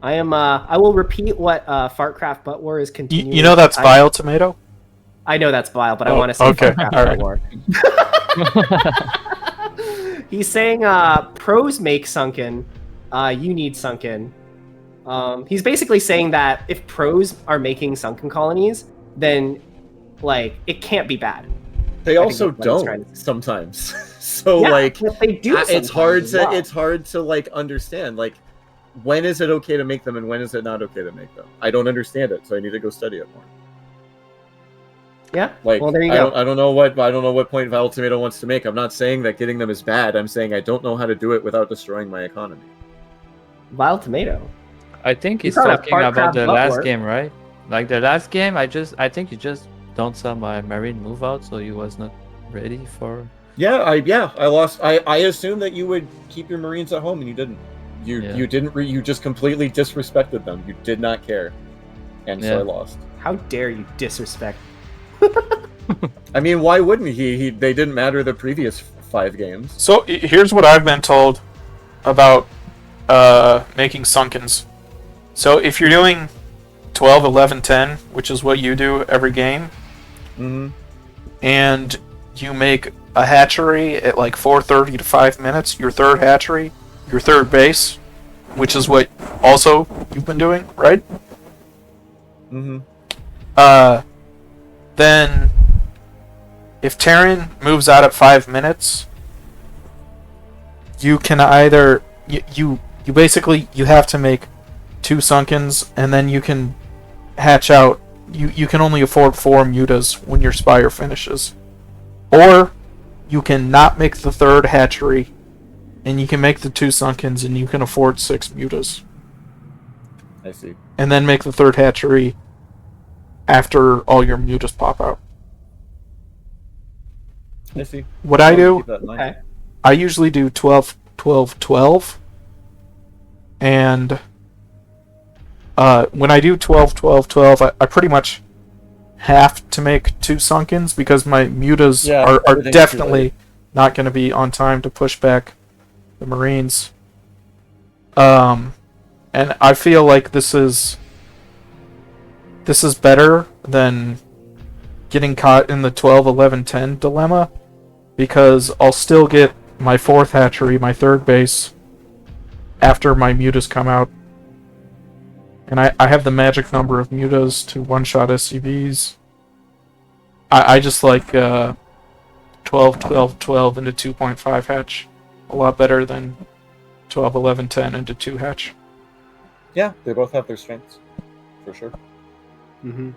I will repeat what Fartcraft Butt War is continuing. You know that's Bile Tomato? I know that's Bile, but I Oh, want to say okay, Fartcraft all Butt right. War. He's saying pros make sunken, you need sunken. He's basically saying that if pros are making sunken colonies, then like it can't be bad. They think also that's what he's trying don't to say. sometimes. So Yeah, like but they do. it's sometimes hard as to well. it's hard to like understand like when is it okay to make them and when is it not okay to make them. I don't understand it, so I need to go study it more. Yeah. Like, Well, there you I go. don't know what point Vile Tomato wants to make. I'm not saying that getting them is bad. I'm saying I don't know how to do it without destroying my economy. Vile Tomato. I think he's He's not a talking about Fartcraft the Butt last War. game, right? Like the last game, I think you just don't sell my marine move out, so you was not ready for. Yeah, I lost. I assumed that you would keep your Marines at home, and you didn't. You didn't. You just completely disrespected them. You did not care, and so Yeah. I lost. How dare you disrespect? I mean, why wouldn't he? They didn't matter the previous 5 games. So here's what I've been told about making sunkens. So if you're doing 12, 11, 10, which is what you do every game, Mm-hmm. and you make a hatchery at like 4:30 to 5 minutes, your third hatchery, your third base, which is what also you've been doing, right? Mm-hmm. Then if Terran moves out at 5 minutes, you can either you basically you have to make 2 sunkens, and then you can hatch out. You can only afford 4 mutas when your spire finishes, or you can not make the third hatchery, and you can make the 2 sunkens, and you can afford 6 mutas, I see. and then make the third hatchery after all your mutas pop out. I see. What I do, Keep that in mind. Okay. I usually do 12, 12, 12. And when I do 12, 12, 12, I pretty much have to make 2 sunkens because my mutas Yeah, are everything's too definitely late. not going to be on time to push back the Marines. And And I feel like this is better than getting caught in the 12, 11, 10 dilemma, because I'll still get my 4th hatchery, my 3rd base, after my mutas come out. And I have the magic number of mutas to one-shot SCVs. I just like 12, 12, 12 into 2.5 hatch a lot better than 12, 11, 10 into 2 hatch. Yeah, they both have their strengths, for sure. Mm-hmm.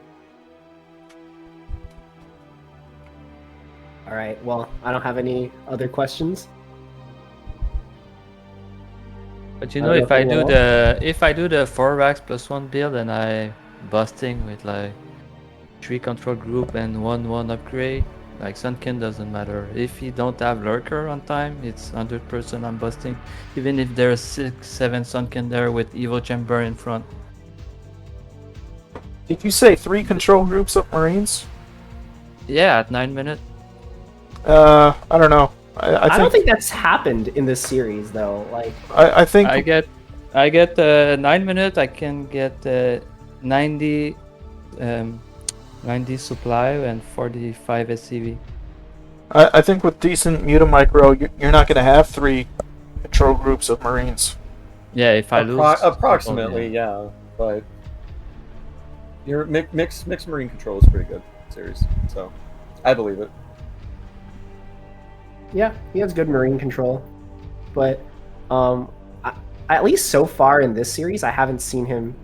All right. Well, I don't have any other questions. But you know, if I do the 4 racks plus 1 build and I busting with like 3 control group and 1 upgrade, like Sunken doesn't matter. If you don't have lurker on time, it's 100% I'm busting. Even if there's 6, 7 Sunken there with evil chamber in front. Did you say 3 control groups of Marines? Yeah, at 9 minutes. I don't know. I don't think that's happened in this series though. Like I think I get 9 minutes. I can get 90 supply and 45 SCV. I think with decent Muta Micro, you're not going to have 3 control groups of Marines. Yeah, if I lose. Approximately, yeah. But your mixed Marine control is pretty good series, so I believe it. yeah, he has good marine control, but at least so far in this series, I haven't seen him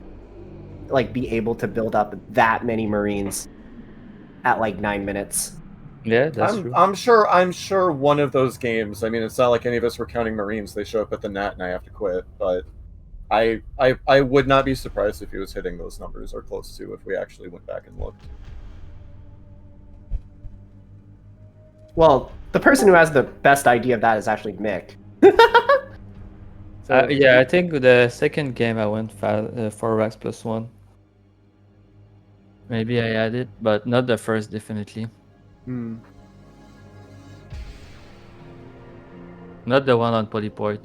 like be able to build up that many marines at like 9 minutes. Yeah, that's true. I'm sure one of those games. I mean, it's not like any of us were counting Marines. They show up at the net and I have to quit. But I would not be surprised if he was hitting those numbers or close to if we actually went back and looked. Well, the person who has the best idea of that is actually Mick. Yeah, I think the second game I went 4 racks plus 1. Maybe I had it, but not the first, definitely. Not the one on Polyport.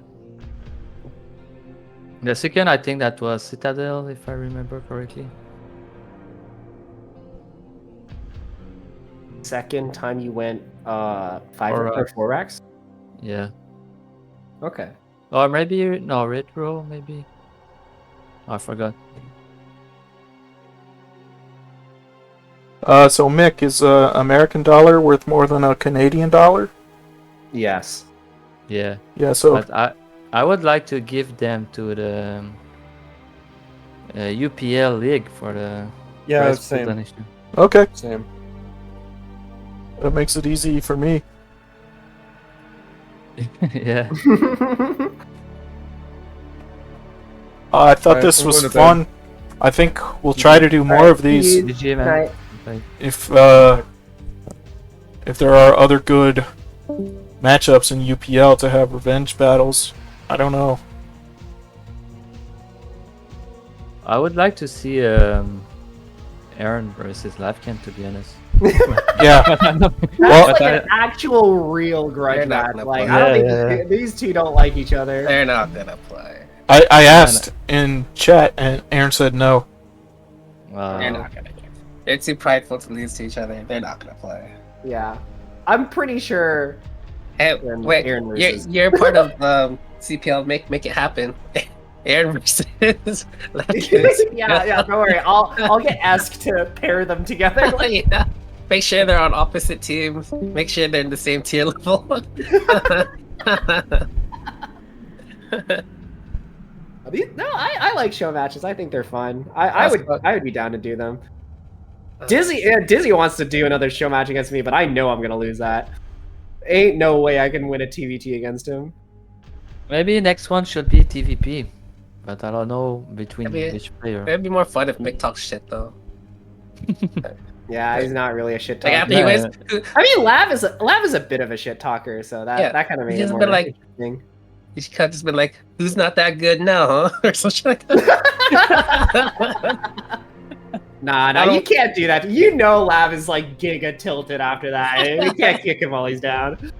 The second, I think that was Citadel, if I remember correctly. Second time you went 5 Four or racks. 4 racks? Yeah. Okay. Or maybe, no, Retro, maybe. Oh, I forgot. So Mick, is American dollar worth more than a Canadian dollar? Yes. Yeah. Yeah, so But I would like to give them to the UPL League for the Yeah, prize same. donation. okay, Same. that makes it easy for me. Yeah. I thought Alright, this we're was going to fun. I think we'll try to do more of these GG, man. Right. Bye. if there are other good matchups in UPL to have revenge battles. I don't know. I would like to see Aaron versus Lavkin, to be honest. Yeah. That's Well, like an actual real grudge They're not match. gonna Like play. I don't Yeah, think these two don't like each other. They're not gonna play. I asked in chat and Aaron said no. They're not gonna. They're too prideful to lose to each other. They're not gonna play. Yeah. I'm pretty sure Hey, Aaron- wait, Aaron versus- you're part of CPL. Make it happen. Aaron versus yeah, don't worry. I'll get Esk to pair them together. Yeah. Make sure they're on opposite teams. Make sure they're in the same tier level. No, I like show matches. I think they're fun. I would be down to do them. Dizzy wants to do another show match against me, but I know I'm gonna lose that. Ain't no way I can win a TVT against him. Maybe next one should be TVP, but I don't know between Maybe- which player. It'd be more fun if Mick talks shit though. Yeah, he's not really a shit Like talker. after he wins, I mean, Lav is a bit of a shit talker, so that kind of made He's it more been like- interesting. you should kind of just been like, "Who's not that good now?" Huh? Or something like that. Nah, you can't do that. You know Lav is like giga tilted after that. You can't kick him while he's down.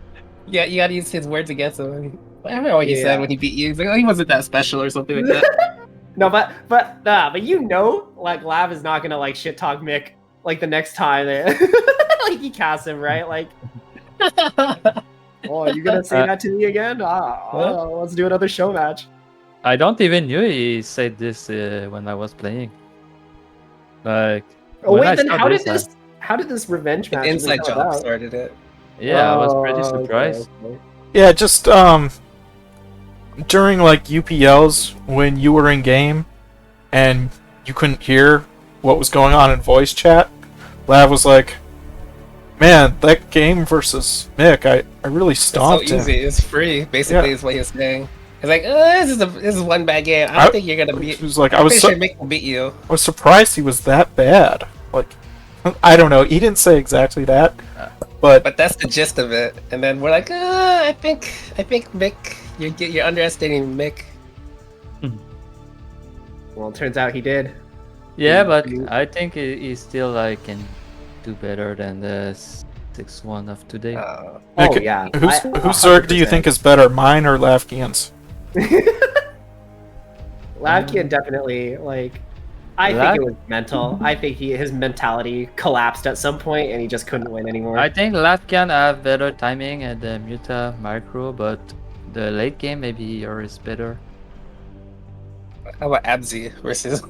Yeah, you gotta use his words against him. I remember what he Yeah. said when he beat you. He's like, "Oh, he wasn't that special" or something like that. No, but like Lav is not gonna like shit talk Mick like the next time like he casts him, right? Like, oh, you gonna say that to me again? Let's do another show match. I don't even knew he said this when I was playing. Like, Oh when I wait, then saw how did this revenge match? even Inside come job about? started it. yeah, I was pretty Oh, okay, surprised. okay. Yeah, just during like UPLs when you were in game and you couldn't hear what was going on in voice chat, Lav was like, "Man, that game versus Mick, I really It's so stomped him." easy. It's free. Basically, Yeah. is what he was saying. He's like, this is one bad game. I don't think you're gonna beat. He was like, I'm I was pretty sure Mick will beat you. I was surprised he was that bad. Like, I don't know. He didn't say exactly that, but But that's the gist of it. And then we're like, I think Mick, you're underestimating Mick. Well, it turns out he did. Yeah, but You- I think he still like can do better than the 6-1 of today. Uh, Oh Nick, yeah. whose 100%. Zerg do you think is better, mine or Lavkian's? Lavkian definitely like. I think it was mental. I think his mentality collapsed at some point, and he just couldn't win anymore. I think Latkan have better timing at the Muta micro, but the late game maybe yours is better. how about Abzi versus?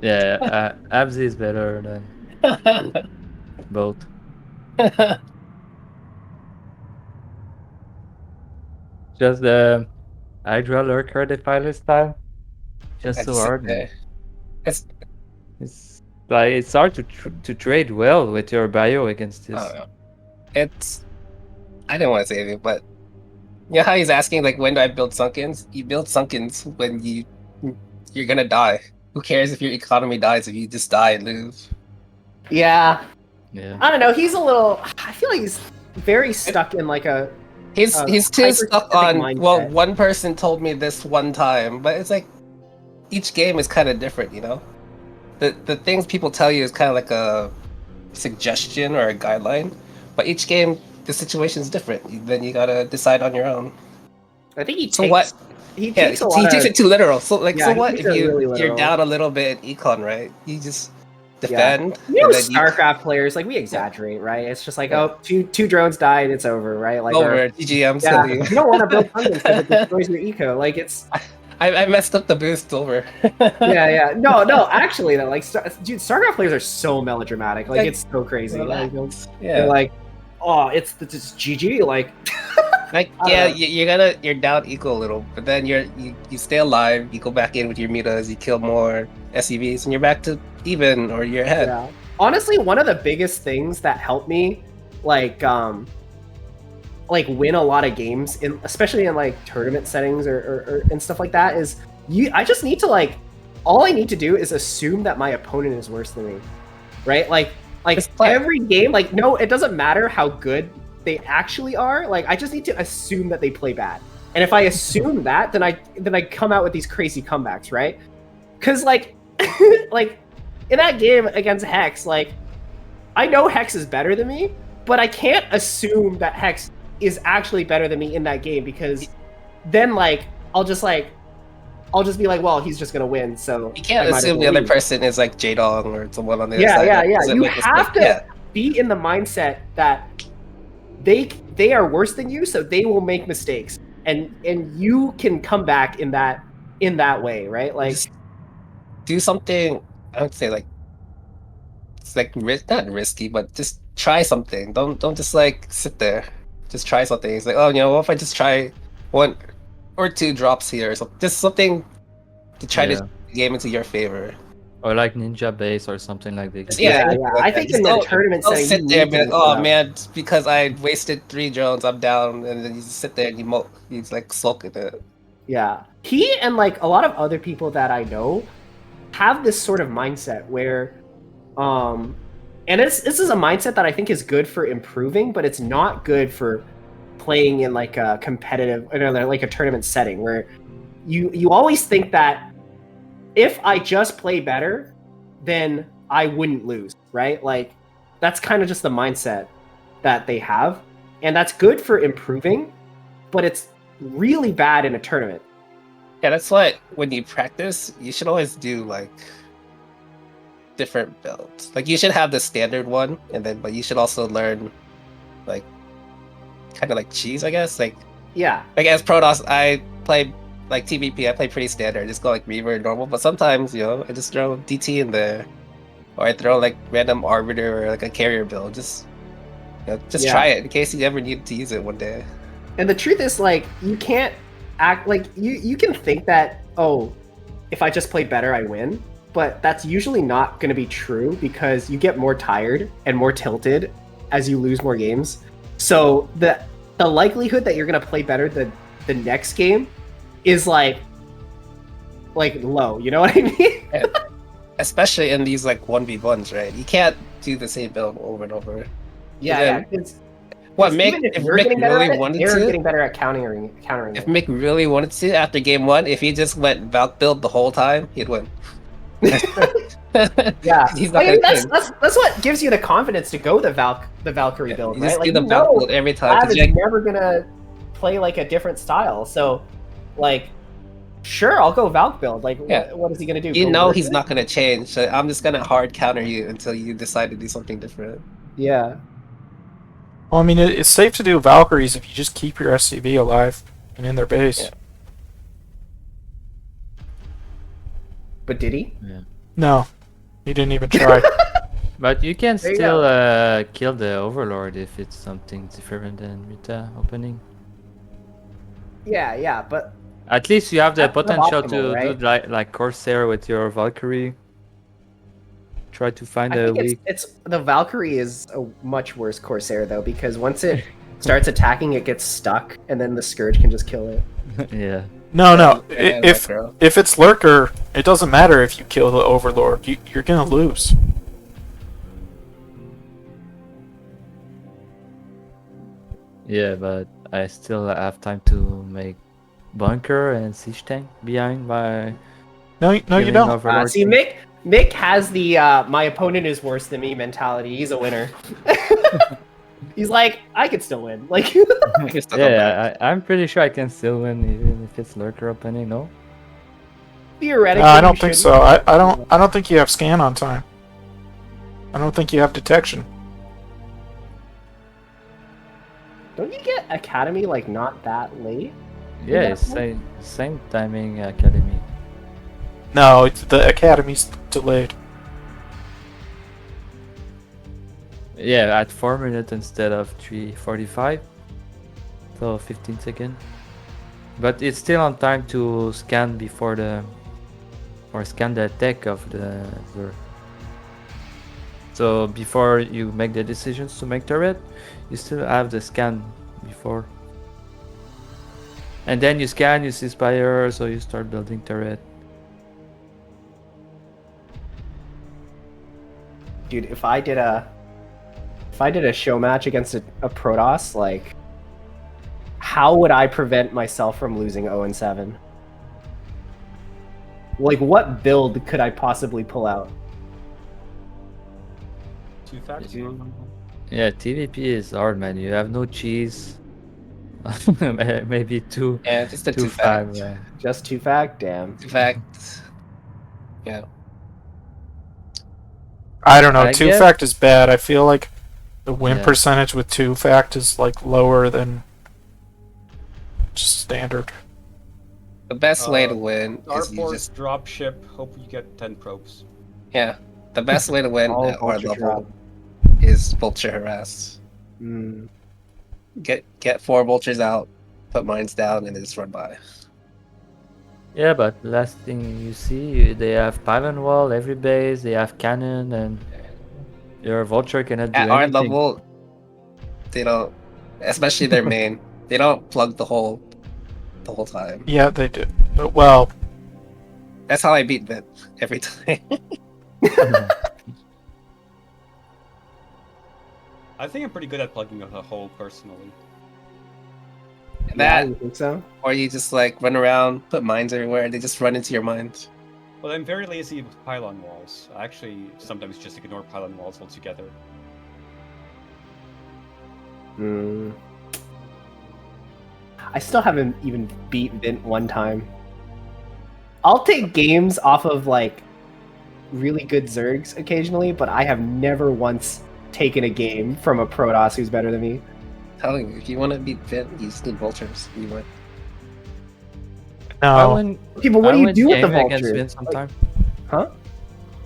Yeah, Abzi is better than both. Just the Hydra Lurker defiler style. Just I so just sit hard. there. It's It's like it's hard to trade well with your bio against this. I don't know. It's I didn't want to say anything, but you know how he's asking like when do I build Sunkens? You build Sunkens when you're gonna die. Who cares if your economy dies if you just die and lose? yeah, Yeah. I don't know. He's a little. I feel like he's very stuck in like a. He's too hyper-specific stuck on well, mindset. one person told me this one time, but it's like each game is kind of different, you know. The things people tell you is kind of like a suggestion or a guideline, but each game the situation is different. Then you gotta decide on your own. I think he So takes. what? He Yeah, takes a he lot takes of. it too literal. So like, Yeah, so he what takes if it you really you're literal. down a little bit in econ, right? You just Yeah. defend. You know, and then StarCraft players like we exaggerate, right? It's just like, oh, two drones died, it's over, right? Like, over. or- GGM. yeah, Silly. you don't want to build Sunkens because it destroys your eco. Like it's. I messed up the boost. Over. Yeah. No. Actually, though, like, StarCraft players are so melodramatic. Like, Like, it's so crazy. Like, they're Yeah. like, oh, it's GG. Like, Like I yeah, don't you're down equal a little, but then you stay alive. You go back in with your mutas. You kill more SCVs, and you're back to even or you're ahead. yeah. Honestly, one of the biggest things that helped me, like win a lot of games in, especially in like tournament settings or and stuff like that, is I just need to like, all I need to do is assume that my opponent is worse than me, right? Like Just play. every game, like no, it doesn't matter how good they actually are. Like I just need to assume that they play bad, and if I assume that, then I come out with these crazy comebacks, right? Because like like in that game against Hex, like I know Hex is better than me, but I can't assume that Hex is actually better than me in that game, because then like I'll just be like, well, he's just gonna win, so You can't I might as assume the well other leave. person is like J-Dong or someone on the Yeah, other side. yeah. Doesn't You make us have think- to yeah. be in the mindset that they are worse than you, so they will make mistakes, and you can come back in that way, right? Like Just do something. I would say like it's like not risky, but just try something. Don't just like sit there. Just try something. It's like, oh, you know, what if I just try one or two drops here or something? Just something to try Yeah. to game into your favor. Or like Ninja Base or something like that. Yeah, yeah. I think in the tournament Don't setting, sit you there and need be to like, oh mix it up. man, it's because I wasted 3 drones, I'm down, and then you just sit there and you like sulk at it. Yeah. He and like a lot of other people that I know have this sort of mindset where and this is a mindset that I think is good for improving, but it's not good for playing in like a competitive or like a tournament setting where you always think that if I just play better, then I wouldn't lose, right? Like that's kind of just the mindset that they have, and that's good for improving, but it's really bad in a tournament. Yeah, that's why when you practice, you should always do like different builds. Like you should have the standard one, and then but you should also learn like kind of like cheese, I guess. Yeah. Like as Protoss, I play like TVP. I play pretty standard. Just go like Reaver normal. But sometimes I just throw DT in there, or I throw like random Arbiter or like a carrier build. Just Yeah. try it in case you ever need to use it one day. And the truth is, like, you can't act like you can think that, oh, if I just play better, I win. But that's usually not going to be true because you get more tired and more tilted as you lose more games. So the likelihood that you're going to play better the next game is like low. You know what I mean? Especially in these like 1v1s, right? You can't do the same build over and over. Yeah. What Even if you're Mick getting better really at it, wanted they're to? getting better at countering If it. Mick really wanted to, after game 1, if he just went Valk build the whole time, he'd win. Yeah, He's not I mean, gonna that's what gives you the confidence to go the Valkyrie build, You right? just Like do the you Valk know, build every time. Lav 'cause is never gonna play like a different style. So, like, sure, I'll go Valk build. Like, Yeah. what is he gonna do? you Go know work he's it? not gonna change. So I'm just gonna hard counter you until you decide to do something different. Yeah, Well, I mean, it's safe to do Valkyries if you just keep your SCV alive and in their base. Yeah. but did he? No, he didn't even try. But you can There you still kill the Overlord if it's something different than Rita opening. Yeah, but At least you have the That's potential suboptimal, to right? do like Corsair with your Valkyrie. Try to find I a think weak. it's the Valkyrie is a much worse Corsair though because once it starts attacking, it gets stuck, and then the Scourge can just kill it. Yeah. No. Yeah, If Necro. if it's Lurker, it doesn't matter if you kill the Overlord. You're gonna lose. Yeah, but I still have time to make bunker and siege tank behind my. No, you killing don't. Overlord. See, Mick has the my opponent is worse than me mentality. He's a winner. He's like, I could still win. Like, You can still go back. I'm pretty sure I can still win even if it's lurker opening. No. theoretically, I you don't think should- so. I don't think you have scan on time. I don't think you have detection. Don't you get Academy like not that late? Yeah, that it's same timing academy. No, the academy's delayed. Yeah, at 4 minutes instead of 3:45. So 15 seconds. But it's still on time to scan before scan the tech of the Zerg. So before you make the decisions to make turret, you still have the scan before. And then you scan, you see spire, so you start building turret. Dude, if I did a show match against a Protoss, like, how would I prevent myself from losing 0-7? Like, what build could I possibly pull out? 2 facts. Yeah, TVP is hard, man. You have no cheese. Maybe two. Yeah, just a 2-5. 2-fact. Yeah. Just 2-fact? Damn. 2-fact. Yeah. I don't know. I Two guess- fact is bad. I feel like the win Yeah. percentage with two fact is like lower than just standard. The best way to win is you Starport, just drop ship, hope you get 10 probes. yeah. The best way to win All at our vulture level drop. is vulture harass. Mm. Get 4 vultures out, put mines down, and then just run by. Yeah, but last thing you see, they have pylon wall every base. They have cannon, and your vulture cannot do At our anything. level, they don't, especially their main, they don't plug the whole time. Yeah, they do. But, well, That's how I beat Vit every time. I think I'm pretty good at plugging a hole personally. Yeah, That, you think so? or you just like run around, put mines everywhere, and they just run into your mines. Well, I'm very lazy with pylon walls. I actually sometimes just ignore pylon walls altogether. I still haven't even beat Vint one time. I'll take games off of like really good Zergs occasionally, but I have never once taken a game from a Protoss who's better than me. Telling you, if you want to beat Vin, you just need vultures. You win. I No, win. Okay, but what I do you win do with the game against vulture? Vin sometime. Huh?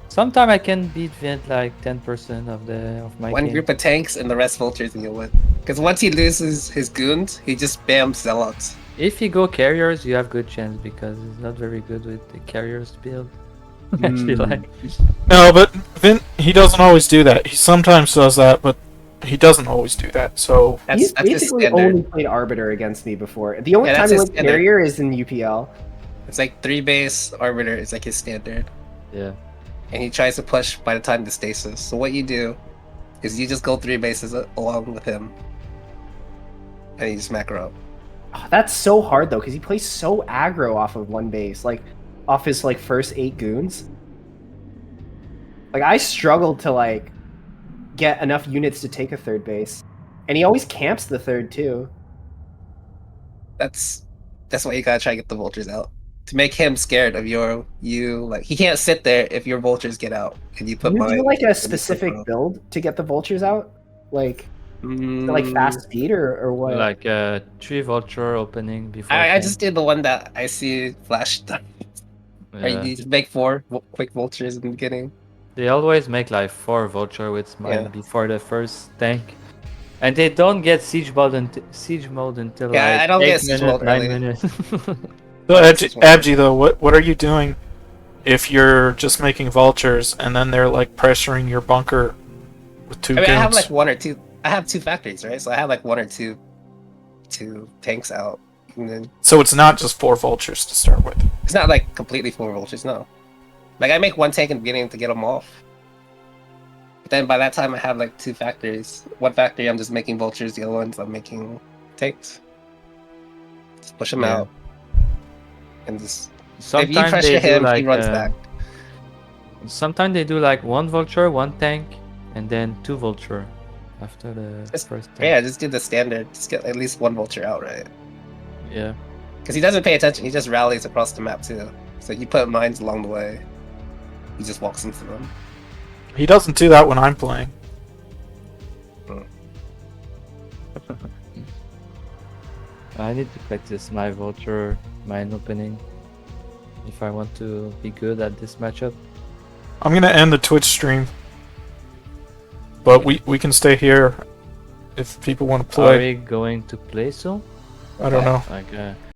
Sometime I can beat Vin like 10% of my One game. group of tanks and the rest vultures, and you'll win. Because once he loses his goons, he just spams zealots. If you go carriers, you have good chance because he's not very good with the carriers build. I feel Mm. like. no, but he doesn't always do that. He sometimes does that, but he doesn't always do that. So He's That's his basically standard. only played Arbiter against me before. The only Yeah, time that's he his went standard. carrier is in UPL. It's like 3 base arbiter is like his standard. Yeah. And he tries to push by the time the stasis. So what you do is you just go 3 bases along with him. And you just macro up. Oh, that's so hard though, because he plays so aggro off of one base, like off his like first 8 goons. Like I struggled to like get enough units to take a third base, and he always camps the third too. That's why you gotta try to get the vultures out. To make him scared of you like he can't sit there if your vultures get out and you put You mine. do like a and you specific put build to get the vultures out, like mine. like fast speed or what? Like 3 vulture opening before. I 10. just did the one that I see flashed. Or Yeah. you just make 4 quick vultures in the beginning. They always make like 4 vulture with mine Yeah. before the first tank. And they don't get siege mode until Yeah, like I don't 8 get siege minutes, mode 9 early. minutes. So Abji though, what are you doing if you're just making vultures and then they're like pressuring your bunker with 2 I mean, goons? I have like 1 or 2. I have 2 factories, right? So I have like 1 or 2 tanks out, and then So it's not just 4 vultures to start with. it's not like completely 4 vultures. No, like I make 1 tank in the beginning to get them off. But then by that time, I have like 2 factories. 1 factory, I'm just making vultures. The other ones, I'm making tanks. Just push them Yeah. out, and just if you Sometimes pressure they do him, like he runs back. sometimes they do like 1 vulture, 1 tank, and then 2 vulture after the Just- first tank. Yeah, just do the standard. Just get at least 1 vulture out, right? Yeah. Because he doesn't pay attention. He just rallies across the map too. So you put mines along the way. He just walks into them. He doesn't do that when I'm playing. I need to practice my vulture, mine opening, if I want to be good at this matchup. I'm gonna end the Twitch stream, but we can stay here if people want to Are play. we going to play soon? I don't know. Like